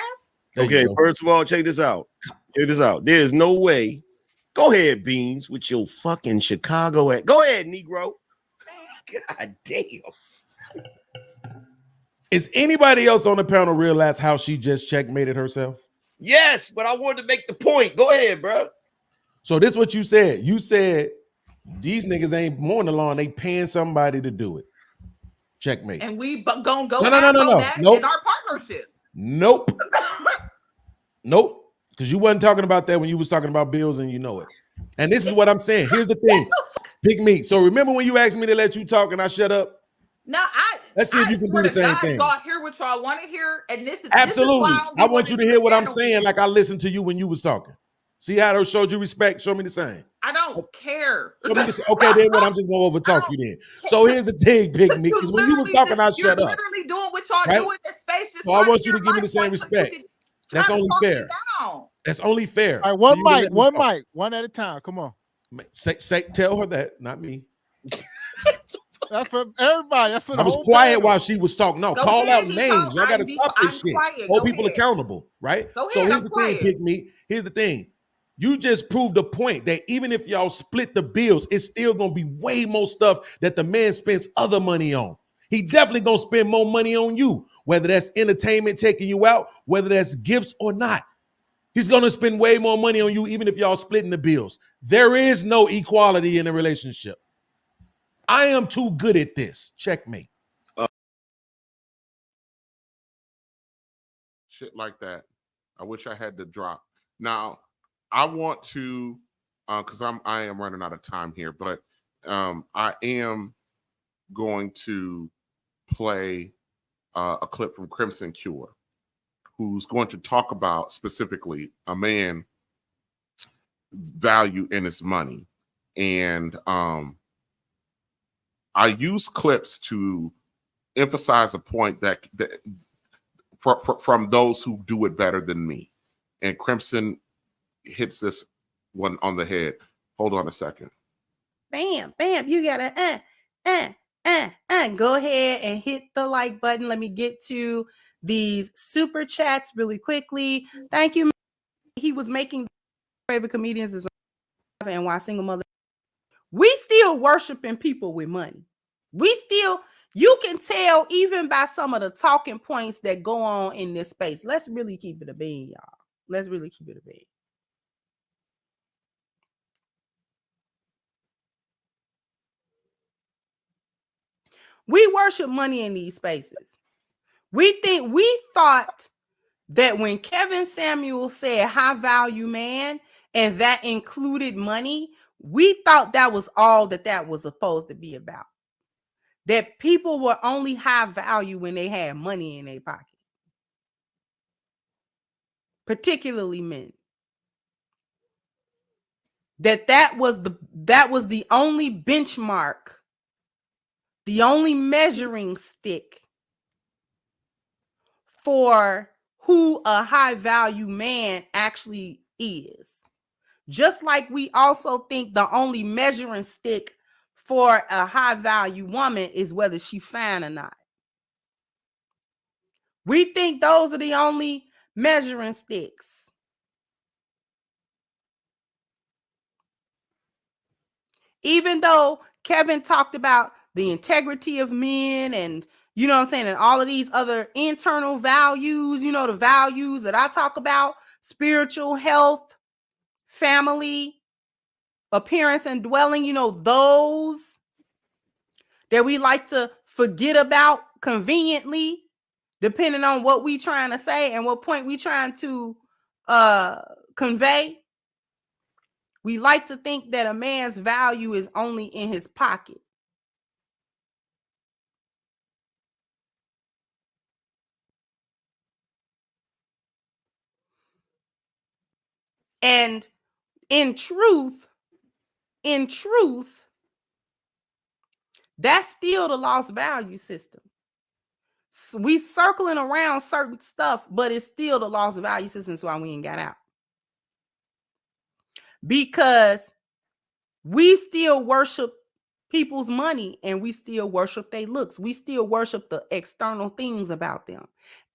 Okay, first of all, check this out. Check this out. There's no way. Go ahead, Beans, with your fucking Chicago at. Go ahead, Negro. God damn. Is anybody else on the panel realize how she just checkmated herself? Yes, but I wanted to make the point. Go ahead, bro. So this is what you said. You said these niggas ain't mowing the lawn. They paying somebody to do it. Checkmate. And we gonna go no. that Nope. in our partnership. Nope. Nope. Because you wasn't talking about that when you was talking about bills, and you know it. And this is what I'm saying. Here's the thing. Pick me. So remember when you asked me to let you talk and I shut up? Now let's see if you can do the same thing. God, hear what y'all want to hear, and this is absolutely. This is I want you to hear what I'm saying, like I listened to you when you was talking. See how they showed you respect? Show me the same. I don't care. Okay, then what? I'm just gonna overtalk you then. So here's the thing, Pick Me, because when you was talking, I shut up. Literally doing what y'all do in this space. So I want you to give me the same respect. That's only fair. That's only fair. All right, one mic, one at a time. Come on. Tell her that, not me. That's for everybody. That's for the I was whole quiet panel. while she was talking. No, call out names. Y'all got to stop this shit. Hold people accountable, right? So here's the thing, Pick Me. Here's the thing. You just proved the point that even if y'all split the bills, it's still going to be way more stuff that the man spends other money on. He definitely going to spend more money on you, whether that's entertainment taking you out, whether that's gifts or not. He's going to spend way more money on you, even if y'all splitting the bills. There is no equality in a relationship. I am too good at this. Checkmate. Shit like that. I wish I had the drop. Now, I want to, because I am running out of time here, but I am going to play a clip from Crimson Cure, who's going to talk about specifically a man value in his money. And I use clips to emphasize a point that from those who do it better than me. And Crimson hits this one on the head. Hold on a second. Bam, bam, you gotta go ahead and hit the like button. Let me get to these super chats really quickly. Thank you. He was making favorite comedians is and why single mother. We still worshiping people with money. We still, you can tell even by some of the talking points that go on in this space. Let's really keep it a bean, y'all. Let's really keep it a bean. We worship money in these spaces. We thought that when Kevin Samuel said high value man, and that included money, we thought that was all that was supposed to be about. That people were only high value when they had money in their pocket. Particularly men. That was the only benchmark, the only measuring stick for who a high value man actually is. Just like we also think the only measuring stick for a high value woman is whether she fine or not. We think those are the only measuring sticks. Even though Kevin talked about the integrity of men and, you know what I'm saying, and all of these other internal values, you know, the values that I talk about, spiritual health, family, appearance and dwelling, you know, those that we like to forget about conveniently, depending on what we trying to say and what point we trying to convey. We like to think that a man's value is only in his pocket. And in truth, that's still the lost value system. So we circling around certain stuff, but it's still the lost value system. So why we ain't got out. Because we still worship people's money and we still worship their looks. We still worship the external things about them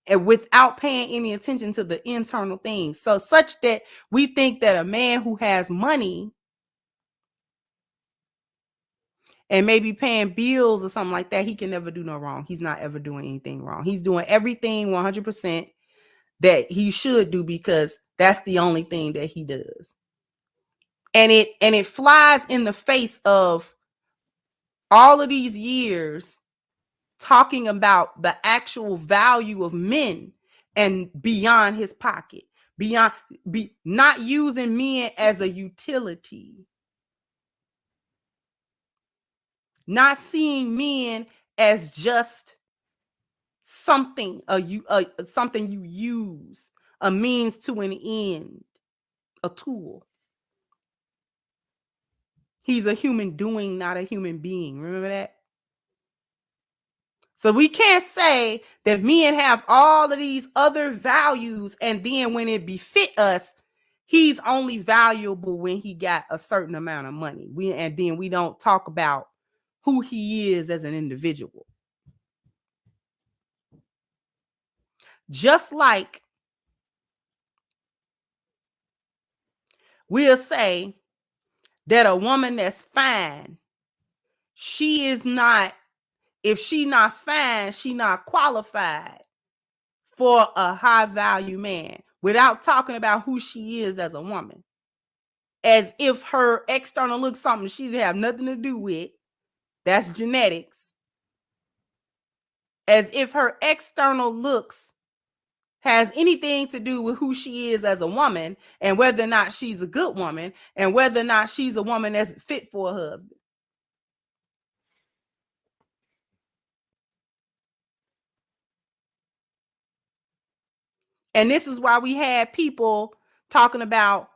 and without paying any attention to the internal things. So such that we think that a man who has money and maybe paying bills or something like that, he can never do no wrong. He's not ever doing anything wrong. He's doing everything 100% that he should do because that's the only thing that he does. And it flies in the face of all of these years talking about the actual value of men and beyond his pocket, not using men as a utility, not seeing men as just something, something you use, a means to an end, a tool. He's a human doing, not a human being. Remember that? So we can't say that men have all of these other values and then when it befit us, he's only valuable when he got a certain amount of money. And then we don't talk about who he is as an individual. Just like we'll say that a woman that's fine, she is not, if she not fine, she not qualified for a high value man without talking about who she is as a woman. As if her external looks something she didn't have nothing to do with. That's genetics. As if her external looks has anything to do with who she is as a woman and whether or not she's a good woman and whether or not she's a woman that's fit for a husband. And this is why we had people talking about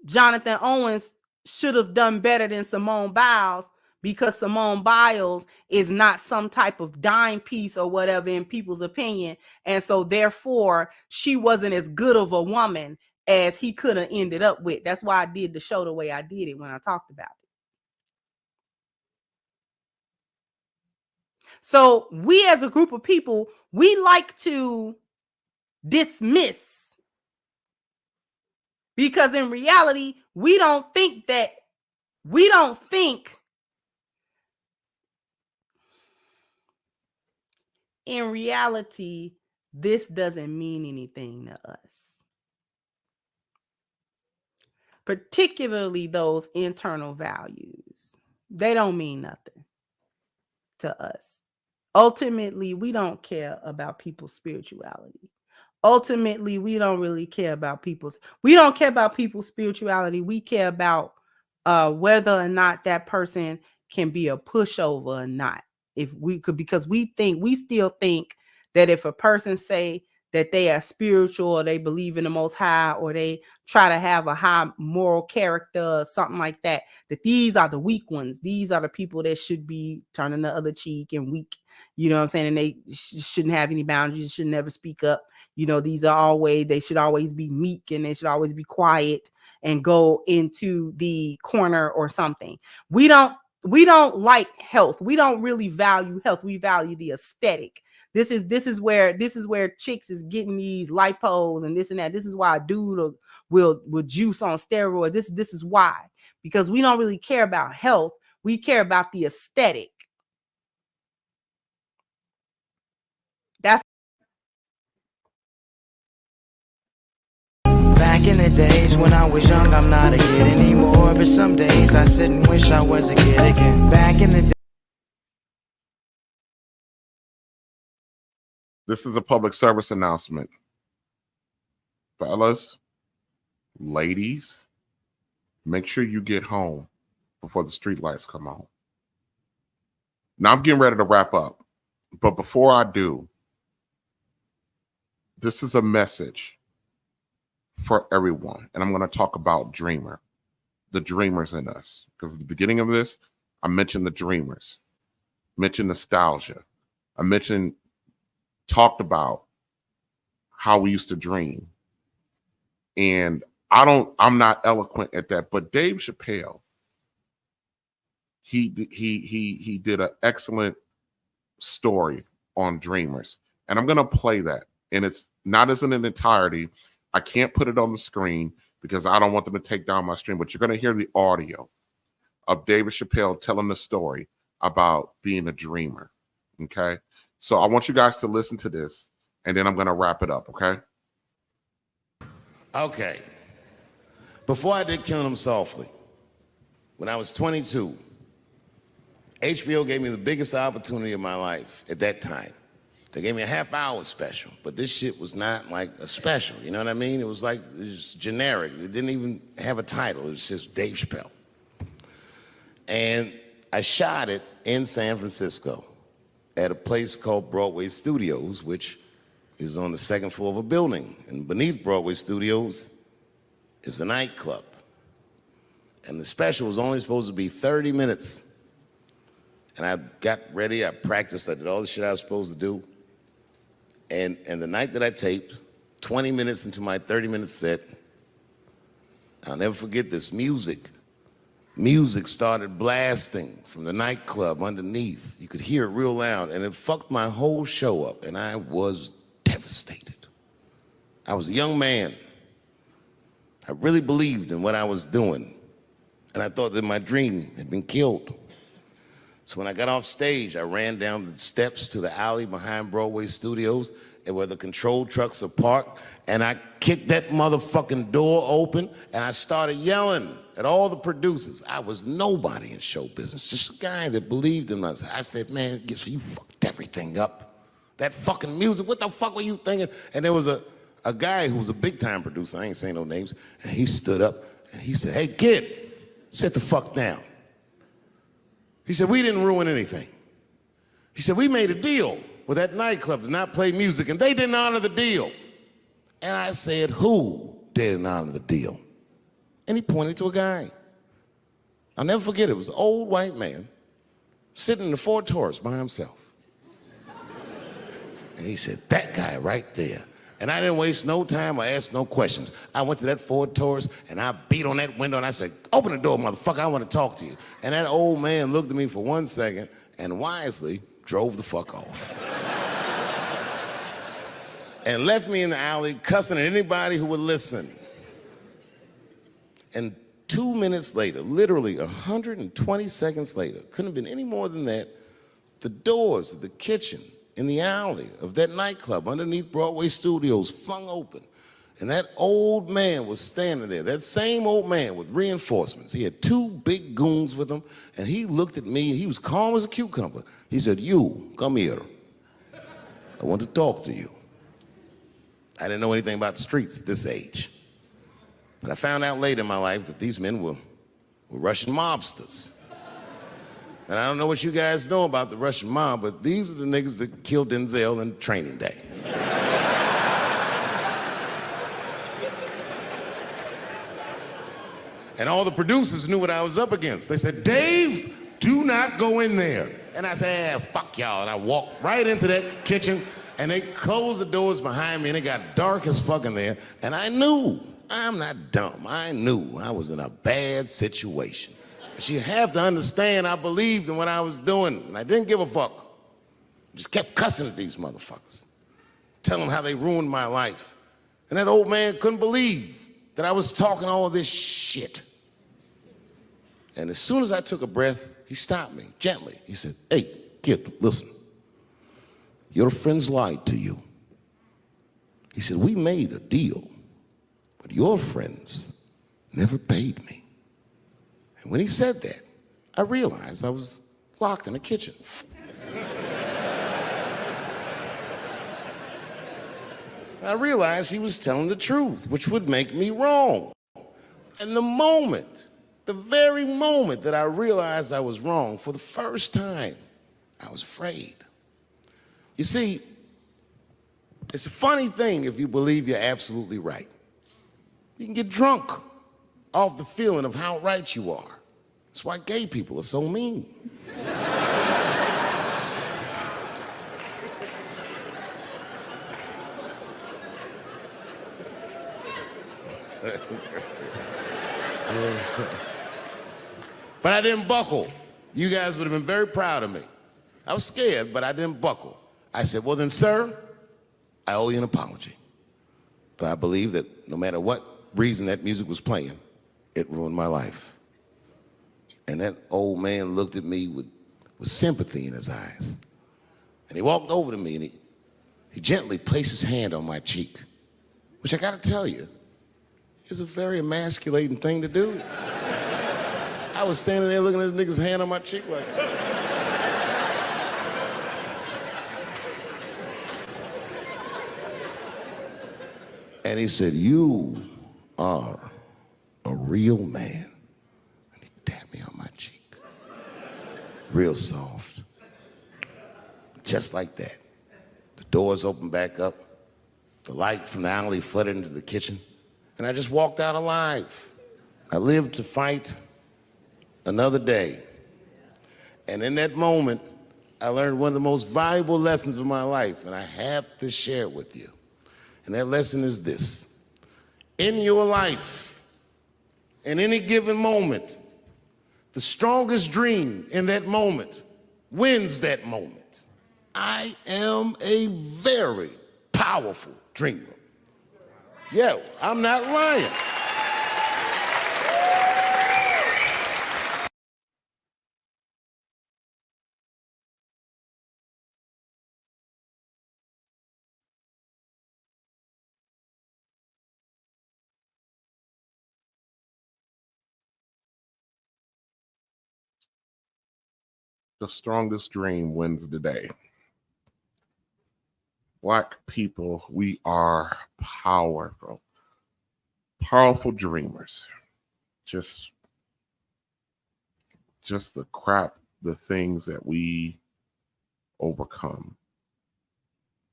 Jonathan Owens should have done better than Simone Biles because Simone Biles is not some type of dime piece or whatever in people's opinion. And so therefore she wasn't as good of a woman as he could have ended up with. That's why I did the show the way I did it when I talked about it. So we as a group of people, we like to dismiss. Because in reality, we don't think in reality, this doesn't mean anything to us. Particularly those internal values. They don't mean nothing to us. Ultimately, we don't care about people's spirituality. Ultimately, we don't really care about people's spirituality. We care about whether or not that person can be a pushover or not. If we could, because we still think that if a person say that they are spiritual or they believe in the Most High or they try to have a high moral character or something like that, that these are the weak ones. These are the people that should be turning the other cheek and weak. You know what I'm saying? And they shouldn't have any boundaries, should never speak up. You know, they should always be meek and they should always be quiet and go into the corner or something. We don't like health. We don't really value health. We value the aesthetic. This is where chicks is getting these lipos and this and that. This is why a dude will juice on steroids. This is why, because we don't really care about health. We care about the aesthetic. That's Back in the days when I was young, I'm not a kid anymore. But some days I sit and wish I was a kid again. Back in the day. This is a public service announcement. Fellas, ladies, make sure you get home before the street lights come on. Now I'm getting ready to wrap up. But before I do, this is a message for everyone. And I'm going to talk about dreamer, the dreamers in us. Because at the beginning of this, I mentioned the dreamers, mentioned nostalgia. I talked about how we used to dream. And I'm not eloquent at that, but Dave Chappelle, he did an excellent story on dreamers. And I'm going to play that. And it's not as in an entirety. I can't put it on the screen because I don't want them to take down my stream, but you're going to hear the audio of David Chappelle telling the story about being a dreamer. Okay. So I want you guys to listen to this and then I'm going to wrap it up. Okay. Okay. Before I did Killing Them Softly, when I was 22, HBO gave me the biggest opportunity of my life at that time. They gave me a half-hour special, but this shit was not like a special, you know what I mean? It was generic. It didn't even have a title. It was just Dave Chappelle. And I shot it in San Francisco at a place called Broadway Studios, which is on the second floor of a building. And beneath Broadway Studios is a nightclub. And the special was only supposed to be 30 minutes. And I got ready, I practiced, I did all the shit I was supposed to do. And the night that I taped, 20 minutes into my 30-minute set, I'll never forget this, music started blasting from the nightclub underneath. You could hear it real loud, and it fucked my whole show up, and I was devastated. I was a young man. I really believed in what I was doing, and I thought that my dream had been killed. So when I got off stage, I ran down the steps to the alley behind Broadway Studios and where the control trucks are parked, and I kicked that motherfucking door open, and I started yelling at all the producers. I was nobody in show business, just a guy that believed in us. I said, man, you fucked everything up. That fucking music, what the fuck were you thinking? And there was a guy who was a big-time producer, I ain't saying no names, and he stood up, and he said, hey, kid, sit the fuck down. He said, we didn't ruin anything. He said, we made a deal with that nightclub to not play music, and they didn't honor the deal. And I said, who didn't honor the deal? And he pointed to a guy. I'll never forget it. It was an old white man sitting in the Ford Taurus by himself. And he said, that guy right there. And I didn't waste no time or ask no questions. I went to that Ford Taurus and I beat on that window and I said, open the door, motherfucker, I want to talk to you. And that old man looked at me for 1 second and wisely drove the fuck off. and left me in the alley cussing at anybody who would listen. And 2 minutes later, literally 120 seconds later, couldn't have been any more than that, the doors of the kitchen in the alley of that nightclub underneath Broadway Studios flung open. And that old man was standing there, that same old man with reinforcements. He had 2 big goons with him, and he looked at me, and he was calm as a cucumber. He said, "You, come here. I want to talk to you." I didn't know anything about the streets at this age. But I found out later in my life that these men were Russian mobsters. And I don't know what you guys know about the Russian mob, but these are the niggas that killed Denzel in Training Day. And all the producers knew what I was up against. They said, "Dave, do not go in there." And I said, "Fuck y'all." And I walked right into that kitchen, and they closed the doors behind me, and it got dark as fuck in there. And I knew, I'm not dumb, I knew I was in a bad situation. But you have to understand, I believed in what I was doing, and I didn't give a fuck. Just kept cussing at these motherfuckers, telling them how they ruined my life. And that old man couldn't believe that I was talking all this shit. And as soon as I took a breath, he stopped me gently. He said, "Hey, kid, listen. Your friends lied to you." He said, "We made a deal, but your friends never paid me." And when he said that, I realized I was locked in a kitchen. I realized he was telling the truth, which would make me wrong. And the very moment that I realized I was wrong, for the first time, I was afraid. You see, it's a funny thing if you believe you're absolutely right. You can get drunk off the feeling of how right you are. That's why gay people are so mean. But I didn't buckle. You guys would have been very proud of me. I was scared, but I didn't buckle. I said, "Well then, sir, I owe you an apology." But I believe that no matter what reason that music was playing, it ruined my life. And that old man looked at me with sympathy in his eyes. And he walked over to me and he gently placed his hand on my cheek, which I gotta tell you, is a very emasculating thing to do. I was standing there looking at this nigga's hand on my cheek like, and he said, "You are a real man." And he tapped me on my cheek, real soft, just like that. The doors opened back up, the light from the alley flooded into the kitchen, and I just walked out alive. I lived to fight another day. And in that moment, I learned one of the most valuable lessons of my life, and I have to share it with you. And that lesson is this: in your life, in any given moment, the strongest dream in that moment wins that moment. I am a very powerful dreamer. Yeah, I'm not lying. The strongest dream wins the day. Black people, we are powerful dreamers. Just the things that we overcome,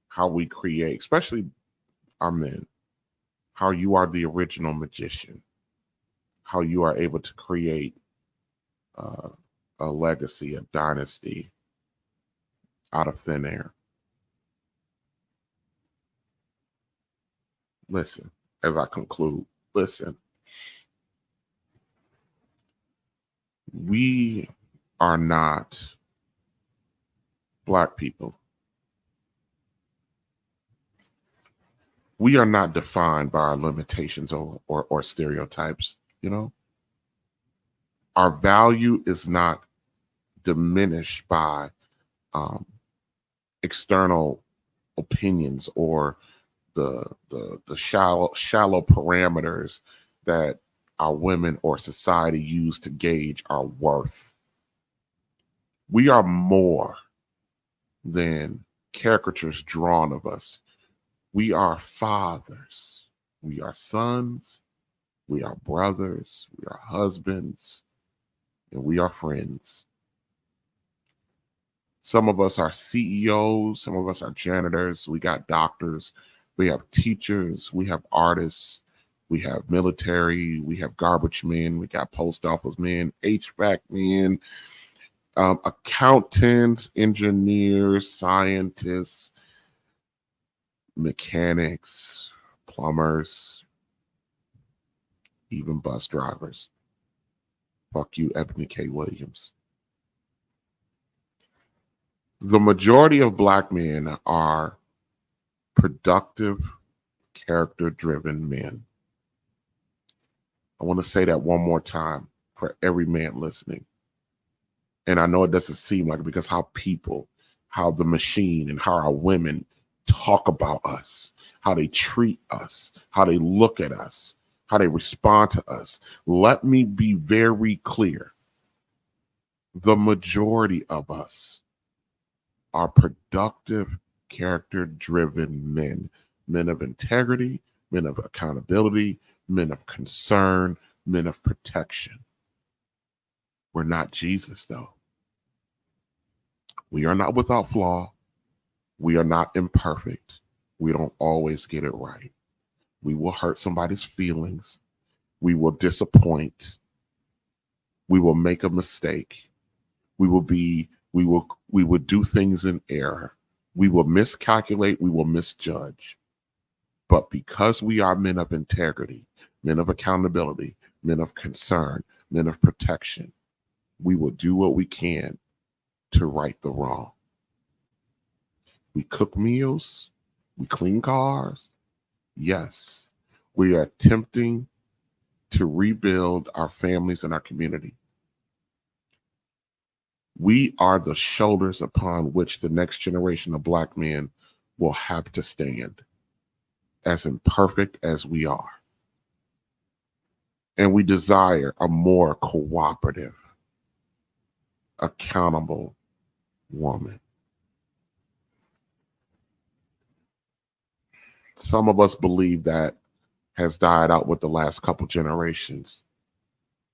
how we create, especially our men, how you are the original magician, how you are able to create a legacy, a dynasty out of thin air. Listen, as I conclude, listen. We are not Black people. We are not defined by our limitations or stereotypes, you know? Our value is not diminished by external opinions or the shallow parameters that our women or society use to gauge our worth. We are more than caricatures drawn of us. We are fathers. We are sons. We are brothers. We are husbands. And we are friends. Some of us are CEOs. Some of us are janitors. We got doctors. We have teachers. We have artists. We have military. We have garbage men. We got post office men, HVAC men, accountants, engineers, scientists, mechanics, plumbers, even bus drivers. Fuck you, Ebony K. Williams. The majority of Black men are productive, character-driven men. I want to say that one more time for every man listening. And I know it doesn't seem like it because how the machine and how our women talk about us, how they treat us, how they look at us, how they respond to us. Let me be very clear. The majority of us are productive, character-driven men, men of integrity, men of accountability, men of concern, men of protection. We're not Jesus, though. We are not without flaw. We are not imperfect. We don't always get it right. We will hurt somebody's feelings. We will disappoint. We will make a mistake. We will do things in error. We will miscalculate. We will misjudge. But because we are men of integrity, men of accountability, men of concern, men of protection, we will do what we can to right the wrong. We cook meals. We clean cars. Yes, we are attempting to rebuild our families and our community. We are the shoulders upon which the next generation of Black men will have to stand, as imperfect as we are. And we desire a more cooperative, accountable woman. Some of us believe that has died out with the last couple generations,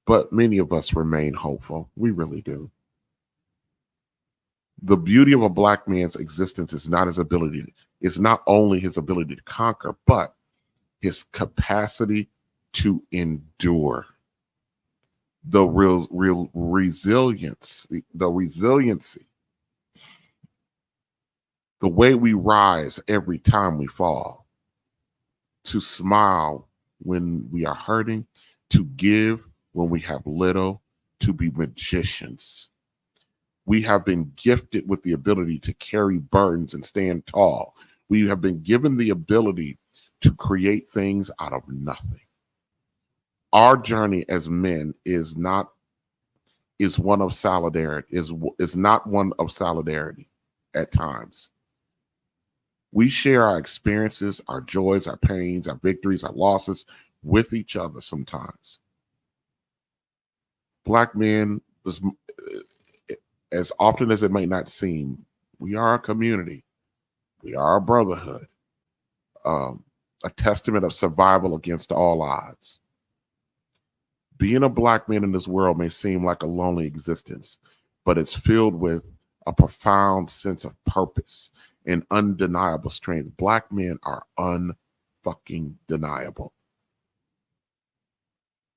but many of us remain hopeful. We really do. The beauty of a Black man's existence is not only his ability to conquer, but his capacity to endure. The real resiliency, the way we rise every time we fall, to smile when we are hurting, to give when we have little, to be magicians. We have been gifted with the ability to carry burdens and stand tall. We have been given the ability to create things out of nothing. Our journey as men is not one of solidarity at times. We share our experiences, our joys, our pains, our victories, our losses with each other sometimes. Black men, as often as it may not seem, we are a community. We are a brotherhood, a testament of survival against all odds. Being a Black man in this world may seem like a lonely existence, but it's filled with a profound sense of purpose and undeniable strength. Black men are unfucking deniable.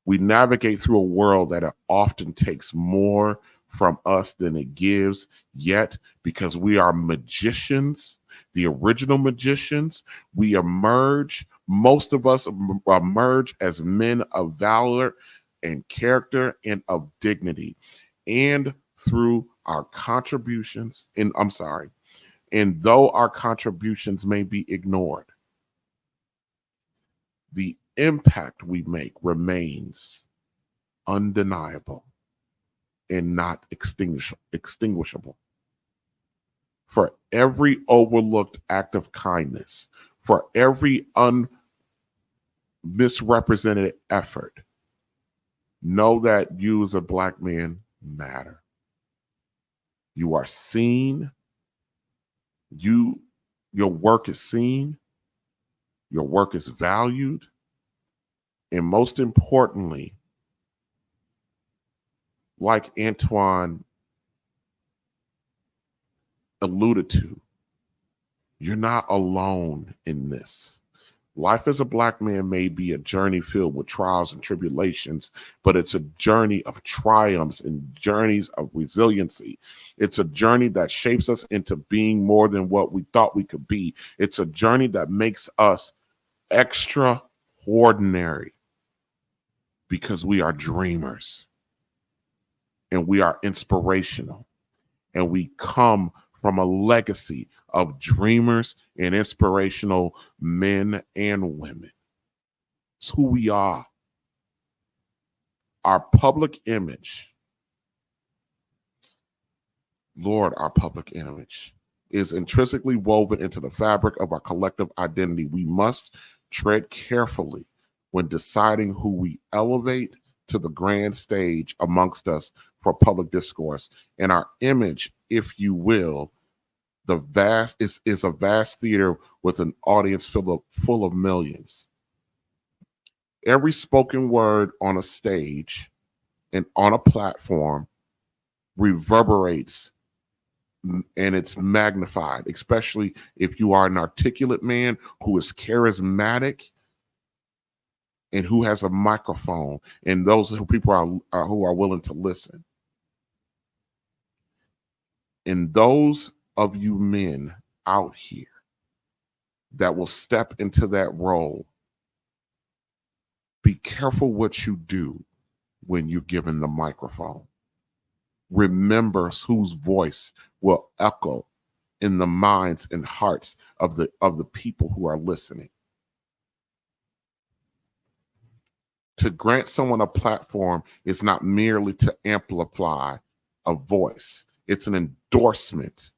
We navigate through a world that often takes more from us than it gives, yet because we are magicians, the original magicians, we emerge, most of us emerge as men of valor and character and of dignity, and through our contributions, and though our contributions may be ignored, the impact we make remains undeniable and not extinguishable. For every overlooked act of kindness, for every misrepresented effort, know that you as a Black man matter. You are seen. Your work is seen. Your work is valued. And most importantly, like Antoine alluded to, you're not alone in this. Life as a Black man may be a journey filled with trials and tribulations, but it's a journey of triumphs and journeys of resiliency. It's a journey that shapes us into being more than what we thought we could be. It's a journey that makes us extraordinary because we are dreamers and we are inspirational and we come from a legacy of dreamers and inspirational men and women. It's who we are. Our public image, Lord, our public image is intrinsically woven into the fabric of our collective identity. We must tread carefully when deciding who we elevate to the grand stage amongst us for public discourse. And our image, if you will, is a vast theater with an audience full of millions. Every spoken word on a stage and on a platform reverberates and it's magnified, especially if you are an articulate man who is charismatic and who has a microphone, and those who people are who are willing to listen. And those of you men out here that will step into that role, be careful what you do when you're given the microphone. Remember whose voice will echo in the minds and hearts of the people who are listening. To grant someone a platform is not merely to amplify a voice. It's an endorsement.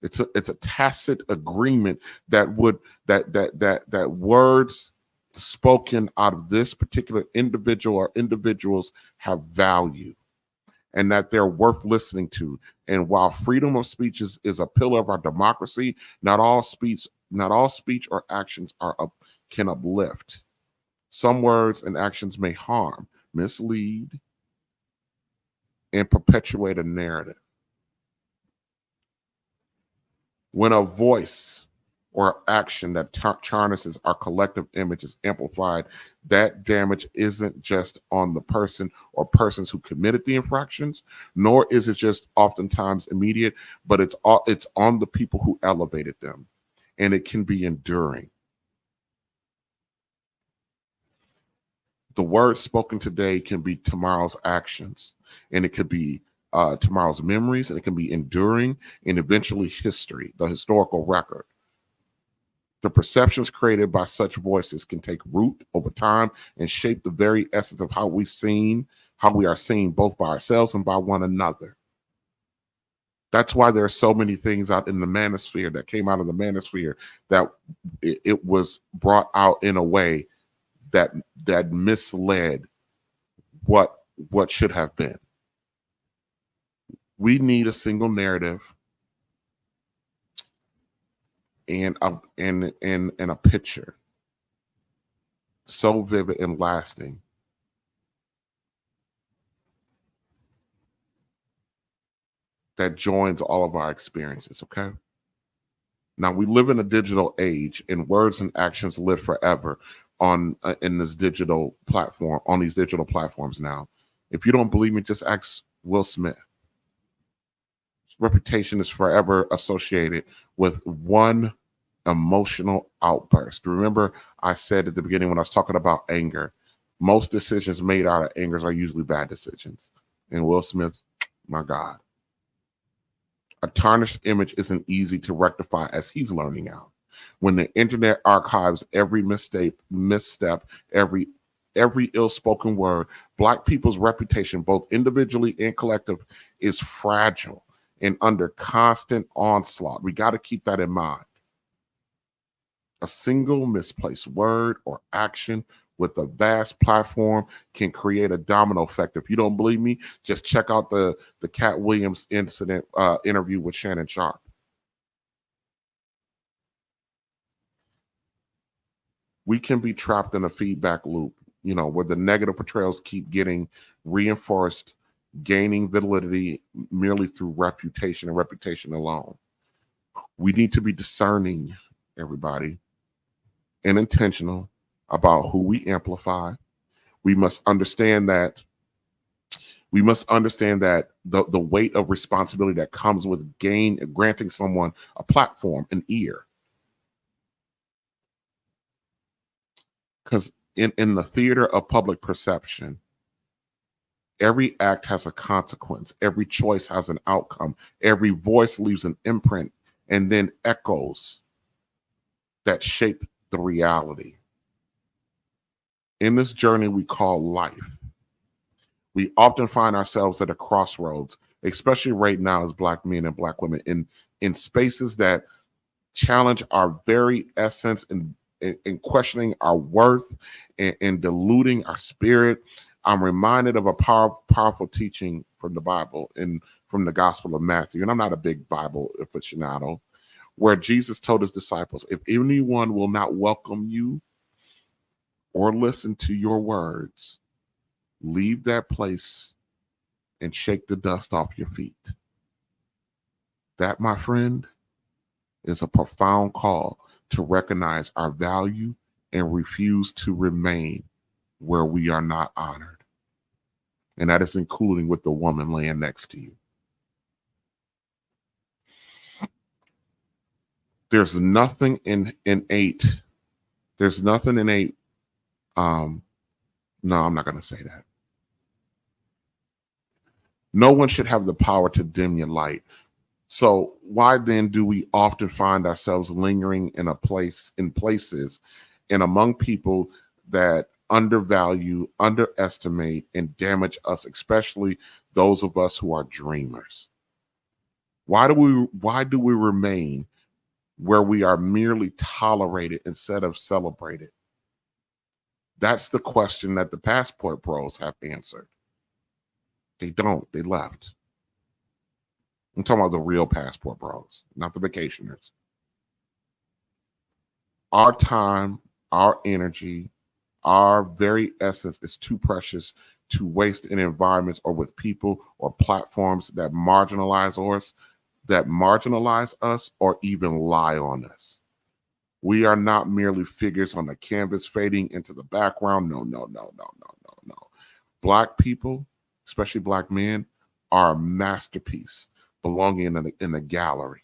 It's a tacit agreement that words spoken out of this particular individual or individuals have value and that they're worth listening to. And while freedom of speech is a pillar of our democracy, not all speech or actions can uplift. Some words and actions may harm, mislead, and perpetuate a narrative. When a voice or action that tarnishes our collective image is amplified, that damage isn't just on the person or persons who committed the infractions, nor is it just oftentimes immediate, but it's on the people who elevated them, and it can be enduring. The words spoken today can be tomorrow's actions, and it could be tomorrow's memories, and it can be enduring and eventually history, the historical record. The perceptions created by such voices can take root over time and shape the very essence of how we are seen both by ourselves and by one another. That's why there are so many things out in the manosphere that came out of the manosphere that it was brought out in a way that misled what should have been. We need a single narrative and a picture so vivid and lasting that joins all of our experiences, okay? Now, we live in a digital age, and words and actions live forever in this digital platform, on these digital platforms now. If you don't believe me, just ask Will Smith. His reputation is forever associated with one emotional outburst. Remember, I said at the beginning when I was talking about anger, most decisions made out of anger are usually bad decisions. And Will Smith, my God. A tarnished image isn't easy to rectify, as he's learning out. When the internet archives every misstep, every ill-spoken word, Black people's reputation, both individually and collective, is fragile and under constant onslaught. We got to keep that in mind. A single misplaced word or action with a vast platform can create a domino effect. If you don't believe me, just check out the Cat Williams incident interview with Shannon Sharp. We can be trapped in a feedback loop, where the negative portrayals keep getting reinforced, gaining validity merely through reputation and reputation alone. We need to be discerning, everybody, and intentional about who we amplify. We must understand that the weight of responsibility that comes with granting someone a platform, an ear. Because in the theater of public perception, every act has a consequence. Every choice has an outcome. Every voice leaves an imprint and then echoes that shape the reality. In this journey we call life, we often find ourselves at a crossroads, especially right now as Black men and Black women, in spaces that challenge our very essence and questioning our worth and diluting our spirit. I'm reminded of a powerful teaching from the Bible and from the Gospel of Matthew, and I'm not a big Bible aficionado, where Jesus told his disciples, if anyone will not welcome you or listen to your words, leave that place and shake the dust off your feet. That, my friend, is a profound call to recognize our value and refuse to remain where we are not honored. And that is including with the woman laying next to you. There's nothing innate. There's nothing innate. No, I'm not going to say that. No one should have the power to dim your light. So why then do we often find ourselves lingering in places and among people that undervalue, underestimate, and damage us, especially those of us who are dreamers? Why do we remain where we are merely tolerated instead of celebrated? That's the question that the passport bros have answered. They don't. They left. I'm talking about the real passport bros, not the vacationers. Our time, our energy, our very essence is too precious to waste in environments or with people or platforms that marginalize us or even lie on us. We are not merely figures on the canvas fading into the background. No. Black people, especially Black men, are a masterpiece belonging in a gallery.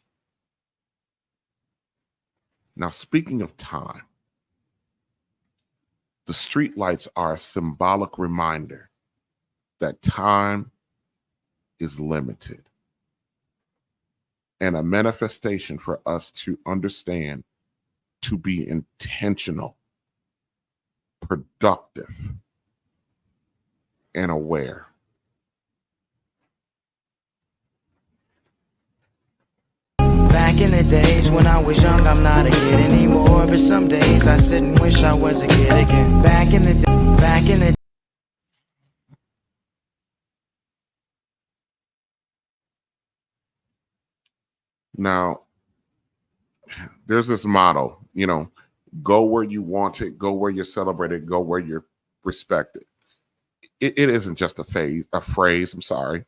Now, speaking of time, the streetlights are a symbolic reminder that time is limited and a manifestation for us to understand, to be intentional, productive, and aware. Back in the days when I was young, I'm not a kid anymore. But some days I sit and wish I was a kid again. Back in the Now, there's this motto, go where you want it, go where you're celebrated, go where you're respected. It isn't just a phrase, I'm sorry.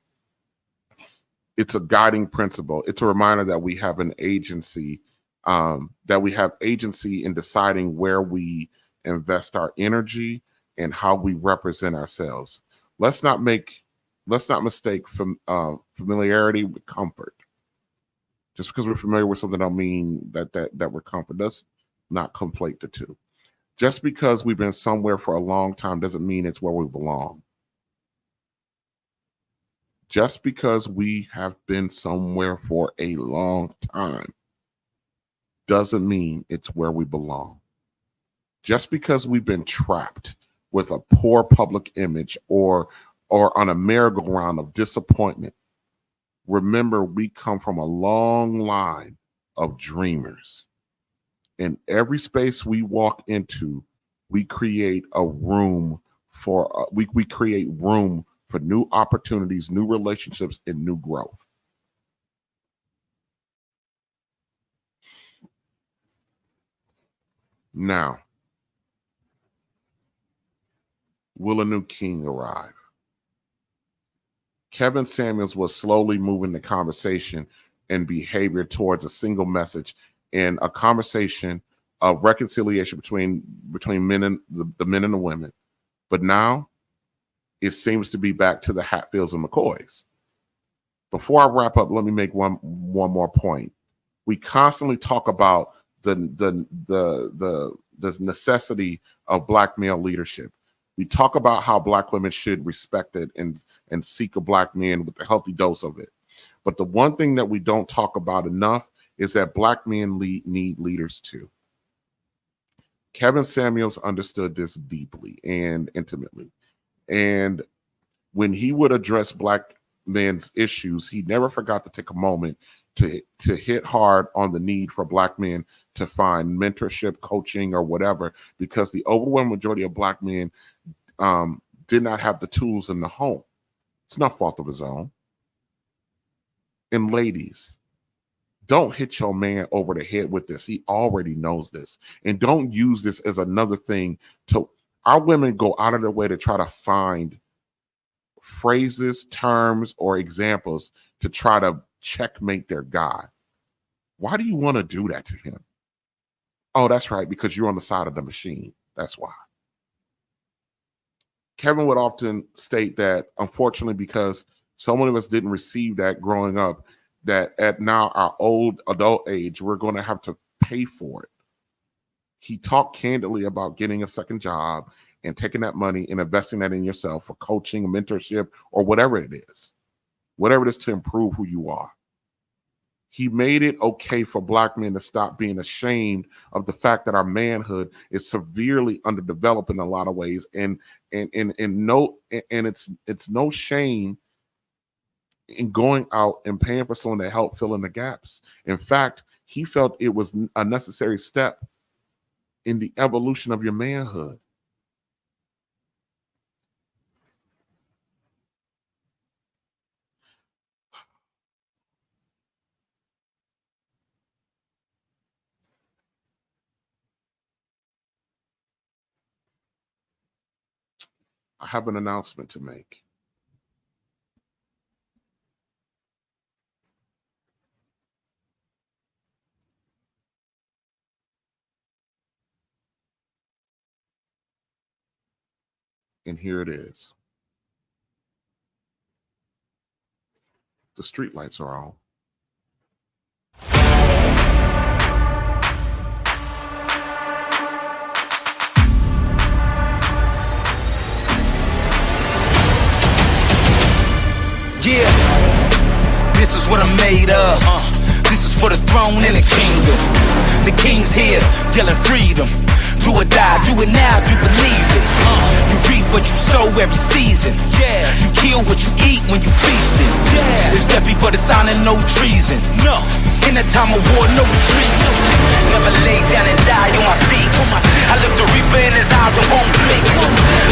It's a guiding principle. It's a reminder that we have an agency, in deciding where we invest our energy and how we represent ourselves. Let's not mistake familiarity with comfort. Just because we're familiar with something don't mean that we're comfort. Let's not conflate the two. Just because we've been somewhere for a long time doesn't mean it's where we belong. Just because we have been somewhere for a long time doesn't mean it's where we belong. Just because we've been trapped with a poor public image or on a merry-go-round of disappointment, remember we come from a long line of dreamers. In every space we walk into, we create a room for we create room for new opportunities, new relationships, and new growth. Now, will a new king arrive? Kevin Samuels was slowly moving the conversation and behavior towards a single message and a conversation of reconciliation between men and the men and the women. But now it seems to be back to the Hatfields and McCoys. Before I wrap up, let me make one more point. We constantly talk about the necessity of Black male leadership. We talk about how Black women should respect it and seek a Black man with a healthy dose of it. But the one thing that we don't talk about enough is that Black men need leaders too. Kevin Samuels understood this deeply and intimately. And when he would address Black men's issues, he never forgot to take a moment to hit hard on the need for Black men to find mentorship, coaching, or whatever, because the overwhelming majority of Black men did not have the tools in the home. It's not fault of his own. And ladies, don't hit your man over the head with this. He already knows this. And don't use this as another thing to, our women go out of their way to try to find phrases, terms, or examples to try to checkmate their guy. Why do you want to do that to him? Oh, that's right, because you're on the side of the machine. That's why. Kevin would often state that, unfortunately, because so many of us didn't receive that growing up, that at now our old adult age, we're going to have to pay for it. He talked candidly about getting a second job and taking that money and investing that in yourself for coaching, mentorship, or whatever it is to improve who you are. He made it okay for Black men to stop being ashamed of the fact that our manhood is severely underdeveloped in a lot of ways, and it's no shame in going out and paying for someone to help fill in the gaps. In fact, he felt it was a necessary step in the evolution of your manhood. I have an announcement to make. And here it is. The streetlights are on. Yeah, this is what I'm made of. This is for the throne and the kingdom. The king's here, yelling freedom. Do or die, do it now if you believe it. You reap what you sow every season. Yeah, you kill what you eat when you feasting. Yeah, it's death before the sign and no treason. No, in a time of war, no retreat. Never lay down and die on my feet. I look the reaper in his eyes and won't blink.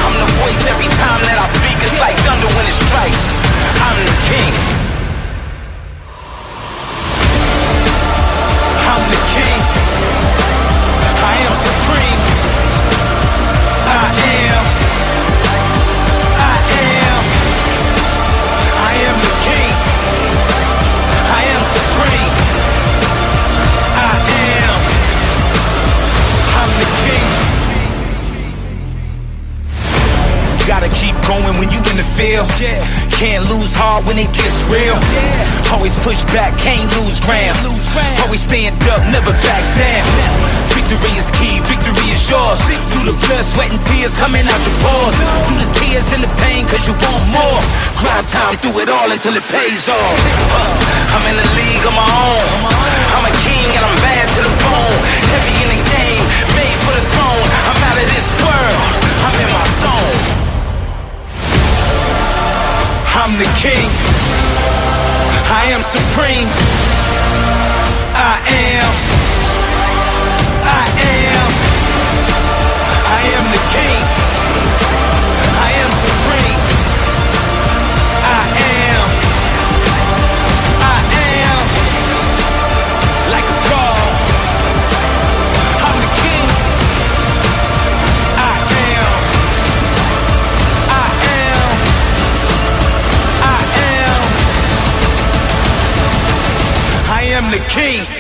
I'm the voice every time that I speak. It's like thunder when it strikes. I'm the king. I'm the king. I am supreme. I am. I am. I am the king. I am supreme. I am. I'm the king. Gotta keep going when you in the field. Yeah. Can't lose heart when it gets real. Yeah. Always push back, can't lose ground. Always stand up, never back down. Victory is key, victory is yours. Through the blood, sweat, and tears coming out your pores. Through the tears and the pain, cause you want more. Grind time through it all until it pays off. I'm in the league of my own. I'm a king and I'm bad to the bone. supreme. I am the king. I am supreme. I am like a god. I'm the king. I am the king.